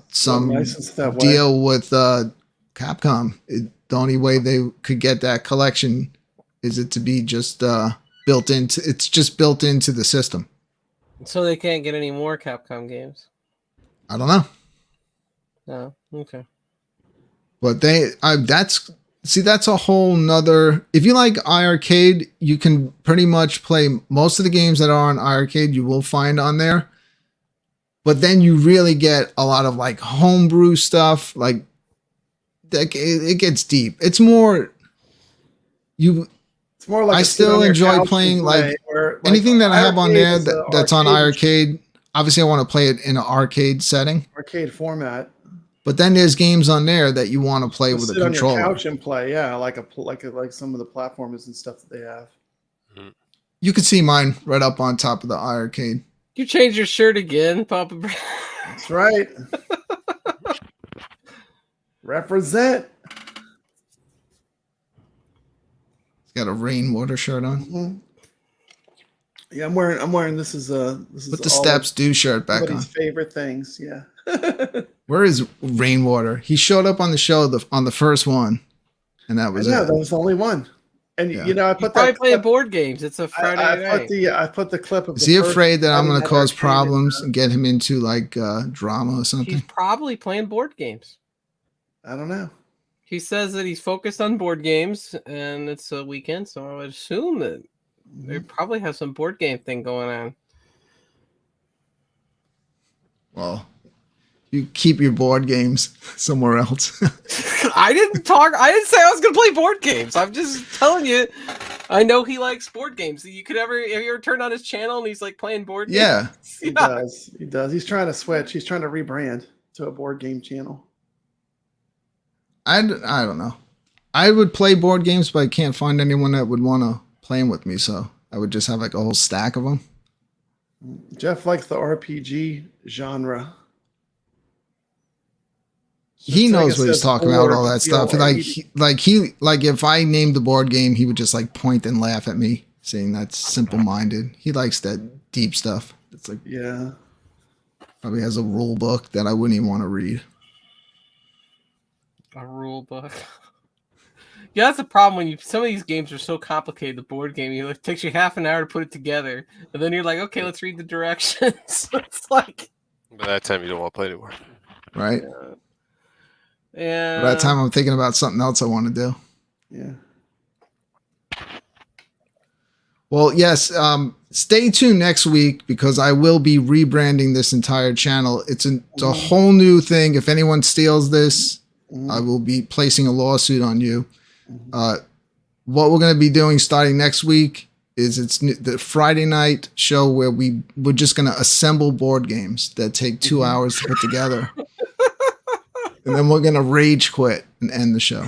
S2: Some deal with Capcom. The only way they could get that collection is it to be just built into the system.
S5: So they can't get any more Capcom games?
S2: I don't know.
S5: No, okay.
S2: But that's a whole nother. If you like iiRcade, you can pretty much play most of the games that are on iiRcade. You will find on there, but then you really get a lot of like homebrew stuff. Like it gets deep. It's more like I still enjoy playing like anything that I have on there that's on iiRcade. Obviously, I want to play it in an arcade setting,
S3: arcade format.
S2: But then there's games on there that you want to play with a controller.
S3: On your couch and play, yeah, like some of the platformers and stuff that they have.
S2: You can see mine right up on top of the iiRcade.
S5: You changed your shirt again, Papa.
S3: That's right. Represent.
S2: He's got a rainwater shirt on.
S3: Mm-hmm. Yeah, I'm wearing. This is
S2: put the Steps Do shirt back on.
S3: Favorite things, yeah.
S2: Where is Rainwater? He showed up on the show on the first one, and that was it.
S3: That was the only one. And I put
S5: probably playing board games. It's a Friday night.
S3: I put the clip of.
S2: Is he afraid that I'm going to cause problems and get him into like drama or something?
S5: He's probably playing board games.
S3: I don't know.
S5: He says that he's focused on board games, and it's a weekend, so I would assume that They probably have some board game thing going on.
S2: Well, you keep your board games somewhere else.
S5: I didn't say I was gonna play board games. I'm just telling you. I know he likes board games. Have you ever turned on his channel and he's like playing board games?
S2: Yeah.
S3: He does. He does. He's trying to switch. He's trying to rebrand to a board game channel.
S2: I don't know. I would play board games, but I can't find anyone that would want to play them with me. So I would just have like a whole stack of them.
S3: Jeff likes the RPG genre.
S2: He knows what he's talking about, all that stuff. Like if I named the board game, he would just like point and laugh at me, saying that's simple-minded. He likes that deep stuff. It's like,
S3: yeah,
S2: probably has a rule book that I wouldn't even want to read.
S5: A rule book. Yeah, that's the problem when some of these games are so complicated. The board game, it takes you half an hour to put it together, and then you're like, okay, let's read the directions. It's like
S1: by that time you don't want to play anymore,
S2: right?
S5: Yeah.
S2: By that time I'm thinking about something else I want to do.
S3: Yeah.
S2: Well, yes. Stay tuned next week because I will be rebranding this entire channel. It's a whole new thing. If anyone steals this, I will be placing a lawsuit on you. What we're going to be doing starting next week is the Friday night show where we're just going to assemble board games that take 2 hours to put together. And then we're going to rage quit and end the show.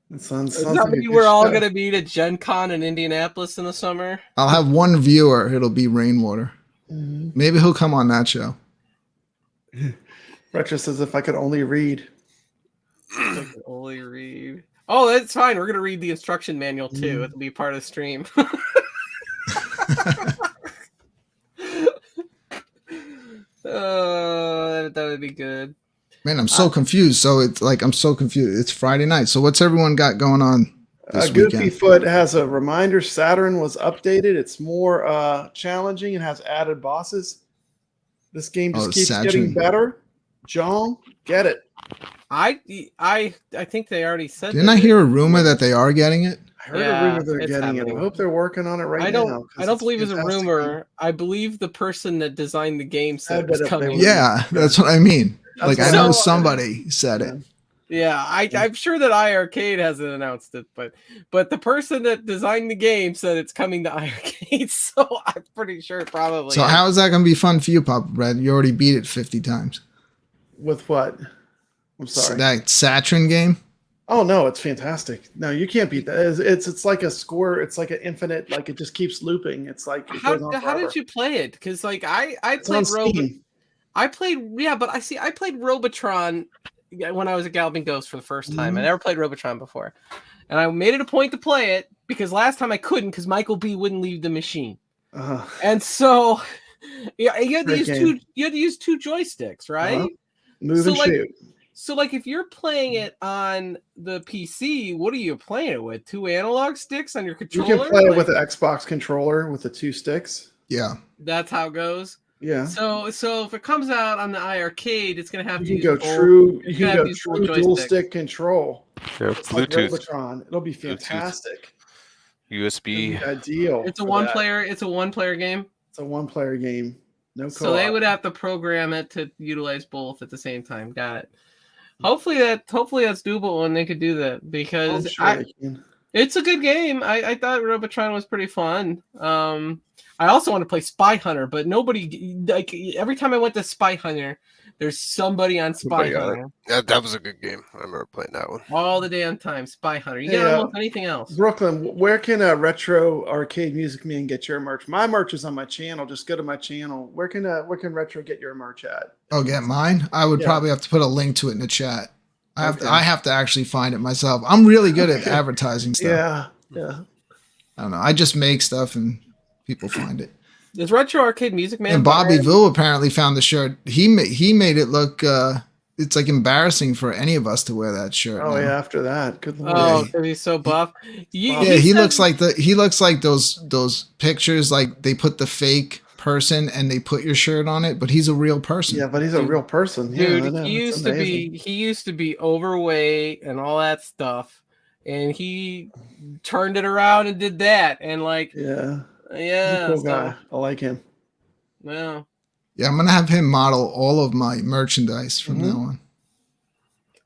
S3: That sounds
S5: Does that
S3: like
S5: mean we're all going to be to Gen Con in Indianapolis in the summer?
S2: I'll have one viewer. It'll be Rainwater. Maybe he'll come on that show.
S3: Retro says if I could only read.
S5: Only read. Oh, that's fine. We're gonna read the instruction manual too. It'll be part of the stream. That would be good.
S2: Man, I'm so confused. So it's like I'm so confused. It's Friday night. So what's everyone got going on this
S3: Goofy
S2: weekend?
S3: Foot has a reminder. Saturn was updated. It's more challenging and has added bosses. This game just keeps getting better. John, get it.
S5: I think they already said.
S2: Didn't I hear a rumor that they are getting it?
S3: I heard a rumor they're getting it. I hope they're working on it now.
S5: I don't believe it's a rumor. I believe the person that designed the game said it's coming.
S2: Yeah, that's what I mean. Like I know somebody said it.
S5: Yeah, I'm sure that iiRcade hasn't announced it, but the person that designed the game said it's coming to iiRcade, so I'm pretty sure probably.
S2: So how is that going to be fun for you, Papa Brad? You already beat it 50 times.
S3: With what? I'm sorry.
S2: That Saturn game?
S3: Oh no, it's fantastic. No, you can't beat that. It's like a score. It's like an infinite. Like it just keeps looping. It's like
S5: how did you play it? Because like I played I played Robotron when I was at Galloping Ghost for the first time. I never played Robotron before, and I made it a point to play it because last time I couldn't because Michael B wouldn't leave the machine, and so you had to use two joysticks, right?
S3: Move and shoot.
S5: So, like, if you're playing it on the PC, what are you playing it with? 2 analog sticks on your controller?
S3: You can play it with an Xbox controller with the 2 sticks.
S2: Yeah.
S5: That's how it goes?
S3: Yeah.
S5: So if it comes out on the iiRcade, it's going to have
S3: you can go true dual stick control.
S1: Yeah,
S3: it's
S1: Bluetooth.
S3: Like Robotron. It'll be fantastic.
S1: USB.
S3: Ideal.
S5: It's a one-player game?
S3: It's a one-player game. No co-op.
S5: So they would have to program it to utilize both at the same time. Got it. Hopefully that's doable when they could do that because it's a good game. I thought Robotron was pretty fun. I also want to play Spy Hunter, but nobody like every time I went to Spy Hunter, there's somebody on Spy Hunter.
S1: Yeah, that was a good game. I remember playing that one
S5: all the damn time. Spy Hunter. You get almost anything else.
S3: Brooklyn, where can a Retro Arcade Music Man get your merch? My merch is on my channel. Just go to my channel. Where can Retro get your merch at?
S2: Oh, get mine? I would probably have to put a link to it in the chat. I have to actually find it myself. I'm really good at advertising stuff.
S3: Yeah.
S2: I don't know. I just make stuff and people find it.
S5: Is Retro Arcade Music Man?
S2: And Bobby Vu apparently found the shirt. He made it look. It's like embarrassing for any of us to wear that shirt.
S3: Oh yeah, after that, good lord.
S5: Oh, because he's so buff.
S2: He looks like those pictures. Like they put the fake person and they put your shirt on it, but he's a real person.
S3: Yeah, but he's a real person.
S5: Dude, he used to be overweight and all that stuff. and he turned it around and did that, and like,
S3: Yeah.
S5: yeah,
S3: He's a cool guy. I like him.
S5: Yeah.
S2: Yeah, I'm gonna have him model all of my merchandise from now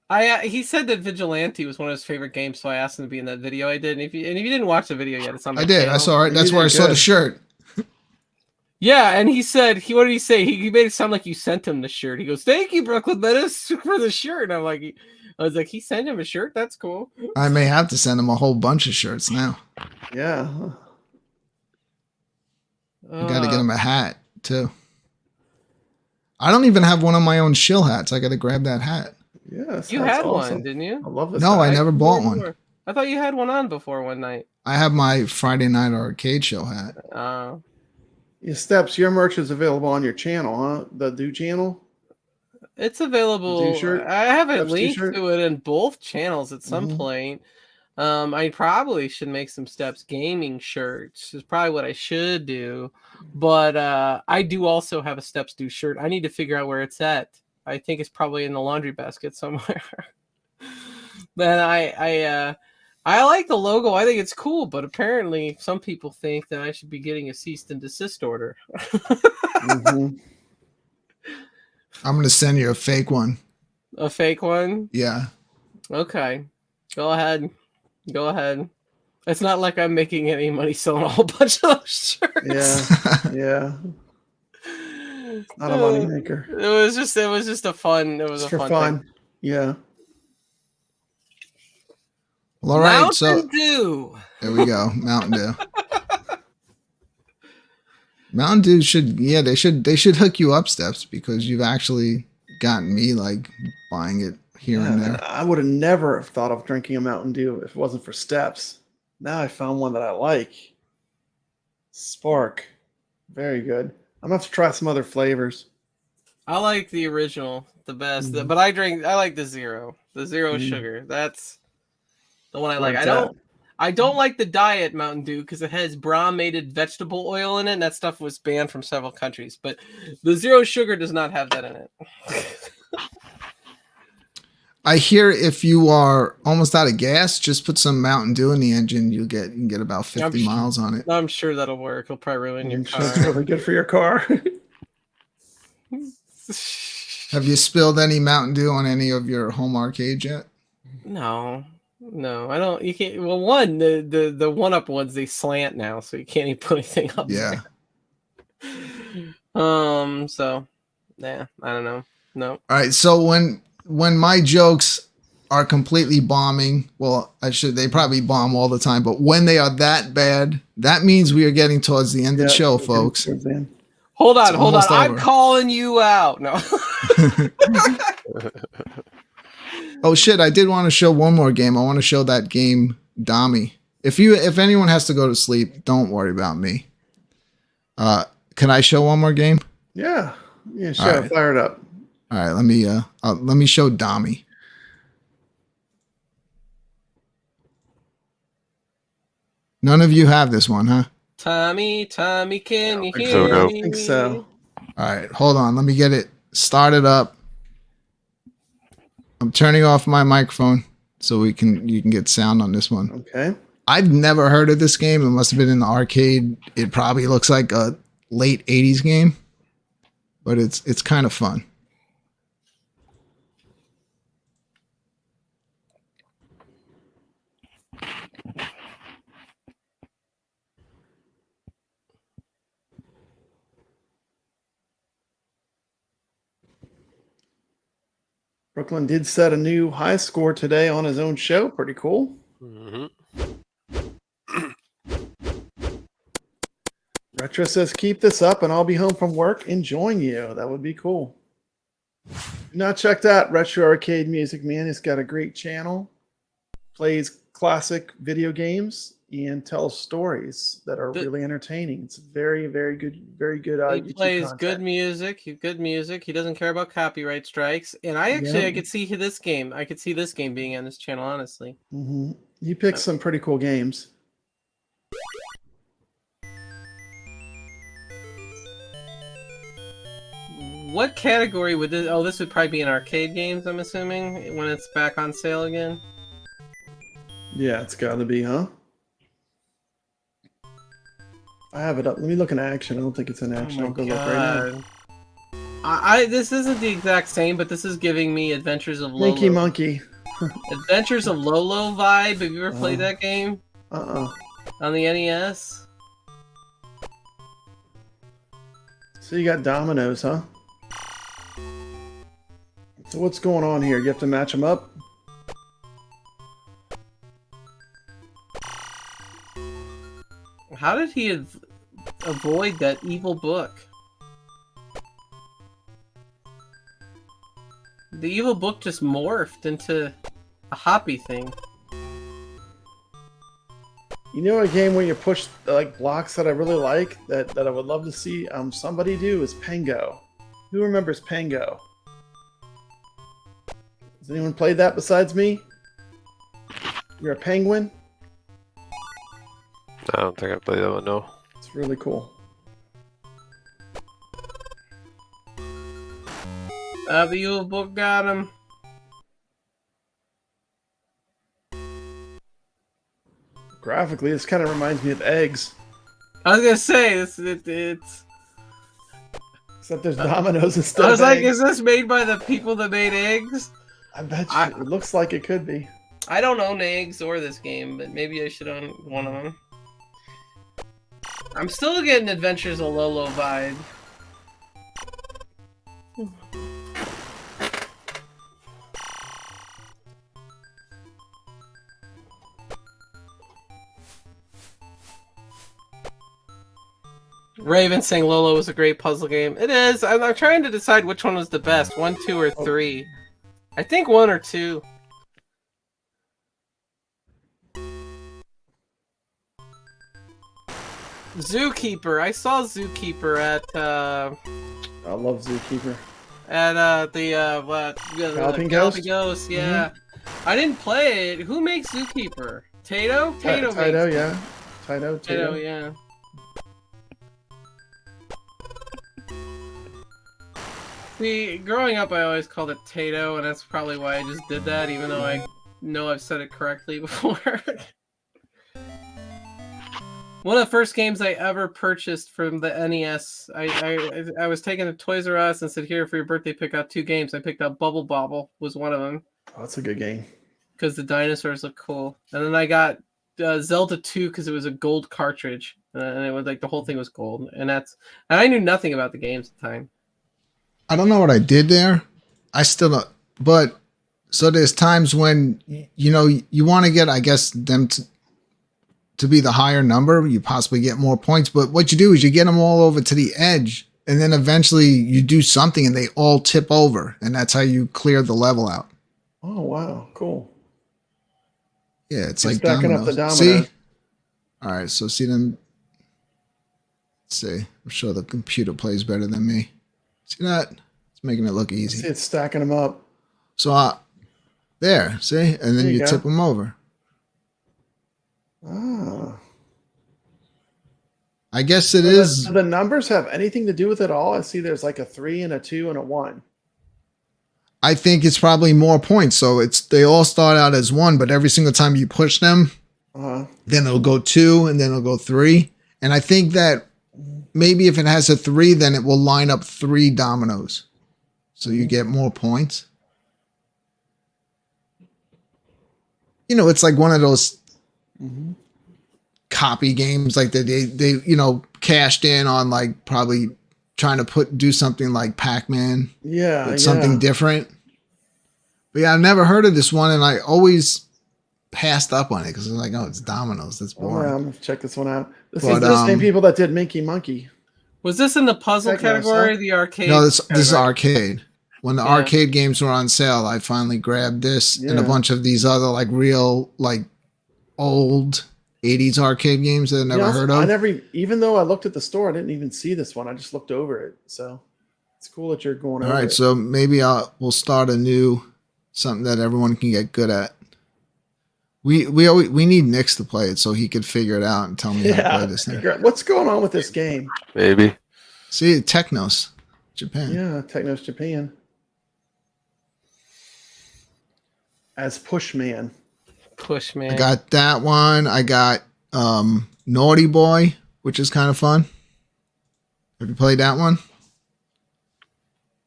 S2: on.
S5: He said that Vigilante was one of his favorite games, so I asked him to be in that video I did. And if you didn't watch the video yet, it's on my
S2: I did.
S5: channel.
S2: I saw it. That's where I saw the shirt.
S5: Yeah, and he said, what did he say? He made it sound like you sent him the shirt. He goes, "Thank you, Brooklyn Menace, for the shirt." And I was like, he sent him a shirt? That's cool.
S2: I may have to send him a whole bunch of shirts now.
S3: Yeah.
S2: I got to get him a hat too. I don't even have one of my own shill hats. I got to grab that hat.
S3: Yes,
S5: you had one, didn't you?
S3: I love this.
S2: No, I never bought one.
S5: I thought you had one on before one night.
S2: I have my Friday Night Arcade show hat.
S3: Your Steps, your merch is available on your channel, huh? The Do channel?
S5: It's available. I haven't linked to it in both channels at some point. I probably should make some Steps gaming shirts. Is probably what I should do. But I do also have a Steps Do shirt. I need to figure out where it's at. I think it's probably in the laundry basket somewhere. But I like the logo. I think it's cool, but apparently some people think that I should be getting a cease and desist order.
S2: I'm going to send you a fake one.
S5: A fake one?
S2: Yeah.
S5: Okay. Go ahead. Go ahead. It's not like I'm making any money selling a whole bunch of those shirts.
S3: Yeah. Yeah. It's not a money maker.
S5: It was just a fun. It was
S3: just
S5: a
S3: for
S5: fun.
S3: Thing. Yeah.
S2: Well, all right.
S5: Mountain Dew.
S2: There we go. Mountain Dew. Mountain Dew should, they should hook you up, Steps, because you've actually gotten me like buying it here and there.
S3: I would have never have thought of drinking a Mountain Dew if it wasn't for Steps. Now I found one that I like. Spark. Very good. I'm gonna have to try some other flavors.
S5: I like the original the best, but I like the zero sugar. That's the one I like. I don't like the diet Mountain Dew because it has brominated vegetable oil in it, and that stuff was banned from several countries. But the zero sugar does not have that in it.
S2: I hear if you are almost out of gas, just put some Mountain Dew in the engine. You can get about 50 miles on it.
S5: I'm sure that'll work. It'll probably ruin your car.
S3: It's really good for your car.
S2: Have you spilled any Mountain Dew on any of your home arcades yet?
S5: No, I don't. You can't. Well, the 1-up ones, they slant now, so you can't even put anything up.
S2: Yeah.
S5: There. So, yeah, I don't know. No.
S2: All right. So when my jokes are completely bombing, well, they probably bomb all the time, but when they are that bad, that means we are getting towards the end of the show, folks.
S5: Hold on. I'm calling you out. No.
S2: Oh shit, I did want to show one more game. I want to show that game Dami. If anyone has to go to sleep, don't worry about me. Can I show one more game?
S3: Yeah. Yeah, sure. Right. Fire it up.
S2: All right, let me show Dami. None of you have this one, huh?
S5: Tommy, can you hear me?
S3: I think so.
S2: All right, hold on. Let me get it started up. I'm turning off my microphone so you can get sound on this one.
S3: Okay.
S2: I've never heard of this game. It must have been in the arcade. It probably looks like a late 80s game, but it's kind of fun.
S3: Brooklyn did set a new high score today on his own show. Pretty cool. Retro says, keep this up and I'll be home from work enjoying you. That would be cool. Now check that Retro Arcade Music Man. He's got a great channel. Plays classic video games and tells stories that are really entertaining. It's very, very good, very good.
S5: He plays content. Good music. He doesn't care about copyright strikes. And I could see this game. I could see this game being on this channel, honestly.
S3: He picks some pretty cool games.
S5: What category would this? Oh, this would probably be in arcade games, I'm assuming, when it's back on sale again.
S3: Yeah, it's got to be, huh? I have it up. Let me look in action. I don't think it's in action.
S5: Oh
S3: I'll
S5: my
S3: go look right now.
S5: God. This isn't the exact same, but this is giving me Adventures of Lolo.
S3: Minky Monkey.
S5: Adventures of Lolo vibe. Have you ever played that game?
S3: Uh-uh.
S5: On the NES?
S3: So you got dominoes, huh? So what's going on here? You have to match them up?
S5: How did he avoid that evil book? The evil book just morphed into a hoppy thing.
S3: You know a game where you push like blocks that I really like that I would love to see somebody do is Pengo. Who remembers Pengo? Has anyone played that besides me? You're a penguin?
S1: I don't think I played that one, no.
S3: It's really cool.
S5: The evil book got him.
S3: Graphically, this kind of reminds me of Eggs.
S5: I was gonna say it's
S3: Except there's dominoes instead
S5: I was
S3: of
S5: like,
S3: eggs.
S5: is this made by the people that made Eggs?
S3: I bet you. It looks like it could be.
S5: I don't own Eggs or this game, but maybe I should own one of them. I'm still getting Adventures of Lolo vibe. Raven saying Lolo was a great puzzle game. It is. I'm trying to decide which one was the best. 1, 2, or 3. I think 1 or 2. Zookeeper. I saw Zookeeper at
S3: I love Zookeeper.
S5: at the
S3: Galloping
S5: Ghost. Yeah. I didn't play it. Who makes Zookeeper? Tato? Tato.
S3: Taito,
S5: makes
S3: yeah. Taito.
S5: Tato, yeah. See, growing up, I always called it Tato, and that's probably why I just did that, even though I know I've said it correctly before. One of the first games I ever purchased from the NES, I was taken to Toys R Us and said, "Here for your birthday, pick out 2 games." I picked up Bubble Bobble, was one of them.
S3: Oh, that's a good game.
S5: Because the dinosaurs look cool, and then I got Zelda 2 because it was a gold cartridge, and it was like the whole thing was gold, and I knew nothing about the games at the time.
S2: I don't know what I did there. I still don't, but so there's times when you want to get, I guess, them to be the higher number, you possibly get more points, but what you do is you get them all over to the edge, and then eventually you do something and they all tip over, and that's how you clear the level out.
S3: Oh wow, cool.
S2: Yeah, it's
S3: You're
S2: like
S3: stacking
S2: dominoes.
S3: up the dominoes.
S2: See? All right, so see them. Let's see. I'm sure the computer plays better than me. See that? It's making it look easy.
S3: See, it's stacking them up.
S2: So there, see? And then
S3: There you
S2: you
S3: go.
S2: tip them over.
S3: Ah.
S2: I guess it
S3: Do
S2: is.
S3: the numbers have anything to do with it all? I see there's like a 3 and a 2 and a 1.
S2: I think it's probably more points. So they all start out as 1, but every single time you push them,
S3: Uh-huh.
S2: then it'll go 2 and then it'll go 3. And I think that maybe if it has a 3, then it will line up 3 dominoes. So you get more points. It's like one of those copy games, like they cashed in on like probably trying to do something like Pac-Man.
S3: Yeah,
S2: It's something different. But yeah, I've never heard of this one, and I always passed up on it because I was like, oh, it's dominoes. That's
S3: Oh,
S2: boring.
S3: yeah, I'm gonna check this one out. This
S2: But,
S3: is the same people that did Minky Monkey.
S5: Was this in the puzzle
S3: Techno,
S5: category,
S3: huh?
S5: the arcade?
S2: No, this is
S5: category?
S2: arcade. When the arcade games were on sale, I finally grabbed this and a
S3: Yeah.
S2: bunch of these other like real like old 80s arcade games that I never heard of.
S3: I never, even though I looked at the store, I didn't even see this one. I just looked over it. So it's cool that you're going
S2: All
S3: over
S2: right,
S3: it.
S2: so maybe we'll start something that everyone can get good at. We need Nix to play it so he could figure it out and tell me how to play this thing.
S3: What's going on with this game?
S1: Maybe.
S2: See, Technos, Japan.
S3: Yeah, Technos Japan. As Pushman.
S5: Push, man.
S2: I got that one. I got Naughty Boy, which is kind of fun. Have you played that one?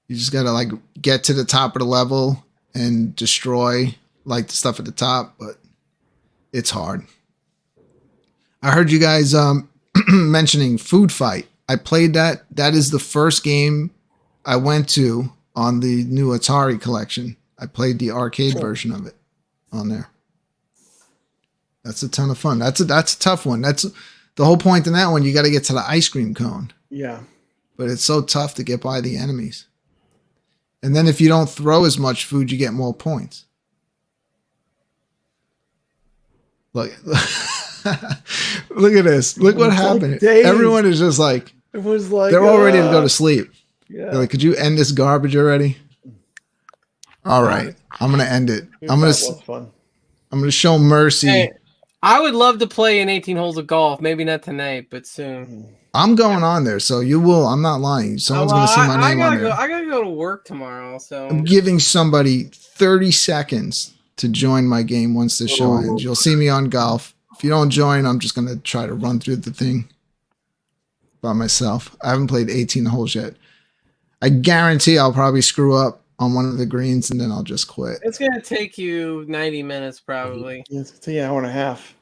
S2: You just gotta like get to the top of the level and destroy like the stuff at the top, but it's hard. I heard you guys mentioning Food Fight. I played that. That is the first game I went to on the new Atari collection. I played the arcade version of it on there. That's a ton of fun. That's a tough one. That's the whole point in that one. You got to get to the ice cream cone.
S3: Yeah.
S2: But it's so tough to get by the enemies. And then if you don't throw as much food, you get more points. Look, look at this. Look what happened. Everyone is just like,
S3: it was like
S2: they're all ready to go to sleep.
S3: Yeah.
S2: They're like, could you end this garbage already? All right, I'm gonna end it. I'm gonna show mercy.
S5: Hey, I would love to play in 18 holes of golf. Maybe not tonight, but soon.
S2: I'm going on there, so you will. I'm not lying. Someone's gonna see my name on there.
S5: I gotta go to work tomorrow, so
S2: I'm giving somebody 30 seconds to join my game once the show ends. You'll see me on golf. If you don't join, I'm just gonna try to run through the thing by myself. I haven't played 18 holes yet. I guarantee I'll probably screw up on one of the greens and then I'll just quit.
S5: It's gonna take you 90 minutes probably.
S3: It's gonna take an hour and a half.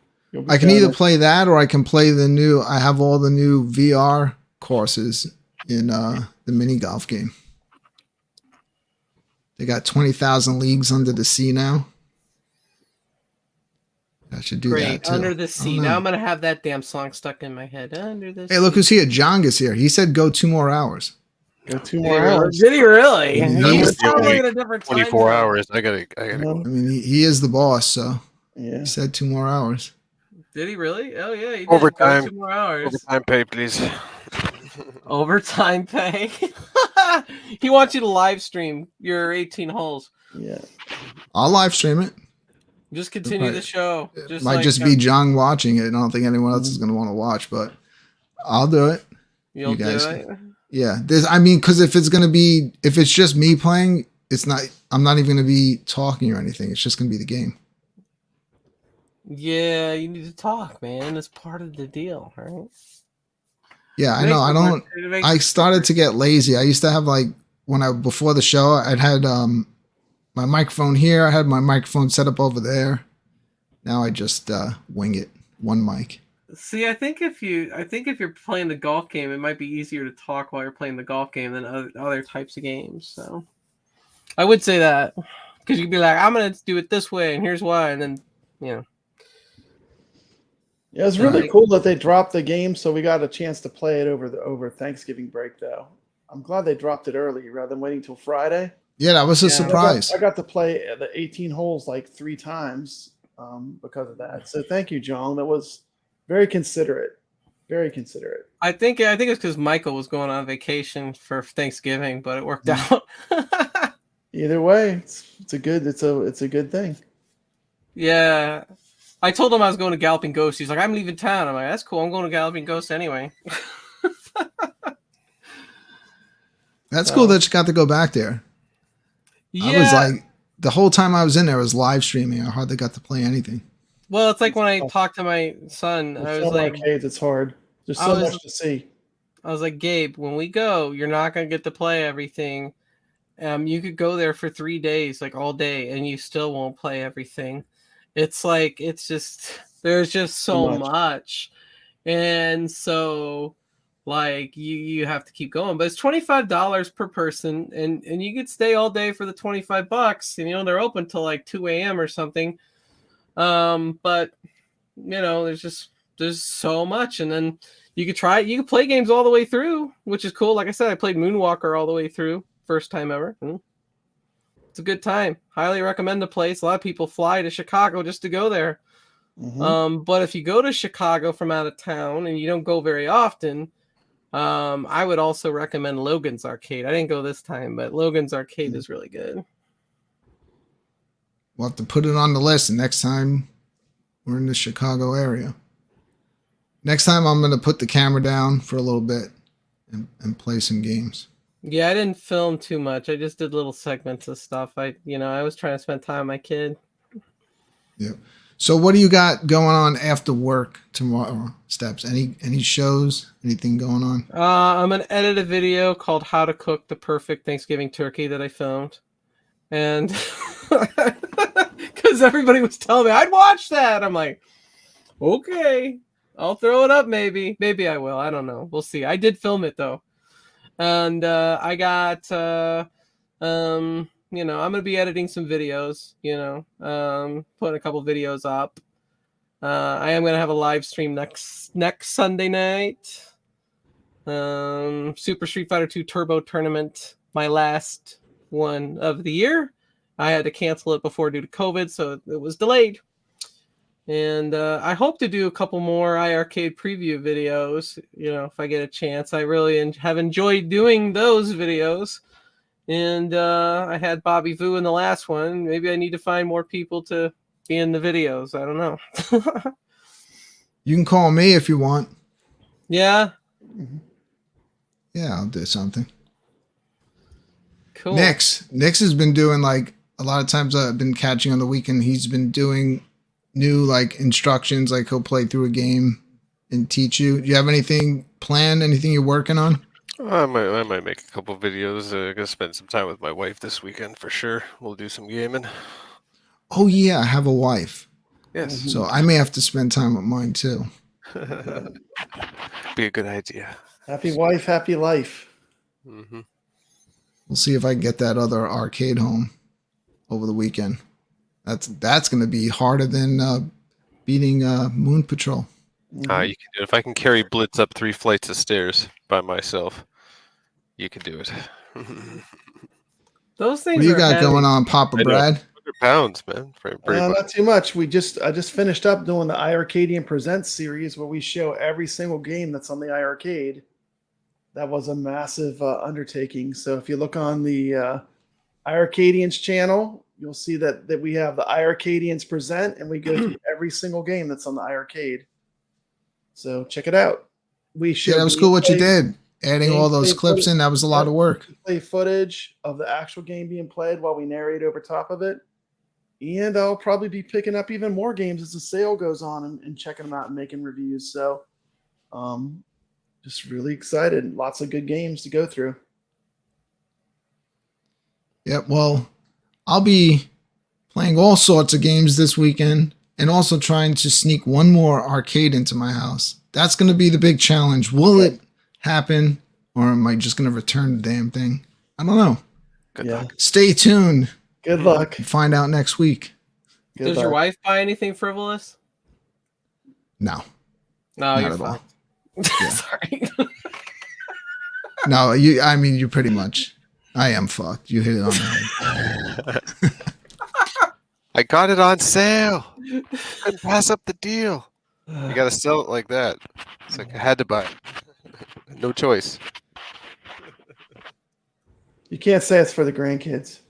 S2: I can either play that or I can play the new. I have all the new VR courses in the mini golf game. They got 20,000 leagues under the sea now. I should do that too.
S5: Under the sea. Now I'm gonna have that damn song stuck in my head. Under the sea.
S2: Hey, look who's here. Jonga's here. He said go 2 more hours.
S3: Go 2 more hours.
S5: Did he really?
S1: He's
S5: probably in a different time
S1: 24
S5: zone.
S1: hours. I gotta go.
S2: I mean, he is the boss, so
S3: Yeah.
S2: he said 2 more hours.
S5: Did he really? Oh yeah, he did.
S1: Overtime.
S5: Go 2 more hours.
S1: Overtime pay, please.
S5: Overtime pay. He wants you to live stream your 18 holes.
S3: Yeah.
S2: I'll live stream it.
S5: Just continue the show.
S2: It might just be Jong watching it. I don't think anyone else is going to want to watch, but I'll do it.
S5: You'll
S2: you guys
S5: do it.
S2: Yeah. Because if it's just me playing, I'm not even going to be talking or anything. It's just going to be the game.
S5: Yeah, you need to talk, man. It's part of the deal, right?
S2: Yeah, I know. I started to get lazy. I used to have before the show, I'd had my microphone here. I had my microphone set up over there. Now I just wing it. One mic.
S5: See, I think if you're playing the golf game, it might be easier to talk while you're playing the golf game than other types of games. So I would say that because you'd be like, I'm gonna do it this way, and here's why, and then
S3: Yeah, it's really cool that they dropped the game, so we got a chance to play it over Thanksgiving break. Though I'm glad they dropped it early rather than waiting till Friday.
S2: Yeah, that was a surprise.
S3: I got to play the 18 holes like 3 times because of that. So thank you, John. That was very considerate. Very considerate.
S5: I think it's because Michael was going on vacation for Thanksgiving, but it worked out.
S3: Either way, it's a good thing.
S5: Yeah. I told him I was going to Galloping Ghost. He's like, I'm leaving town. I'm like, that's cool. I'm going to Galloping Ghost anyway.
S2: That's cool that you got to go back there.
S5: Yeah.
S2: I was like, the whole time I was in there, I was live streaming. I hardly got to play anything.
S5: Well, it's like when I talked to my son, I was like,
S3: arcades, it's hard. There's so much to see.
S5: I was like, Gabe, when we go, you're not going to get to play everything. You could go there for 3 days, like all day, and you still won't play everything. It's like, there's just so much. And so like you have to keep going, but it's $25 per person and you could stay all day for the $25 and they're open till like 2 a.m. or something. But there's so much, and then you could play games all the way through, which is cool. Like I said, I played Moonwalker all the way through, first time ever. It's a good time. Highly recommend the place. A lot of people fly to Chicago just to go there. Mm-hmm. But if you go to Chicago from out of town and you don't go very often, I would also recommend Logan's Arcade. I didn't go this time, but Logan's Arcade is really good.
S2: We'll have to put it on the list next time we're in the Chicago area. Next time I'm going to put the camera down for a little bit and play some games.
S5: Yeah, I didn't film too much. I just did little segments of stuff. I was trying to spend time with my kid.
S2: Yep. So what do you got going on after work tomorrow, Steps? Any shows? Anything going on?
S5: I'm gonna edit a video called "How to Cook the Perfect Thanksgiving Turkey" that I filmed, and because everybody was telling me I'd watch that, I'm like, okay, I'll throw it up. Maybe I will. I don't know. We'll see. I did film it though, and I got you know, I'm gonna be editing some videos. You know, putting a couple videos up. I am gonna have a live stream next Sunday night. Super Street Fighter 2 Turbo Tournament, my last one of the year. I had to cancel it before due to COVID, so it was delayed. And I hope to do a couple more iiRcade preview videos, you know, if I get a chance. I really have enjoyed doing those videos. And I had Bobby Vu in the last one. Maybe I need to find more people to be in the videos. I don't know.
S2: You can call me if you want.
S5: Yeah.
S2: Yeah, I'll do something.
S5: Cool.
S2: Nix has been doing like a lot of times I've been catching on the weekend. He's been doing new like instructions, like he'll play through a game and teach you. Do you have anything planned? Anything you're working on?
S1: I might make a couple videos. I'm gonna spend some time with my wife this weekend for sure. We'll do some gaming.
S2: Oh yeah, I have a wife.
S1: Yes.
S2: So I may have to spend time with mine too.
S1: Be a good idea.
S3: Happy wife, happy life.
S1: Mm-hmm.
S2: We'll see if I can get that other arcade home over the weekend. That's going to be harder than beating Moon Patrol.
S1: You can do it. If I can carry Blitz up 3 flights of stairs by myself, you can do it.
S5: Those things.
S2: What do you
S5: are
S2: got
S5: heavy.
S2: going on, Papa Brad?
S1: 100 pounds, man. Pretty much.
S3: Not too much. I just finished up doing the iiRcadian Presents series where we show every single game that's on the iiRcade. That was a massive undertaking. So if you look on the iiRcadians channel, you'll see that we have the iiRcadians Present, and we go through every single game that's on the iiRcade. So check it out.
S2: Yeah, that was cool what you did. Adding all those clips in, that was a lot of work.
S3: Play footage of the actual game being played while we narrate over top of it. And I'll probably be picking up even more games as the sale goes on and checking them out and making reviews. So just really excited. Lots of good games to go through.
S2: Yep. Well, I'll be playing all sorts of games this weekend and also trying to sneak one more arcade into my house. That's going to be the big challenge. Will it happen, or am I just going to return the damn thing? I don't know.
S1: Good luck.
S2: Stay tuned.
S3: Good luck.
S2: Find out next week.
S5: Does your wife buy anything frivolous?
S2: No.
S5: No,
S2: Not
S5: you're
S2: at all.
S5: fine.
S2: Yeah.
S5: Sorry.
S2: No, you pretty much. I am fucked. You hit it on the head.
S1: I got it on sale. Couldn't pass up the deal. You gotta sell it like that. It's like I had to buy it. No choice.
S3: You can't say it's for the grandkids.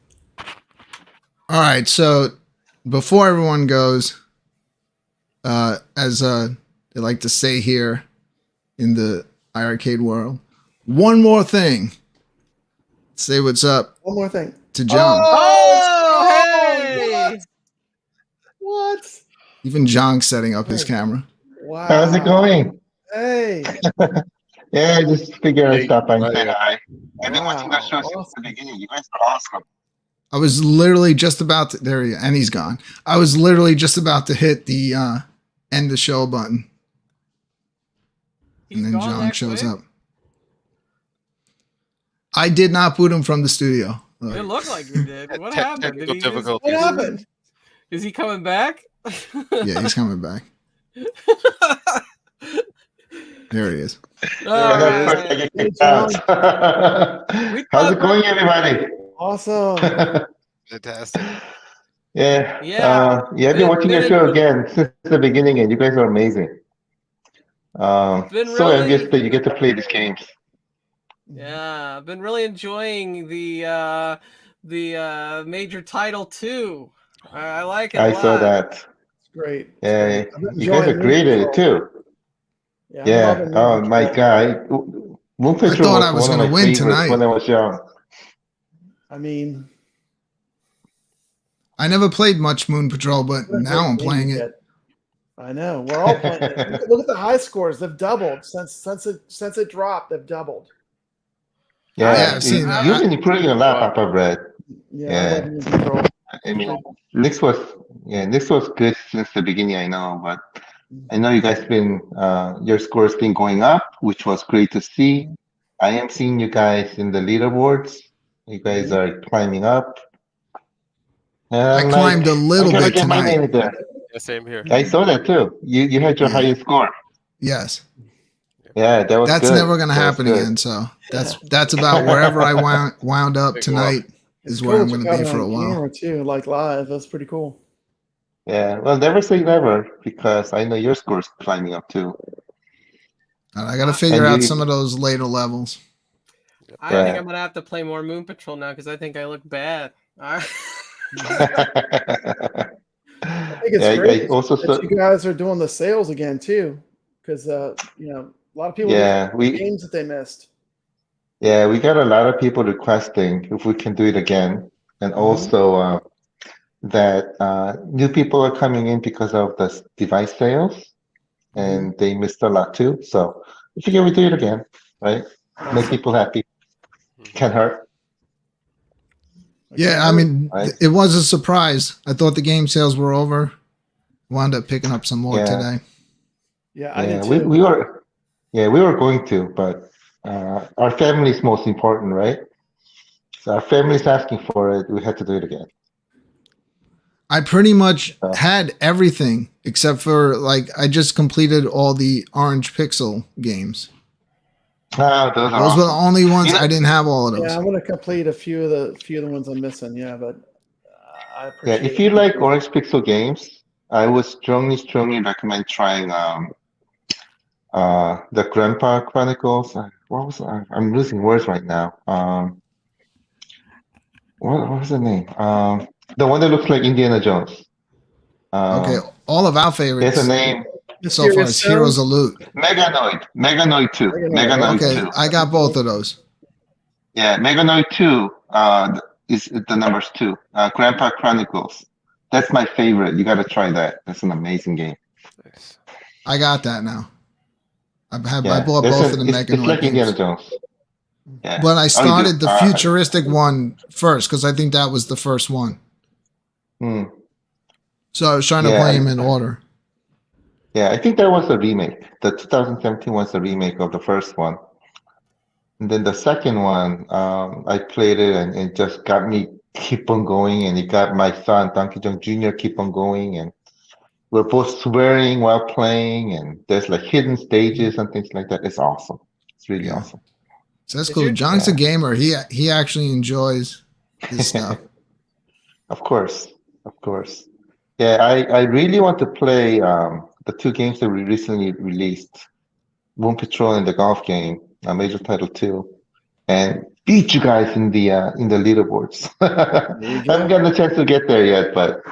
S2: All right, so before everyone goes, as they like to say here in the iiRcade world, one more thing. Say what's up.
S3: One more thing
S2: to John.
S5: Oh, hey!
S3: What?
S2: Even John's setting up his camera.
S3: Wow.
S7: How's it going?
S3: Hey.
S7: Yeah, I just figured I'd stop by and say
S1: Hi.
S7: hi. I've been watching that show since the beginning. You guys are awesome.
S2: I was literally just about to, there he is, and he's gone. I was literally just about to hit the end the show button.
S5: He's
S2: and then
S5: gone
S2: John
S5: that
S2: shows
S5: quick?
S2: up. I did not boot him from the studio.
S5: It looked like you did. What happened? Did
S1: Technical
S5: he just-
S1: difficulties.
S3: What happened?
S5: Is he coming back?
S2: Yeah, he's coming back. There he is.
S5: All
S7: I got
S5: right.
S7: first I get kicked out. How's it going, everybody?
S3: Awesome.
S1: Fantastic.
S7: Yeah.
S5: Yeah.
S7: Yeah, I've been watching your show again since the beginning, and you guys are amazing.
S5: been
S7: So
S5: really-
S7: envious that you get to play these games.
S5: Yeah, I've been really enjoying the major title too. I like it.
S7: I
S5: a
S7: saw
S5: lot.
S7: that.
S3: Great.
S7: Yeah,
S3: I'm
S7: you guys are
S3: enjoying
S7: great at
S3: Moon
S7: it too.
S3: I'm
S7: Yeah.
S3: loving Moon
S7: Oh my
S3: Patrol.
S7: God. Moon Patrol
S2: thought I was
S7: one of
S2: gonna
S7: my
S2: win
S7: favorites
S2: tonight.
S7: when I was young.
S3: I mean,
S2: I never played much Moon Patrol, but
S3: What a
S2: now
S3: great
S2: I'm
S3: game
S2: playing
S3: to
S2: it.
S3: get. I know. We're all playing it. Look at the high scores. They've doubled since it dropped. They've doubled.
S2: Yeah,
S5: I-
S2: I've seen that.
S7: You've been improving a lot, Papa Bread.
S3: Yeah, I love Moon Patrol.
S7: I mean, this was good since the beginning, I know, but I know you guys been your score's been going up, which was great to see. I am seeing you guys in the leaderboards. You guys are climbing up. And
S2: I
S7: I'm
S2: climbed a little
S7: I gotta
S2: bit
S7: get my
S2: tonight.
S7: name there.
S1: Yeah, same here.
S7: I saw that too. You had your
S2: Yeah.
S7: highest score.
S2: Yes.
S7: Yeah, that was
S2: That's
S7: good.
S2: never going to
S7: That was
S2: happen
S7: good.
S2: again. So that's about wherever I wound up tonight is where I'm going to be for a while.
S3: Camera too, like live. That's pretty cool.
S7: Yeah, well, never say never because I know your score's climbing up too.
S2: I got to figure out some of those later levels.
S5: I think I'm gonna have to play more Moon Patrol now because I think I look bad.
S3: I think it's great that you guys are doing the sales again too, because a lot of people games that they missed.
S7: Yeah, we got a lot of people requesting if we can do it again, and also that new people are coming in because of the device sales, and they missed a lot too. So we figure we do it again, right? Make people happy. Can't hurt.
S2: Yeah, I mean, it was a surprise. I thought the game sales were over. Wound up picking up some more today.
S3: Yeah, I did too.
S7: We were going to, but our family is most important, right? So our family's asking for it. We had to do it again.
S2: I pretty much had everything except for I just completed all the Orange Pixel games. Those were the only ones I didn't have all of those.
S3: Yeah, I'm gonna complete a few of the ones I'm missing. Yeah, but I appreciate.
S7: Yeah, if you like Orange Pixel games, I would strongly recommend trying the Grandpa Chronicles. What was I'm losing words right now. What was the name? The one that looks like Indiana Jones.
S2: Okay, all of our favorites.
S7: There's a name.
S2: So far as Heroes of Loot.
S7: Meganoid 2. Meganoid 2.
S2: I got both of those.
S7: Yeah, Meganoid 2 is the numbers 2. Grandpa Chronicles. That's my favorite. You got to try that. That's an amazing game.
S1: Nice.
S2: I got that now. I bought both of the Meganoid
S7: It's like
S2: games.
S7: Indiana Jones. Yeah.
S2: But I started the futuristic one first because I think that was the first one. So I was trying to play them in order.
S7: Yeah, I think that was a remake. The 2017 was a remake of the first one. And then the second one, I played it and it just got me keep on going, and it got my son, Donkey Kong Jr. keep on going, and we're both swearing while playing, and there's hidden stages and things like that. It's awesome. It's really awesome.
S2: So that's cool. John's a gamer. He actually enjoys this stuff.
S7: Of course. Yeah, I really want to play the two games that we recently released, Moon Patrol and the golf game, Major Title 2, and beat you guys in the leaderboards. I haven't gotten a chance to get there yet, but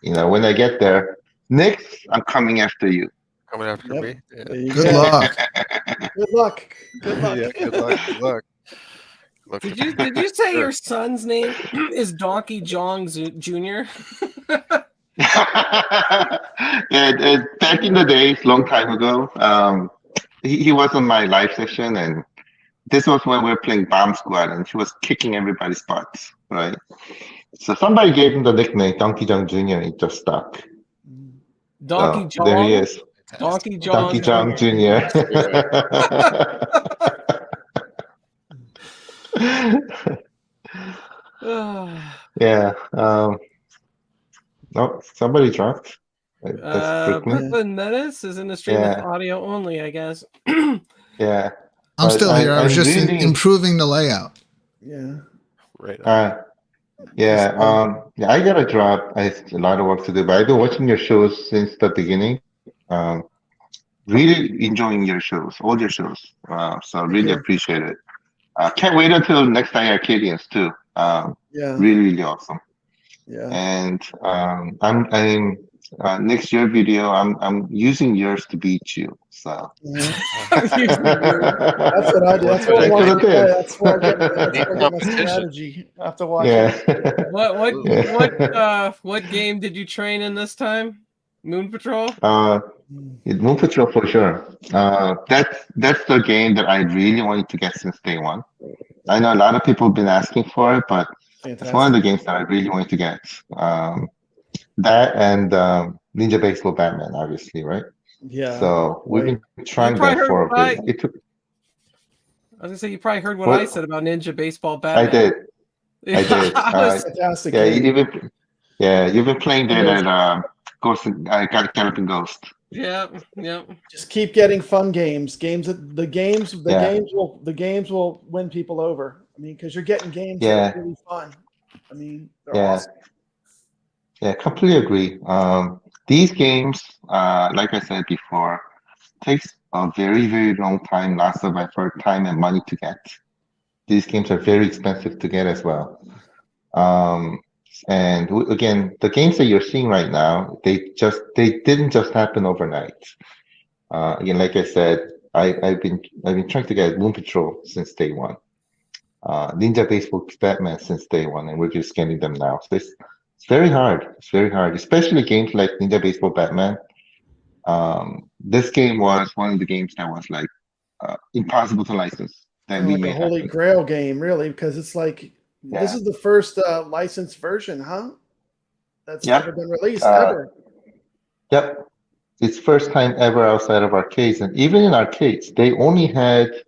S7: when I get there, Nick, I'm coming after you.
S1: Coming after me? Yeah.
S2: Good luck.
S3: Good luck.
S1: Yeah, good luck.
S5: Did you say your son's name is Donkey Kong Jr.?
S7: Yeah, back in the days, long time ago, he was on my live session, and this was when we were playing Bomb Squad, and he was kicking everybody's butts, right? So somebody gave him the nickname Donkey Kong Jr. and it just stuck.
S5: Donkey Kong.
S7: There he is.
S5: Donkey
S7: Kong Jr. Yeah. No, somebody dropped. That's
S5: Brooklyn Menace is in the stream with audio only, I guess.
S7: Yeah.
S2: I'm still here. I was just improving the layout.
S3: Yeah.
S1: Right.
S7: Yeah. I gotta drop. I have a lot of work to do, but I've been watching your shows since the beginning. Really enjoying your shows, all your shows. So really appreciate it. Can't wait until next time Arcadians too. Really awesome.
S3: Yeah.
S7: And I'm next year video, I'm using yours to beat you. So
S3: That's what I do. That's what I
S7: Thanks
S3: want
S7: for
S3: to
S7: the
S3: play.
S7: tip.
S3: That's where I get. That's
S1: Neat
S3: where I get my
S1: competition.
S3: strategy. I have to watch
S7: Yeah.
S3: it.
S5: What game did you train in this time? Moon Patrol?
S7: Moon Patrol for sure. That's the game that I really wanted to get since day one. I know a lot of people have been asking for it, but it's one of the games that I really wanted to get. That and Ninja Baseball Batman, obviously, right?
S3: Yeah.
S7: So we've been trying
S5: probably
S7: that for a
S5: heard
S7: bit. It took.
S5: I was gonna say you probably heard what
S7: What?
S5: I said about Ninja Baseball
S7: I
S5: Batman.
S7: did. I did.
S3: Fantastic
S7: Yeah,
S3: game.
S7: you've been playing that at Ghost Galloping Ghost.
S5: Yeah.
S3: Just keep getting fun games. The games
S7: Yeah.
S3: will win people over. I mean, because you're getting games that
S7: Yeah.
S3: are really fun. I mean, they're
S7: Yeah.
S3: awesome.
S7: Yeah, completely agree. These games, like I said before, takes a very, very long time, lots of effort, time, and money to get. These games are very expensive to get as well. And again, the games that you're seeing right now, they didn't just happen overnight. Again, like I said, I've been trying to get Moon Patrol since day one. Ninja Baseball Batman since day one, and we're just getting them now. So it's very hard. It's very hard, especially games like Ninja Baseball Batman. This game was one of the games that was like impossible to license. That we
S3: Like
S7: made
S3: a holy
S7: happen.
S3: grail game, really, because it's like this is the first licensed version, huh? That's ever been released ever.
S7: Yep. It's first time ever outside of arcades, and even in arcades, they only had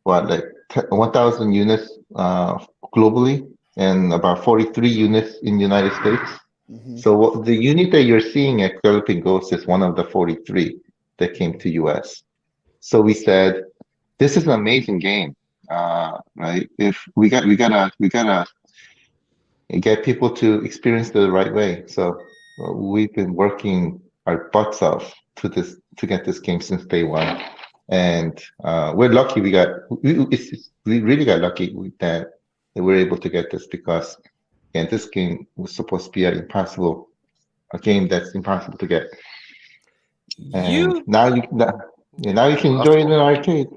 S7: what, like 1,000 units globally, and about 43 units in the United States. So the unit that you're seeing at Galloping Ghost is one of the 43 that came to US. So we said, this is an amazing game, right? If we gotta get people to experience it the right way. So we've been working our butts off to get this game since day one, and we're lucky. We really got lucky that we were able to get this, because again, this game was supposed to be a game that's impossible to get. And now you can enjoy it in an arcade.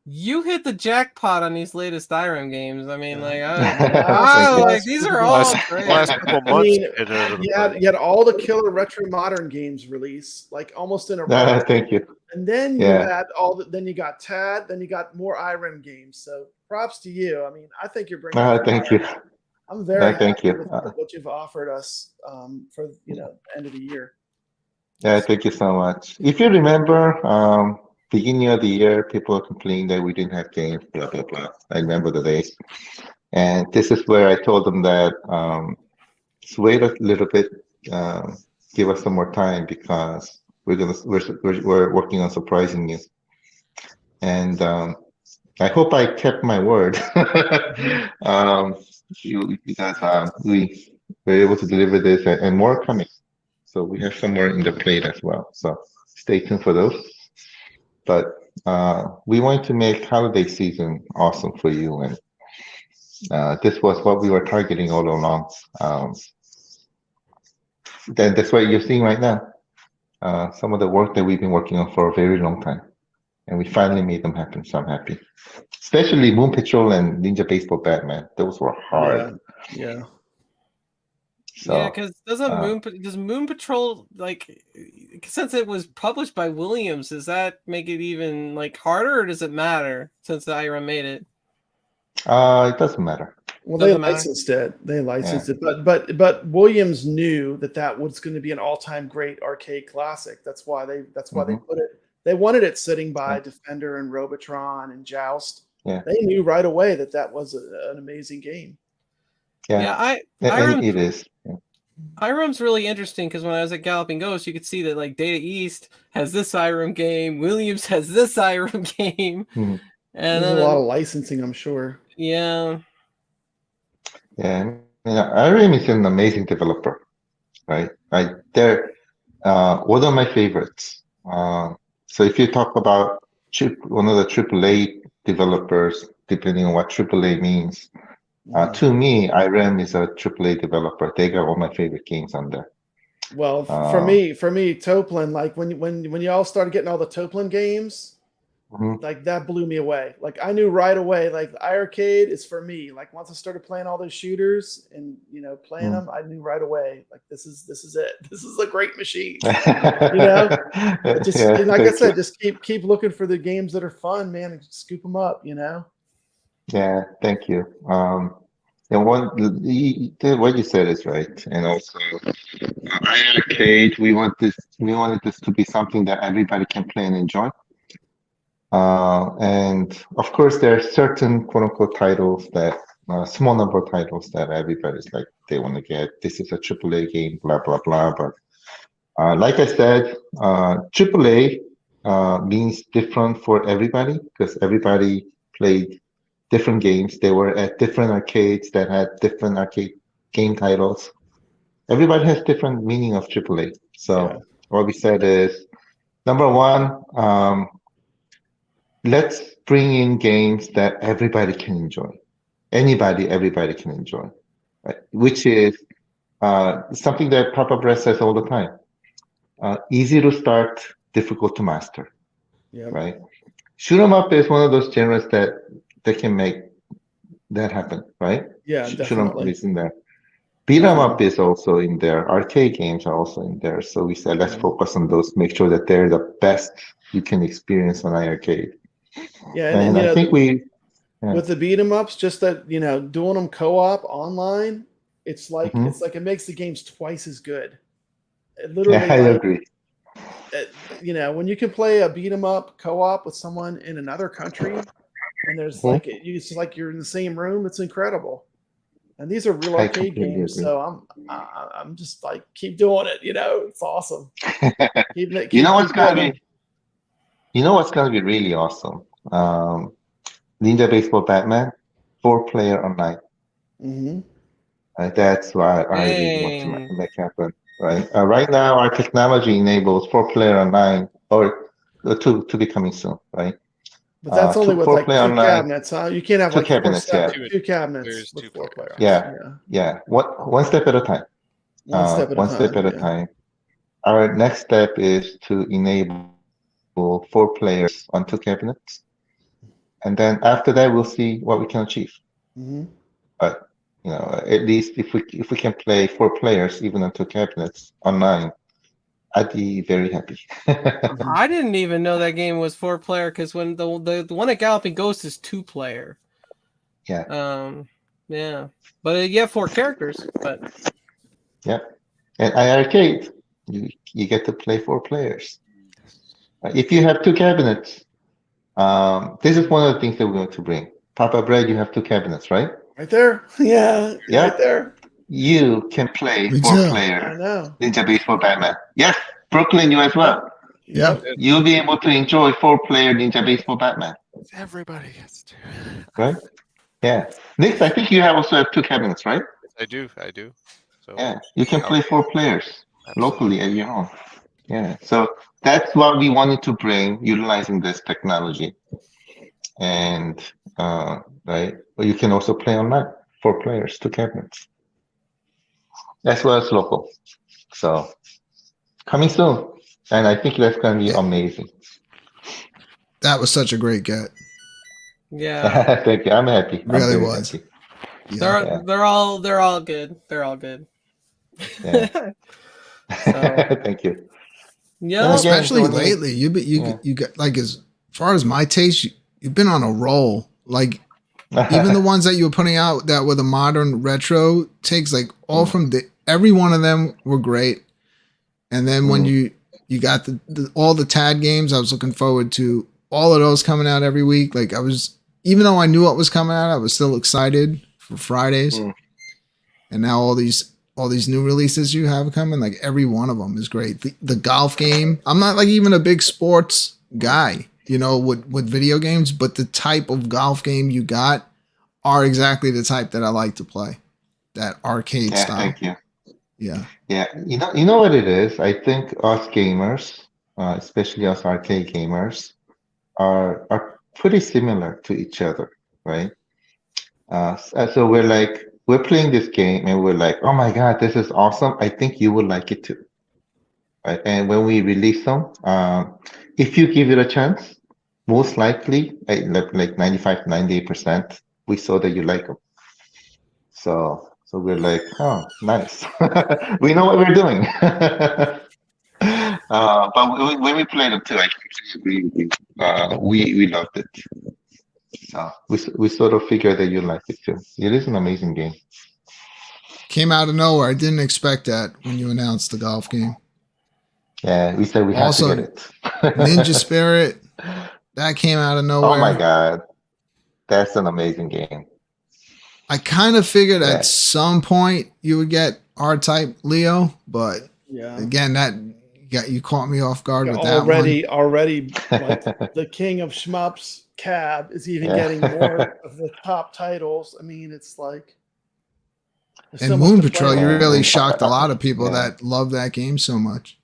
S5: You hit the jackpot on these latest Irem games. I mean, like, these are all great.
S1: Last couple months.
S3: You had all the killer retro modern games release, like almost in a row.
S7: Thank you.
S3: And then you had then you got TAD, then you got more Irem games. So props to you. I mean, I think you're bringing.
S7: Thank you.
S3: I'm very
S7: thank
S3: happy
S7: you.
S3: with what you've offered us for end of the year.
S7: Yeah, thank you so much. If you remember, beginning of the year, people are complaining that we didn't have games, blah blah blah. I remember the days, and this is where I told them that just wait a little bit, give us some more time, because we're working on surprising you. And I hope I kept my word. Because we were able to deliver this, and more coming. So we have some more in the plate as well. So stay tuned for those. But we want to make holiday season awesome for you, and this was what we were targeting all along. Then that's what you're seeing right now. Some of the work that we've been working on for a very long time, and we finally made them happen. So I'm happy. Especially Moon Patrol and Ninja Baseball Batman. Those were hard.
S3: Yeah.
S7: So,
S5: yeah, because does Moon Patrol, like, since it was published by Williams, does that make it even like harder, or does it matter since the Irem made it?
S7: It doesn't matter.
S3: Well, they licensed it. But Williams knew that was going to be an all-time great arcade classic. That's why they put it. They wanted it sitting by Defender and Robotron and Joust.
S7: Yeah.
S3: They knew right away that was an amazing game.
S5: Yeah,
S7: and it is. Yeah.
S5: Irem's really interesting because when I was at Galloping Ghost, you could see that like Data East has this Irem game, Williams has this Irem game,
S3: and there's a lot of licensing, I'm sure.
S5: Yeah.
S7: Yeah, Irem is an amazing developer, right? They're one of my favorites. So if you talk about one of the AAA developers, depending on what AAA means, to me, Irem is a AAA developer. They got all my favorite games on there.
S3: Well, for me, Toplin, like when y'all started getting all the Toplin games, like that blew me away. Like I knew right away, like iiRcade is for me. Like once I started playing all those shooters and playing them, I knew right away, like this is it. This is a great machine. Just like I said, just keep looking for the games that are fun, man, and scoop them up.
S7: Yeah, thank you. And what you said is right, and also iiRcade. We wanted this to be something that everybody can play and enjoy. And of course, there are certain quote unquote titles that small number of titles that everybody's like they want to get. This is a AAA game, blah blah blah. But like I said, AAA means different for everybody because everybody played different games. They were at different arcades that had different arcade game titles. Everybody has different meaning of AAA. So what we said is, number one, let's bring in games that everybody can enjoy. Everybody can enjoy, right? Which is something that Papa Brett says all the time. Easy to start, difficult to master, right? Shoot 'em up is one of those genres that can make that happen, right?
S3: Yeah,
S7: Shoot 'em up
S3: definitely.
S7: is in there. Beat 'em up is also in there. Arcade games are also in there. So we said, let's focus on those. Make sure that they're the best you can experience on iiRcade.
S3: Yeah,
S7: and I think
S3: with the beat 'em ups, just that doing them co-op online, it's like it makes the games twice as good. It literally,
S7: I agree.
S3: When you can play a beat 'em up co-op with someone in another country, and there's it's like you're in the same room, it's incredible. And these are real arcade games, so I'm just like keep doing it. It's awesome.
S7: You know what's gonna be really awesome? Ninja Baseball Batman 4-player online. That's why I really want to make happen. Right. Right now, our technology enables 4-player online, or to be coming soon. Right.
S3: But that's only with like two cabinets, huh? You can't have
S7: two
S3: like
S7: cabinets,
S3: two cabinets with 4 players.
S7: Yeah. One step at a time.
S3: One step at a
S7: time. Our next step is to enable 4 players on 2 cabinets, and then after that, we'll see what we can achieve. But at least if we can play 4 players even on 2 cabinets online, I'd be very happy.
S5: I didn't even know that game was 4-player because when the one at Galloping Ghost is 2-player.
S7: Yeah.
S5: Yeah. But you have 4 characters. But
S7: yeah, and iiRcade, you get to play 4 players. If you have 2 cabinets, this is one of the things that we want to bring. Papa Bread, you have 2 cabinets, right?
S3: Right there. Yeah. Right there.
S7: You can play 4-player Ninja Baseball Batman. Yes, Brooklyn, you as well.
S2: Yeah.
S7: You'll be able to enjoy 4-player Ninja Baseball Batman.
S1: Everybody gets to.
S7: Right? Yeah. Nick, I think you also have 2 cabinets, right?
S1: I do. So
S7: yeah, you can play 4 players locally at your home. Yeah. So that's what we wanted to bring, utilizing this technology. And right, but you can also play online, 4 players, 2 cabinets, as well as local. So coming soon, and I think that's going to be amazing.
S2: That was such a great get.
S5: Yeah.
S7: Thank you. I'm happy.
S2: Really was.
S7: Happy.
S5: Yeah. They're all good. They're all good.
S7: Yeah. Thank you.
S5: Yeah.
S2: Well, especially lately, you got like as far as my taste, you've been on a roll. Like even the ones that you were putting out that were the modern retro takes, like all from every one of them were great. And then when you got all the TAD games, I was looking forward to all of those coming out every week. Like even though I knew what was coming out, I was still excited for Fridays. And now all these new releases you have coming, like every one of them is great. The golf game, I'm not like even a big sports guy, with video games, but the type of golf game you got are exactly the type that I like to play. That arcade style.
S7: Thank you.
S2: Yeah.
S7: Yeah. You know what it is? I think us gamers, especially us arcade gamers, are pretty similar to each other, right? So we're playing this game and we're like, oh my God, this is awesome. I think you would like it too. right? And when we release them, if you give it a chance, most likely, like 95, 98%, we saw that you like them. So we're like, oh, nice. We know what we're doing. But when we played them too, I completely agree with you. We loved it. So we sort of figured that you like it too. It is an amazing game.
S2: Came out of nowhere. I didn't expect that when you announced the golf game.
S7: Yeah, we said we had to
S2: Also,
S7: get it.
S2: Ninja Spirit, that came out of nowhere.
S7: Oh my God. That's an amazing game.
S2: I kind of figured
S7: Yeah.
S2: at some point you would get R-Type Leo, but
S3: Yeah.
S2: again, you caught me off guard with that
S3: Already, like the king of shmups, Cab, is even
S7: Yeah.
S3: getting more of the top titles. I mean, it's like. there's
S2: And
S3: so much
S2: Moon
S3: to play
S2: Patrol,
S3: with.
S2: you really shocked a lot of people
S7: Yeah.
S2: that love that game so much.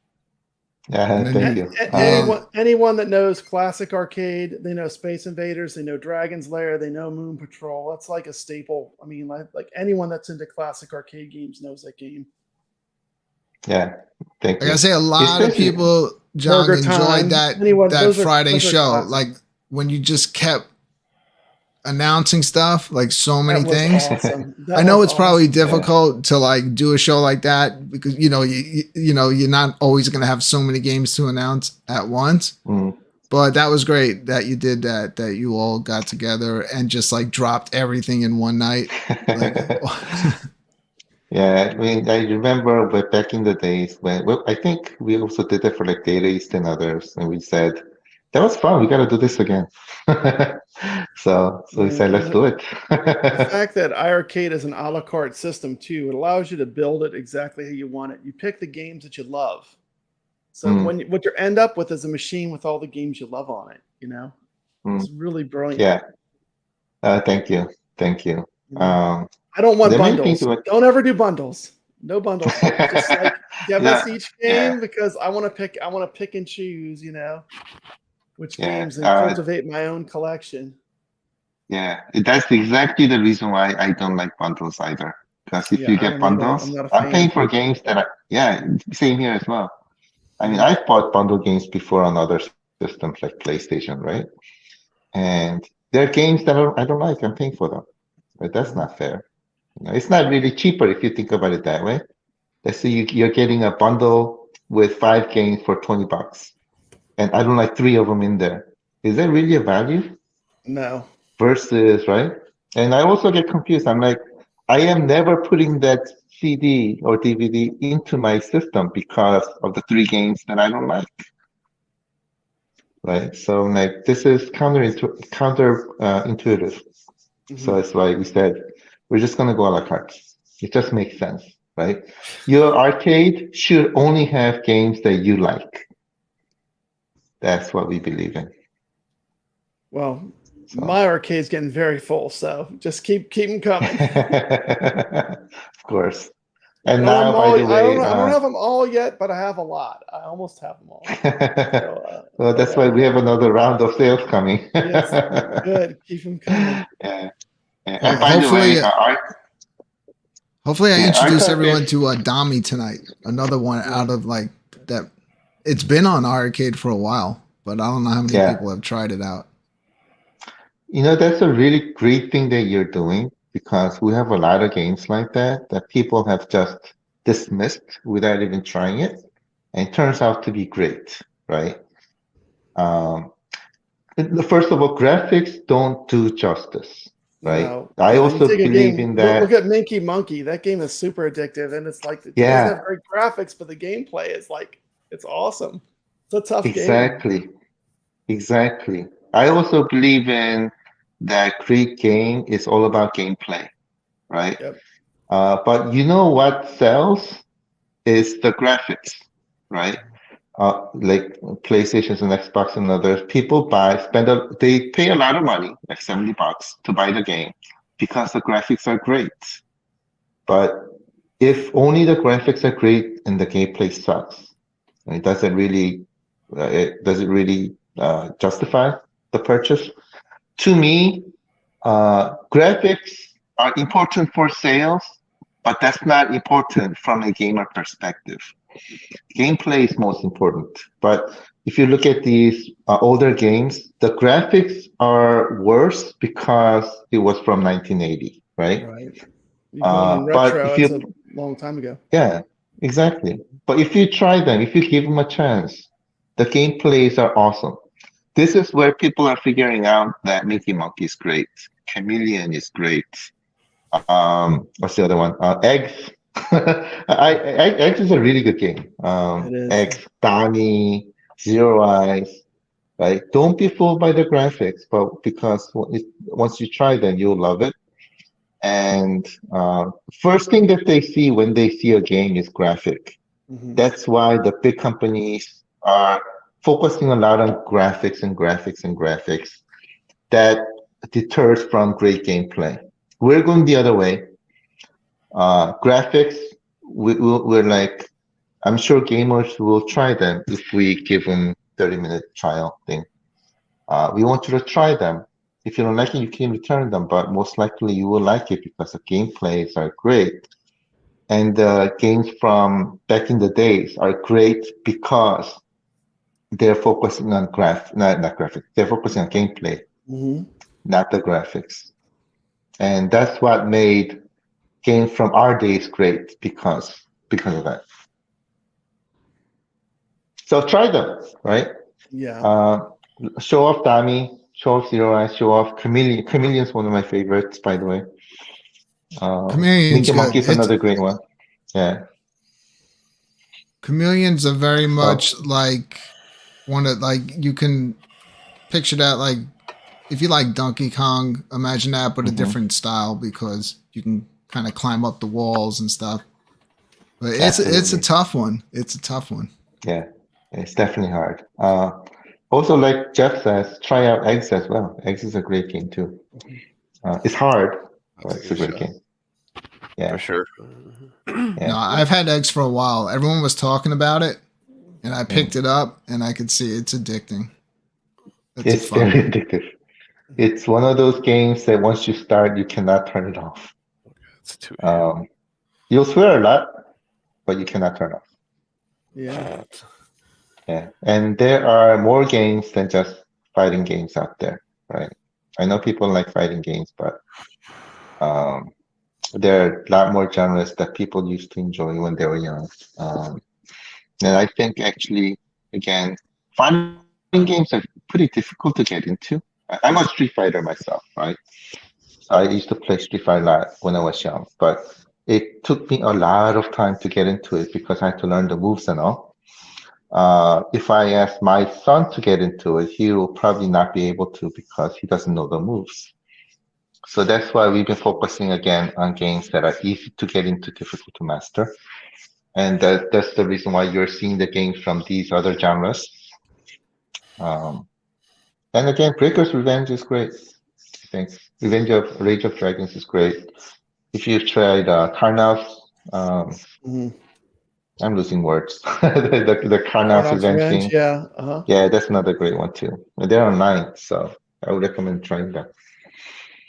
S7: Yeah,
S2: And then
S7: thank
S2: you-
S7: you.
S3: Anyone that knows classic arcade, they know Space Invaders, they know Dragon's Lair, they know Moon Patrol. That's like a staple. I mean, like anyone that's into classic arcade games knows that game.
S7: Yeah, thank
S2: Like
S7: you.
S2: I say, a lot of
S7: Especially-
S2: people, John,
S3: Burger Time,
S2: enjoyed that
S3: those are
S2: Friday show.
S3: classics.
S2: Like when you just kept announcing stuff, like so many
S3: That was
S2: things.
S3: awesome.
S2: I know
S3: was
S2: it's probably
S3: awesome.
S2: difficult to like do a show like that because you know you're not always going to have so many games to announce at once.
S7: Mm.
S2: But that was great that you did that. That you all got together and just like dropped everything in one night. Like,
S7: Yeah, I mean, I remember back in the days well, I think we also did it for like Data East and others, and we said that was fun. We got to do this again. So we said, let's do it.
S3: The fact that iiRcade is an a la carte system too, it allows you to build it exactly how you want it. You pick the games that you love. So what you end up with is a machine with all the games you love on it. You know, it's really brilliant.
S7: Yeah. Thank you.
S3: I don't want
S7: the main
S3: bundles.
S7: thing to-
S3: Don't ever do bundles. No bundles. Just like give us each game because I want to pick. I want to pick and choose. You know, which games and cultivate my own collection.
S7: Yeah, that's exactly the reason why I don't like bundles either. Because if you get bundles, I'm paying for games that same here as well. I mean, I've bought bundle games before on other systems like PlayStation, right? And there are games that I don't like. I'm paying for them, but that's not fair. You know, it's not really cheaper if you think about it that way. Let's say you're getting a bundle with 5 games for $20, and I don't like 3 of them in there. Is that really a value?
S3: No.
S7: Versus, right? And I also get confused. I'm like, I am never putting that CD or DVD into my system because of the 3 games that I don't like. Right? So I'm like, this is counterintuitive. So it's why we said, we're just going to go a la carte. It just makes sense, right? Your arcade should only have games that you like. That's what we believe in.
S3: Well, my arcade's getting very full, so just keep them coming.
S7: Of course. And now, by the way,
S3: I don't have them all yet, but I have a lot. I almost have them all. So,
S7: well, that's why we have another round of sales coming.
S3: Yes, good. Keep them coming.
S7: Yeah. And by the way,
S2: hopefully I introduce everyone to Dami tonight. Another one out of like that. It's been on iiRcade for a while, but I don't know how many people have tried it out.
S7: You know, that's a really great thing that you're doing because we have a lot of games like that people have just dismissed without even trying it. And it turns out to be great, right? First of all, graphics don't do justice, right?
S3: No.
S7: I also believe in that.
S3: Look at Minky Monkey. That game is super addictive, and it's like it doesn't have great graphics, but the gameplay is like it's awesome. It's a tough game.
S7: Exactly. I also believe in that great game is all about gameplay, right?
S3: Yep.
S7: But you know what sells is the graphics, right? Like PlayStations and Xbox and others, people they pay a lot of money, like $70 to buy the game because the graphics are great. But if only the graphics are great and the gameplay sucks, it doesn't really justify the purchase. To me, graphics are important for sales, but that's not important from a gamer perspective. Gameplay is most important. But if you look at these older games, the graphics are worse because it was from 1980, right?
S3: Right. You go in
S7: But
S3: retro,
S7: if
S3: it's a
S7: you,
S3: long time ago.
S7: yeah, exactly. But if you try them, if you give them a chance, the gameplays are awesome. This is where people are figuring out that Mickey Monkey is great. Chameleon is great. What's the other one? Eggs. Eggs is a really good game.
S3: It is.
S7: Eggs, Donnie, Zero Eyes. Right? Don't be fooled by the graphics, but because once you try them, you'll love it. And first thing that they see when they see a game is graphic. That's why the big companies are focusing a lot on graphics and graphics and graphics. That deters from great gameplay. We're going the other way. Graphics, we're like, I'm sure gamers will try them if we give them 30-minute trial thing. We want you to try them. If you don't like it, you can return them, but most likely you will like it because the gameplays are great. And the games from back in the days are great because they're focusing on not graphics. They're focusing on gameplay, not the graphics. And that's what made games from our days great because of that. So try them, right?
S3: Yeah.
S7: Show off Dami, show off Zero Eyes, show off Chameleon. Chameleon's one of my favorites, by the way.
S2: Chameleon's
S7: Mickey
S2: good.
S7: Monkey's another great one. Yeah.
S2: Chameleons are very much like one of you can picture that like if you like Donkey Kong, imagine that but a different style because you can kind of climb up the walls and stuff. But it's a tough one. It's a tough one.
S7: Yeah, it's definitely hard. Also, like Jeff says, try out Eggs as well. Eggs is a great game too. It's hard, but it's a great game. Yeah,
S1: For sure.
S7: Yeah.
S2: No, I've had Eggs for a while. Everyone was talking about it, and I picked it up, and I could see it's addicting.
S7: It's very addictive. It's one of those games that once you start, you cannot turn it off.
S1: It's too.
S7: You'll swear a lot, but you cannot turn off.
S3: Yeah.
S7: Yeah, and there are more games than just fighting games out there, right? I know people like fighting games, but there are a lot more genres that people used to enjoy when they were young. And I think actually, again, fighting games are pretty difficult to get into. I'm a Street Fighter myself, right? I used to play Street Fighter a lot when I was young, but it took me a lot of time to get into it because I had to learn the moves and all. If I ask my son to get into it, he will probably not be able to because he doesn't know the moves. So that's why we've been focusing again on games that are easy to get into, difficult to master. And that's the reason why you're seeing the games from these other genres. And again, Breaker's Revenge is great. I think Rage of Dragons is great. If you've tried Karnov, I'm losing words. the Karnov Revenge game.
S3: Yeah.
S7: Yeah, that's another great one too. And they're online, so I would recommend trying that.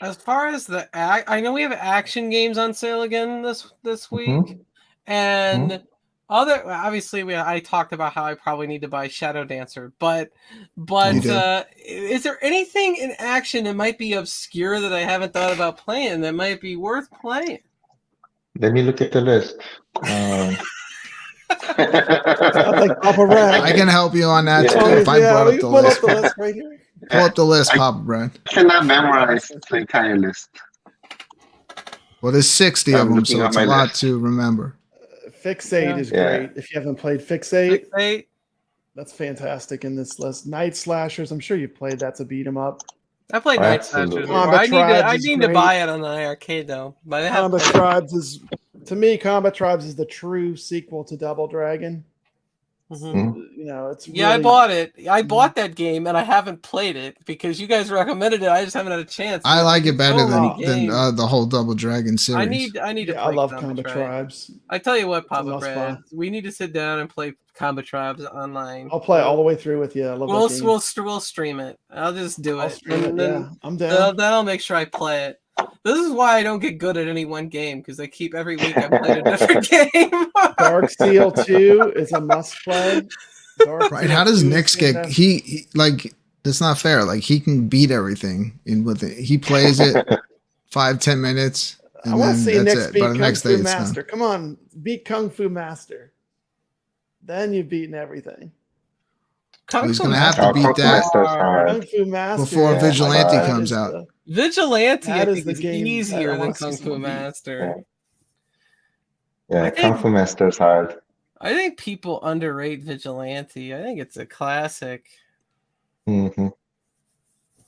S5: As far as I know we have action games on sale again this week, and obviously I talked about how I probably need to buy Shadow Dancer, but is there anything in action that might be obscure that I haven't thought about playing that might be worth playing?
S7: Let me look at the list.
S3: Like Papa Brad.
S2: I can help you on that too. If I brought up the list.
S3: Right here.
S2: Pull up the list, Papa Brad.
S7: I cannot memorize the entire list.
S2: Well, there's 60 of them, so it's a lot to remember.
S3: Fixate is great. If you haven't played Fixate, that's fantastic in this list. Night Slashers, I'm sure you've played. That's a beat 'em up.
S5: I played Night Slashers. I need to buy it on the iiRcade though. But
S3: Combat Tribes is, to me, Combat Tribes is the true sequel to Double Dragon. You know, it's really,
S5: I bought it. I bought that game and I haven't played it because you guys recommended it. I just haven't had a chance.
S2: I like it better than the whole Double Dragon series.
S5: I need to. Play
S3: I love Combat Tribes.
S5: I tell you what, Papa Brad, we need to sit down and play Combat Tribes online.
S3: I'll play all the way through with you. I love
S5: we'll stream it. I'll just do it.
S3: I'm down.
S5: Then I'll make sure I play it. This is why I don't get good at any one game, because I keep every week I play a different game.
S3: Dark Seal 2 is a must play.
S2: Right? How does Nick's get he like? That's not fair. Like he can beat everything in with it. He plays it 5-10 minutes.
S3: I want to see Nick's beat
S2: By the
S3: Kung
S2: next
S3: Fu
S2: day,
S3: Master. Come on, beat Kung Fu Master. Then you've beaten everything.
S2: He's going to have to beat that
S3: Kung Fu Master
S2: before Vigilante comes out.
S5: Vigilante, I
S3: That
S5: think,
S3: is
S5: is
S3: the game that I
S5: easier than
S3: wanna see
S5: Kung Fu
S3: someone beat.
S5: Master.
S7: Yeah, Kung Fu Master's hard.
S5: I think people underrate Vigilante. I think it's a classic.
S7: Mm-hmm.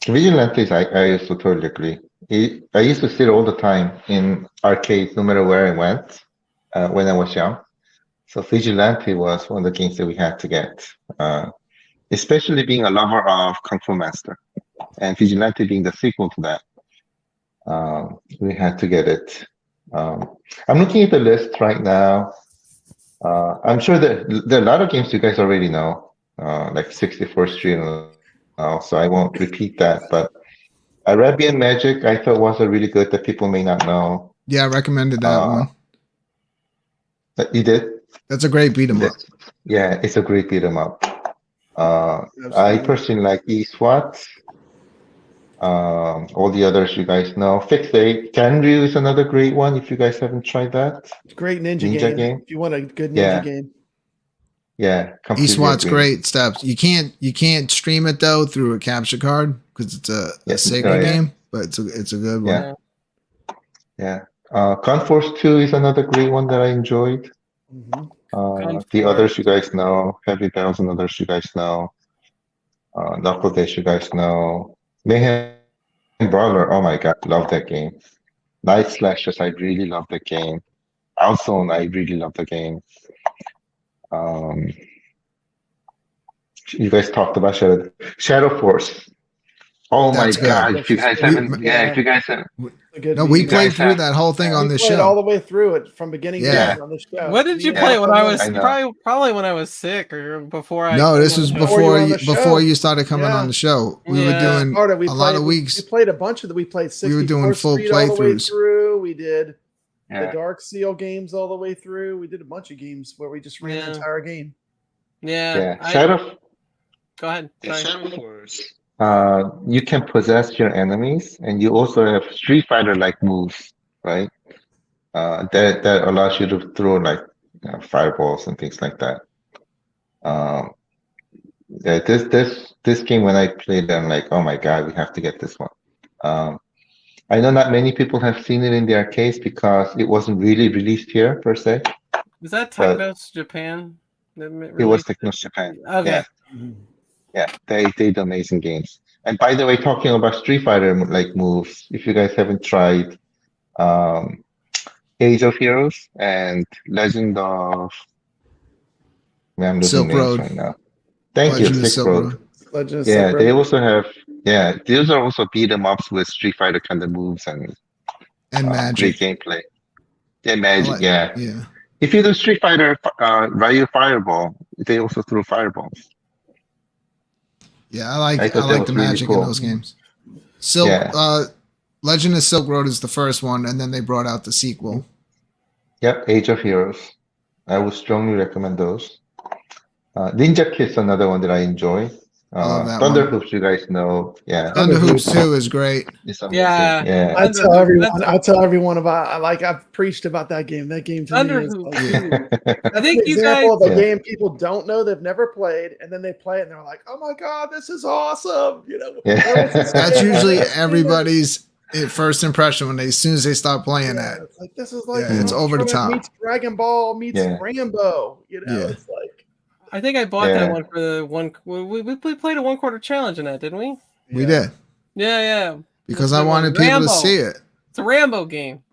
S7: Vigilantes, I also totally agree. I used to sit all the time in arcades, no matter where I went, when I was young. So Vigilante was one of the games that we had to get, especially being a lover of Kung Fu Master, and Vigilante being the sequel to that. We had to get it. I'm looking at the list right now. I'm sure that there are a lot of games you guys already know, like 64th Street and all, so I won't repeat that. But Arabian Magic I thought was a really good that people may not know.
S2: Yeah, I recommended that one.
S7: You did?
S2: That's a great beat 'em up.
S7: Yeah, it's a great beat 'em up. I personally like eSWAT. All the others you guys know. Fixate. Tenryu is another great one if you guys haven't tried that.
S3: It's a great ninja game. If you want a good ninja game.
S7: Yeah,
S2: eSWAT's great steps. You can't stream it though through a capture card because it's a Sega game, but it's a good one.
S7: Yeah. Conforce 2 is another great one that I enjoyed. The others you guys know. Heavy Bells and others you guys know. Knuckle Dash you guys know. Mayhem Brawler, oh my god, love that game. Night Slashers, I really love that game. Outzone, I really love the game. You guys talked about Shadow Force. Oh my god! If you guys haven't, if you guys haven't.
S2: No, we played through that whole thing on the show.
S3: All the way through it from beginning to end on the show.
S5: What did you play when I was probably when I was sick or before I?
S2: No, this was before you started coming on the show. We were doing a lot of weeks.
S3: We played a bunch of we played 64
S2: we were doing full
S3: playthroughs. We did the Dark Seal games all the way through. We did a bunch of games where we just ran the entire game.
S5: Yeah.
S7: Shadow.
S5: Go ahead.
S7: Shadow Force. You can possess your enemies, and you also have Street Fighter-like moves, right? That allows you to throw like fireballs and things like that. This game, when I played it, I'm like, oh my god, we have to get this one. I know not many people have seen it in the arcades because it wasn't really released here per se.
S5: Was that Technos Japan?
S7: It was Technos Japan.
S5: Okay.
S7: Yeah, they did amazing games. And by the way, talking about Street Fighter like moves, if you guys haven't tried Age of Heroes and Legend of I'm losing names right now. Thank you, Silk Road.
S3: Legend of
S7: Silk Road. They also have these are also beat 'em ups with Street Fighter kind of moves and
S2: magic.
S7: Great gameplay. Yeah, magic, yeah.
S2: Yeah.
S7: If you do Street Fighter Ryu Fireball, they also threw fireballs.
S2: Yeah, I like the magic in those games. Legend of Silk Road is the first one, and then they brought out the sequel.
S7: Yep, Age of Heroes. I would strongly recommend those. Ninja Kid's another one that I enjoy. Thunder Hoops, you guys know. Yeah,
S2: Thunder Hoops 2 is great.
S5: Yeah.
S3: I tell everyone about. I've preached about that game. That game to me is
S5: I think you guys
S3: of a game people don't know, they've never played, and then they play it and they're like, "Oh my god, this is awesome!" You know,
S2: that's usually everybody's first impression as soon as they start playing that.
S3: It's like this is like
S2: it's over the top.
S3: Meets Dragon Ball meets Rambo. You know, it's like.
S5: I think I bought that one for the one. We played a 1 quarter challenge in that, didn't we?
S2: We did.
S5: Yeah.
S2: Because I wanted people to see it.
S5: It's a Rambo game.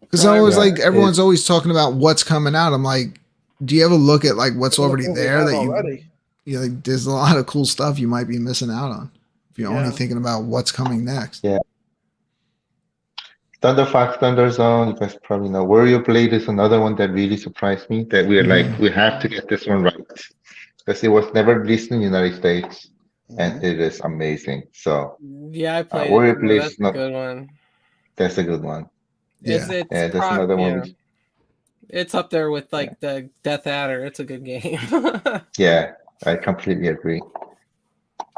S2: Because I was like, everyone's always talking about what's coming out. I'm like, do you ever look at like what's already there that you like? There's a lot of cool stuff you might be missing out on if you're only thinking about what's coming next.
S7: Yeah. Thunder Fox, Thunder Zone, you guys probably know. Warrior Blade is another one that really surprised me. That we're like, we have to get this one right. Because it was never released in the United States, and it is amazing. So
S5: I played
S7: Warrior Blade is
S5: a good one.
S7: That's a good one.
S5: It's
S2: Yeah.
S5: it's
S7: Yeah, that's
S5: pro-
S7: another
S5: yeah.
S7: one.
S5: It's up there with like the Death Adder. It's a good game.
S7: Yeah, I completely agree.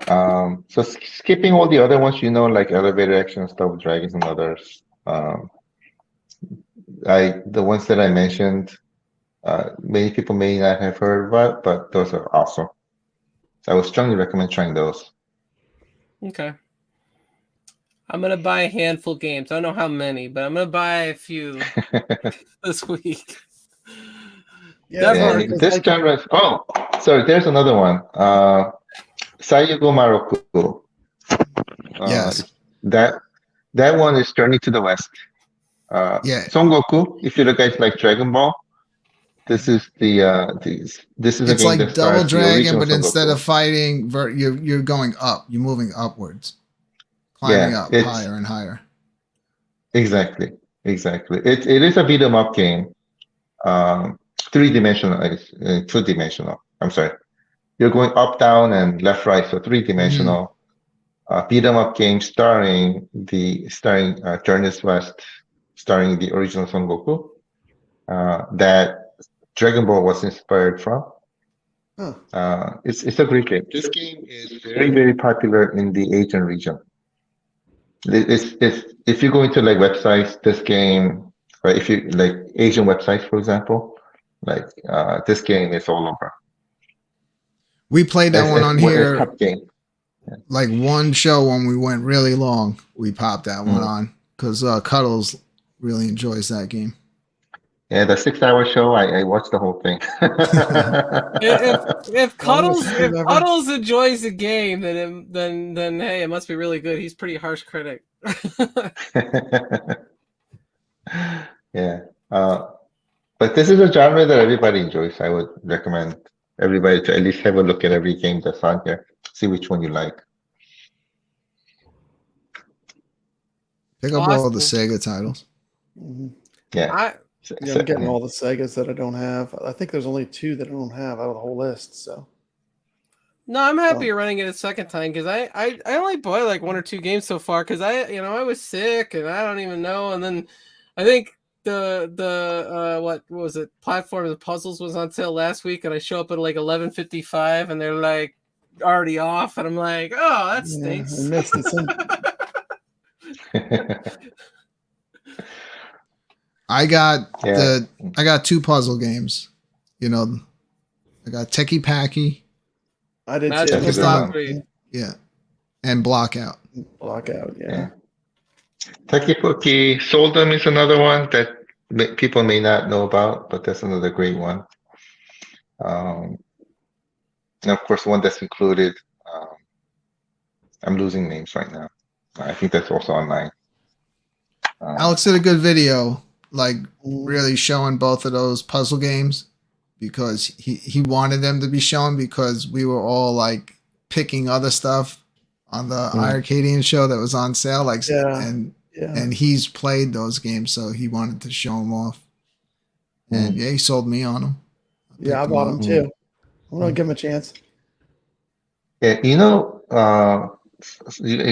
S7: So skipping all the other ones, like Elevator Action, Double Dragons, and others. The ones that I mentioned, many people may not have heard about, but those are awesome. So I would strongly recommend trying those.
S5: Okay. I'm gonna buy a handful of games. I don't know how many, but I'm gonna buy a few this week.
S3: Yeah,
S5: Definitely.
S7: This genre. Oh, sorry. There's another one. Sayugo Maroku.
S2: Yes.
S7: That one is Journey to the West.
S2: Yeah.
S7: Son Goku. If you guys like Dragon Ball, this is this is a
S2: It's
S7: game
S2: like
S7: that
S2: Double
S7: stars the
S2: Dragon,
S7: original
S2: but
S7: Son
S2: instead
S7: Goku.
S2: of fighting, you're going up. You're moving upwards, climbing up
S7: it's
S2: higher and higher.
S7: exactly. It is a beat 'em up game. 3-dimensional, 2-dimensional. I'm sorry. You're going up, down, and left, right, so 3-dimensional. Beat 'em up game starring Journey's West, starring the original Son Goku. That Dragon Ball was inspired from. It's a great game. This game is very, very popular in the Asian region. If you go into like websites, this game, right? If you like Asian websites, for example, like this game is all over.
S2: We played that one on here.
S7: Top game.
S2: Like one show when we went really long, we popped that one on because Cuddles really enjoys that game.
S7: Yeah, the 6-hour show, I watched the whole thing.
S5: if Cuddles enjoys the game, then hey, it must be really good. He's a pretty harsh critic.
S7: Yeah, but this is a genre that everybody enjoys. I would recommend everybody to at least have a look at every game that's on here. See which one you like.
S2: Pick up all the Sega titles.
S7: Yeah.
S3: I'm getting all the Segas that I don't have. I think there's only 2 that I don't have out of the whole list. So.
S5: No, I'm happy you're running it a second time because I only bought like 1 or 2 games so far because I was sick and I don't even know. And then I think the what was it, Platforms and Puzzles was on sale last week, and I show up at like 11:55 and they're like already off, and I'm like, oh, that stinks.
S3: I missed it.
S2: I got 2 puzzle games. I got Techie Packy.
S3: I did
S2: too. Yeah. And Blockout.
S3: Blockout, yeah.
S7: Techie Packy Soldem is another one that people may not know about, but that's another great one. And of course, one that's included. I'm losing names right now. I think that's also online.
S2: Alex did a good video, like really showing both of those puzzle games because he wanted them to be shown because we were all like picking other stuff on the iiRcade show that was on sale, and he's played those games, so he wanted to show them off. And he sold me on them.
S3: I bought them too. I'm gonna give him a chance.
S7: Yeah, you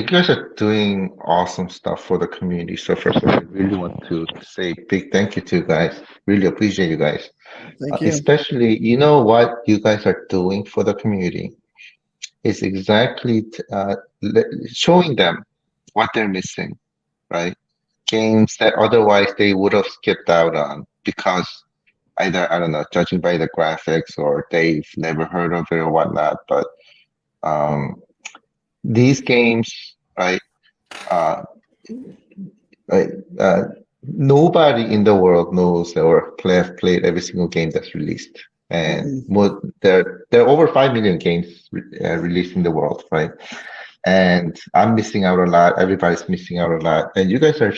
S7: guys are doing awesome stuff for the community. So first of all, I really want to say big thank you to you guys. Really appreciate you guys.
S3: Thank you.
S7: Especially, what you guys are doing for the community is exactly showing them what they're missing, right? Games that otherwise they would have skipped out on because either, I don't know, judging by the graphics or they've never heard of it or whatnot. But these games, right? Nobody in the world knows or played every single game that's released, and there are over 5 million games released in the world, right? And I'm missing out a lot. Everybody's missing out a lot, and you guys are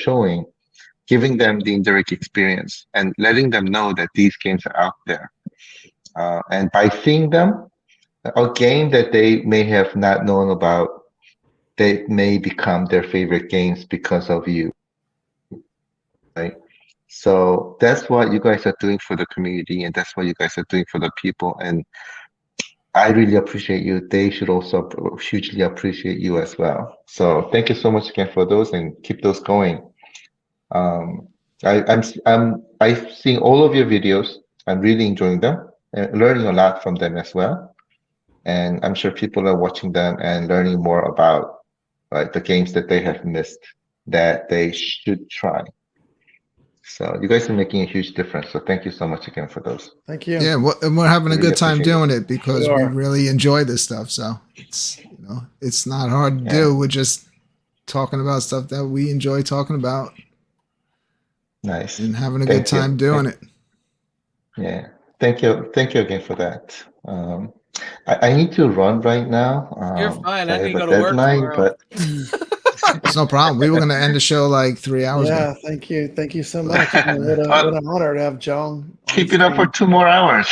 S7: giving them the indirect experience and letting them know that these games are out there. And by seeing them, a game that they may have not known about, they may become their favorite games because of you, right? So that's what you guys are doing for the community, and that's what you guys are doing for the people. And I really appreciate you. They should also hugely appreciate you as well. So thank you so much again for those, and keep those going. Um, I've seen all of your videos. I'm really enjoying them and learning a lot from them as well. And I'm sure people are watching them and learning more about the games that they have missed that they should try. So you guys are making a huge difference. So thank you so much again for those.
S3: Thank you.
S2: Yeah, and we're having a
S7: Really
S2: good time
S7: appreciate
S2: doing it because
S3: We
S2: we
S3: are.
S2: really enjoy this stuff. So it's it's not hard to
S7: Yeah.
S2: do. We're just talking about stuff that we enjoy talking about
S7: Nice.
S2: and having a
S7: Thank
S2: good time
S7: you.
S2: doing it.
S7: Yeah. Thank you. Thank you again for that. I need to run right now.
S5: You're fine.
S7: I
S5: I need
S7: have
S5: to
S7: a
S5: go to work
S7: deadline,
S5: tomorrow.
S7: but
S2: It's no problem. We were going to end the show like 3 hours ago.
S3: Yeah, thank you. Thank you so much. What an honor to have John.
S7: keep it up for 2 more hours.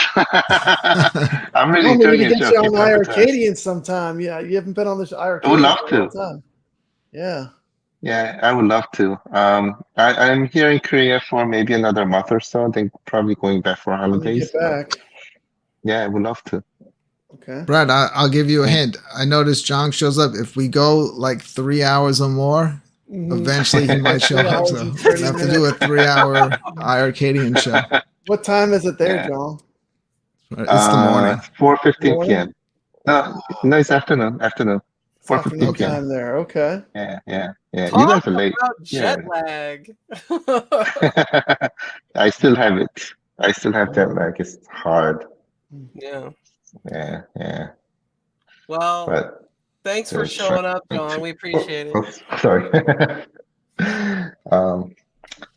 S7: I'm really
S3: Well, maybe
S7: enjoying
S3: to
S7: it,
S3: get
S7: Joe.
S3: you on
S7: Keep it up with us.
S3: iRcadian sometime. Yeah, you haven't been on this iRcadian
S7: I would love
S3: for a long
S7: to.
S3: time. Yeah.
S7: Yeah, I would love to. I'm here in Korea for maybe another month or so. Then probably going back for
S3: When you
S7: holidays.
S3: get back.
S7: Yeah, I would love to.
S3: Okay.
S2: Brad, I'll give you a hint. I noticed John shows up. If we go like 3 hours or more, eventually he might show
S3: 3
S2: up.
S3: hours
S2: So
S3: and
S2: we'll
S3: 30
S2: have to do a 3-hour iRcadian show.
S3: What time is it there,
S7: Yeah.
S3: John?
S2: It's the morning.
S7: 4:15
S3: Morning?
S7: p.m. No, it's afternoon. Afternoon.
S3: It's
S7: 4:15
S3: afternoon
S7: p.m.
S3: time there. Okay.
S7: Yeah. You
S5: Talk
S7: guys are late.
S5: about jet
S7: Yeah.
S5: lag.
S7: I still have it. I still have that lag. It's hard.
S5: Yeah.
S7: Yeah.
S5: Well,
S7: But
S5: thanks for showing up, John. We appreciate it.
S7: Sorry.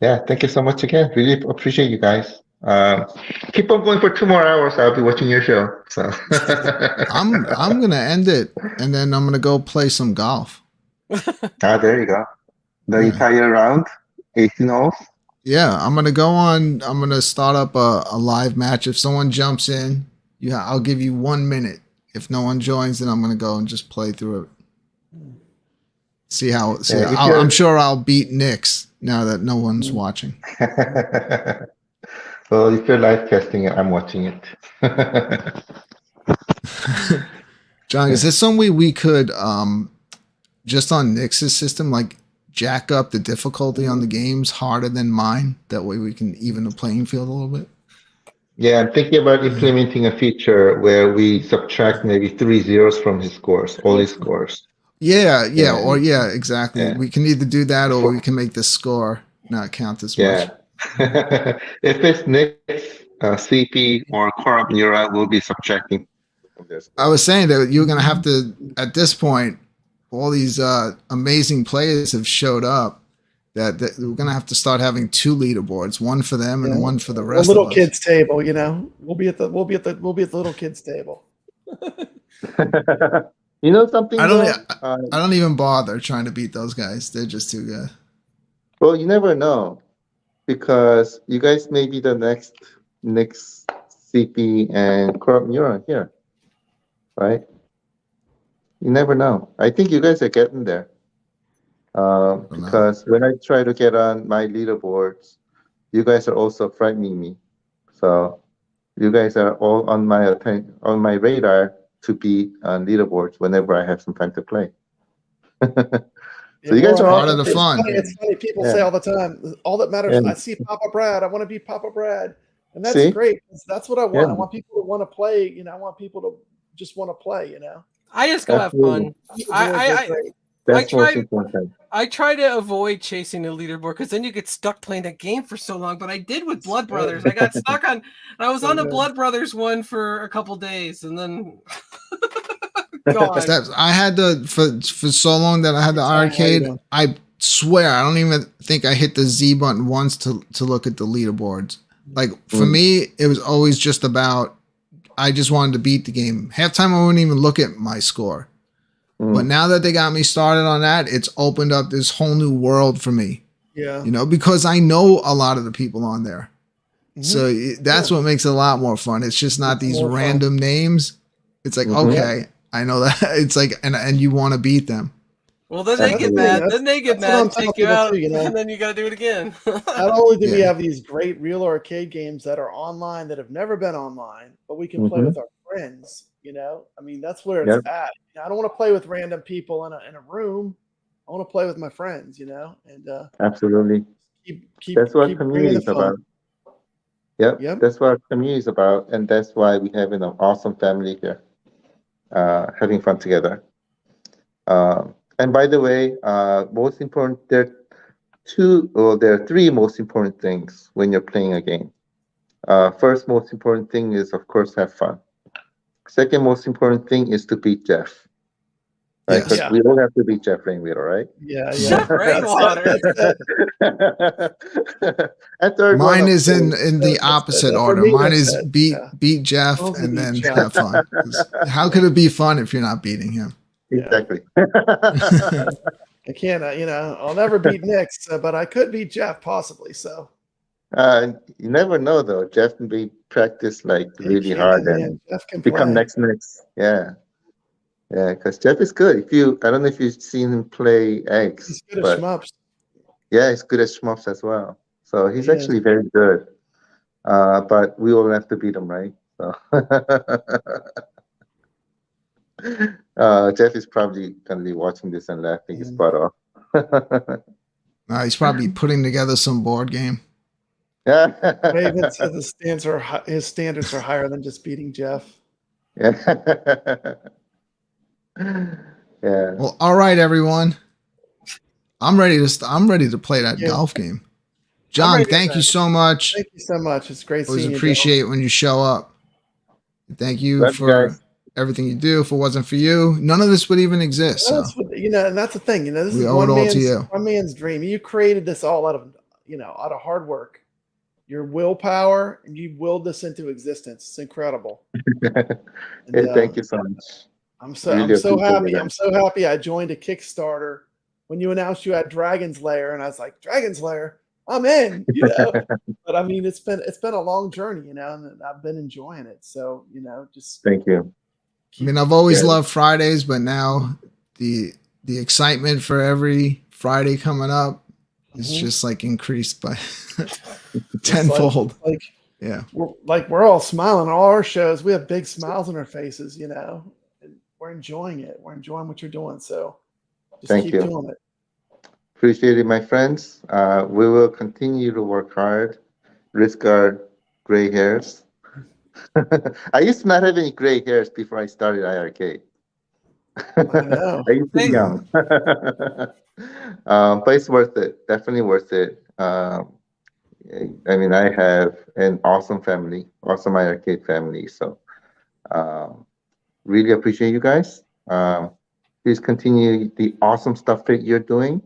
S7: Yeah, thank you so much again. Really appreciate you guys. Keep on going for 2 more hours. I'll be watching your show. So
S2: I'm gonna end it and then I'm gonna go play some golf.
S7: there you go. The
S2: Yeah.
S7: entire round, 18 holes.
S2: Yeah, I'm gonna go on. I'm gonna start up a live match. If someone jumps in, I'll give you 1 minute. If no one joins, then I'm gonna go and just play through it. I'm sure I'll beat Nick's now that no one's watching.
S7: Well, if you're live testing it, I'm watching it.
S2: John, is there some way we could just on Nick's system, like jack up the difficulty on the games harder than mine? That way we can even the playing field a little bit.
S7: Yeah, I'm thinking about implementing a feature where we subtract maybe 3 zeros from his scores, all his scores.
S2: Yeah, exactly.
S7: Yeah.
S2: We can either do that or we can make the score not count as much.
S7: Yeah. If it's Nick's CP or Corrupt Neura, we'll be subtracting from this.
S2: I was saying that you're going to have to, at this point, all these amazing players have showed up that we're going to have to start having 2 leaderboards, one for them and one for the rest
S3: little
S2: of us.
S3: kids table, We'll be at the little kids table.
S7: You know something?
S2: I don't even bother trying to beat those guys. They're just too good.
S7: Well, you never know, because you guys may be the next CP and Corrupt Neuron here, right? You never know. I think you guys are getting there. Because when I try to get on my leaderboards, you guys are also frightening me. So you guys are all on my radar to be on leaderboards whenever I have some time to play. So you guys are
S2: part of the fun.
S3: It's funny. People say all the time, all that matters. I see Papa Brad. I want to be Papa Brad, and that's great. That's what I want. I want people to want to play. I want people to just want to play.
S5: I just go have fun. I try to avoid chasing the leaderboard because then you get stuck playing that game for so long. But I did with Blood Brothers. I got stuck on. I was on the Blood Brothers one for a couple days, and then
S2: Steps. I had for so long that I had the iRcade. I swear I don't even think I hit the Z button once to look at the leaderboards. Like for me, it was always just about I just wanted to beat the game. Halftime I wouldn't even look at my score. But now that they got me started on that, it's opened up this whole new world for me.
S3: Yeah.
S2: Because I know a lot of the people on there. So that's what makes it a lot more fun. It's just not these random names. It's like, okay, I know that. It's like, and you want to beat them.
S5: Well, then they get mad. Then they get mad, take you out, and then you got to do it again.
S3: Not only do we have these great real arcade games that are online that have never been online, but we can play with our friends. I mean, that's where it's at. I don't want to play with random people in a room. I want to play with my friends. And
S7: absolutely. That's what
S3: keep
S7: community
S3: bringing
S7: is
S3: the fun.
S7: about. Yep.
S3: Yep.
S7: That's what community is about, and that's why we have an awesome family here, having fun together. And by the way, most important, there are three most important things when you're playing a game. First most important thing is, of course, have fun. Second most important thing is to beat Jeff. Right?
S2: Yes.
S7: Because
S3: Yeah.
S7: we all have to beat Jeff Rainwater, right?
S3: Yeah.
S5: Jeff Rainwater.
S3: That's it.
S7: And third one,
S2: Mine
S7: of
S2: is in
S7: course,
S2: the opposite
S3: For
S2: order.
S3: me,
S2: Mine
S3: that's
S2: is
S3: it. Yeah.
S2: beat Jeff
S3: Mostly
S2: and
S3: beat
S2: then
S3: Jeff.
S2: have fun. 'Cause how could it be fun if you're not beating him?
S7: Exactly.
S3: I can't, I'll never beat Nick's, but I could beat Jeff possibly. So
S7: You never know, though. Jeff can be practiced like
S3: he
S7: really
S3: can,
S7: hard
S3: man.
S7: and
S3: Jeff can
S7: become
S3: play.
S7: next. Yeah. Yeah, because Jeff is good. I don't know if you've seen him play eggs,
S3: He's good at
S7: but
S3: shmups.
S7: yeah, he's good at shmups as well. So he's
S3: He is.
S7: actually very good. But we all have to beat him, right? So Jeff is probably gonna be watching this and laughing his butt off.
S2: He's probably putting together some board game.
S3: Raven said his standards are higher than just beating Jeff.
S7: Yeah. Yeah.
S2: Well, all right, everyone. I'm ready to play that
S3: Yeah.
S2: golf game. John,
S3: ready to
S2: thank you so much.
S3: Thank you so much. It's great
S2: Always
S3: seeing you.
S2: appreciate when you show up. Thank you
S7: Love you
S2: for
S7: guys.
S2: everything you do. If it wasn't for you, none of this would even exist. So
S3: And that's the thing. This
S2: we
S3: is
S2: owe it all to you.
S3: one man's dream. You created this all out of hard work, your willpower, and you willed this into existence. It's incredible.
S7: Hey, thank you so much.
S3: I'm so
S7: Really appreciate
S3: happy.
S7: that.
S3: I'm so happy I joined a Kickstarter when you announced you had Dragon's Lair, and I was like, Dragon's Lair, I'm in, But I mean, it's been a long journey, and I've been enjoying it. So, just
S7: Thank you.
S2: I mean, I've always
S7: Yeah.
S2: loved Fridays, but now the excitement for every Friday coming up is just like increased by tenfold.
S3: Like
S2: Yeah.
S3: we're all smiling at all our shows. We have big smiles on our faces, and we're enjoying it. We're enjoying what you're doing. So just
S7: Thank
S3: keep
S7: you.
S3: doing it.
S7: Appreciate it, my friends. We will continue to work hard, risk our gray hairs. I used to not have any gray hairs before I started iiRcade.
S3: I know.
S7: I used to be young. But it's worth it. Definitely worth it. I mean, I have an awesome family, awesome iiRcade family. So really appreciate you guys. Please continue the awesome stuff that you're doing.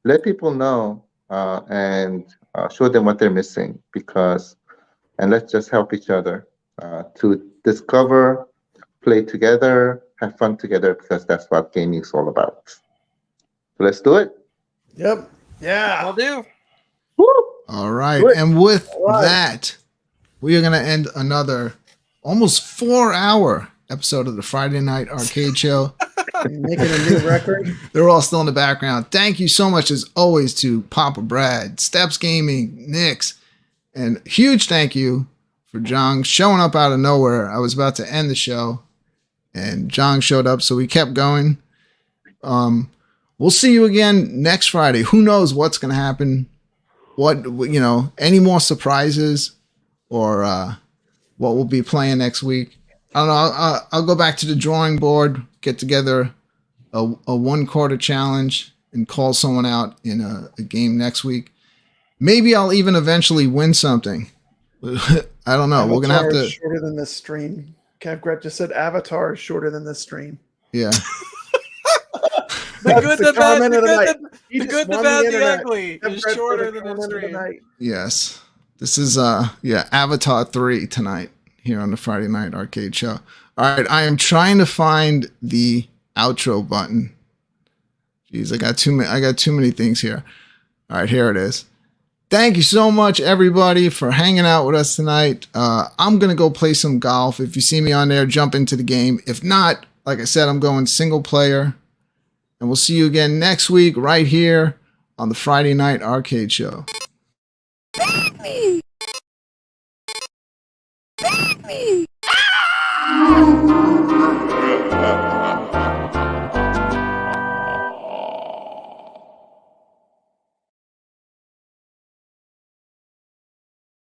S7: Let people know and show them what they're missing, and let's just help each other to discover, play together, have fun together, because that's what gaming is all about. So let's do it.
S3: Yep. Yeah.
S5: I'll do.
S7: Woo!
S2: All right.
S7: Good.
S2: And with
S3: right.
S2: that, we are going to end another almost 4-hour episode of the Friday Night Arcade Show.
S3: Making a new record.
S2: They're all still in the background. Thank you so much, as always, to Papa Brad, Steps Gaming, Nix, and huge thank you for John showing up out of nowhere. I was about to end the show, and John showed up, so we kept going. We'll see you again next Friday. Who knows what's going to happen? Any more surprises or what we'll be playing next week? I don't know. I'll go back to the drawing board, get together a 1/4 challenge, and call someone out in a game next week. Maybe I'll even eventually win something. I don't know. We're gonna have to.
S3: Shorter than this stream. Kev Gret just said Avatar is shorter than this stream.
S2: Yeah.
S5: The good, the bad,
S3: He
S5: the
S3: just
S5: good, the
S3: won
S5: bad, the
S3: internet.
S5: ugly
S3: Kev
S5: is
S3: Gret
S5: shorter
S3: put a
S5: than the
S3: comment of the
S5: stream.
S3: night.
S2: Yes. This is Avatar 3 tonight here on the Friday Night Arcade Show. All right, I am trying to find the outro button. Jeez, I got too many things here. All right, here it is. Thank you so much, everybody, for hanging out with us tonight. I'm gonna go play some golf. If you see me on there, jump into the game. If not, like I said, I'm going single player. And we'll see you again next week right here on the Friday Night Arcade Show.
S8: Me.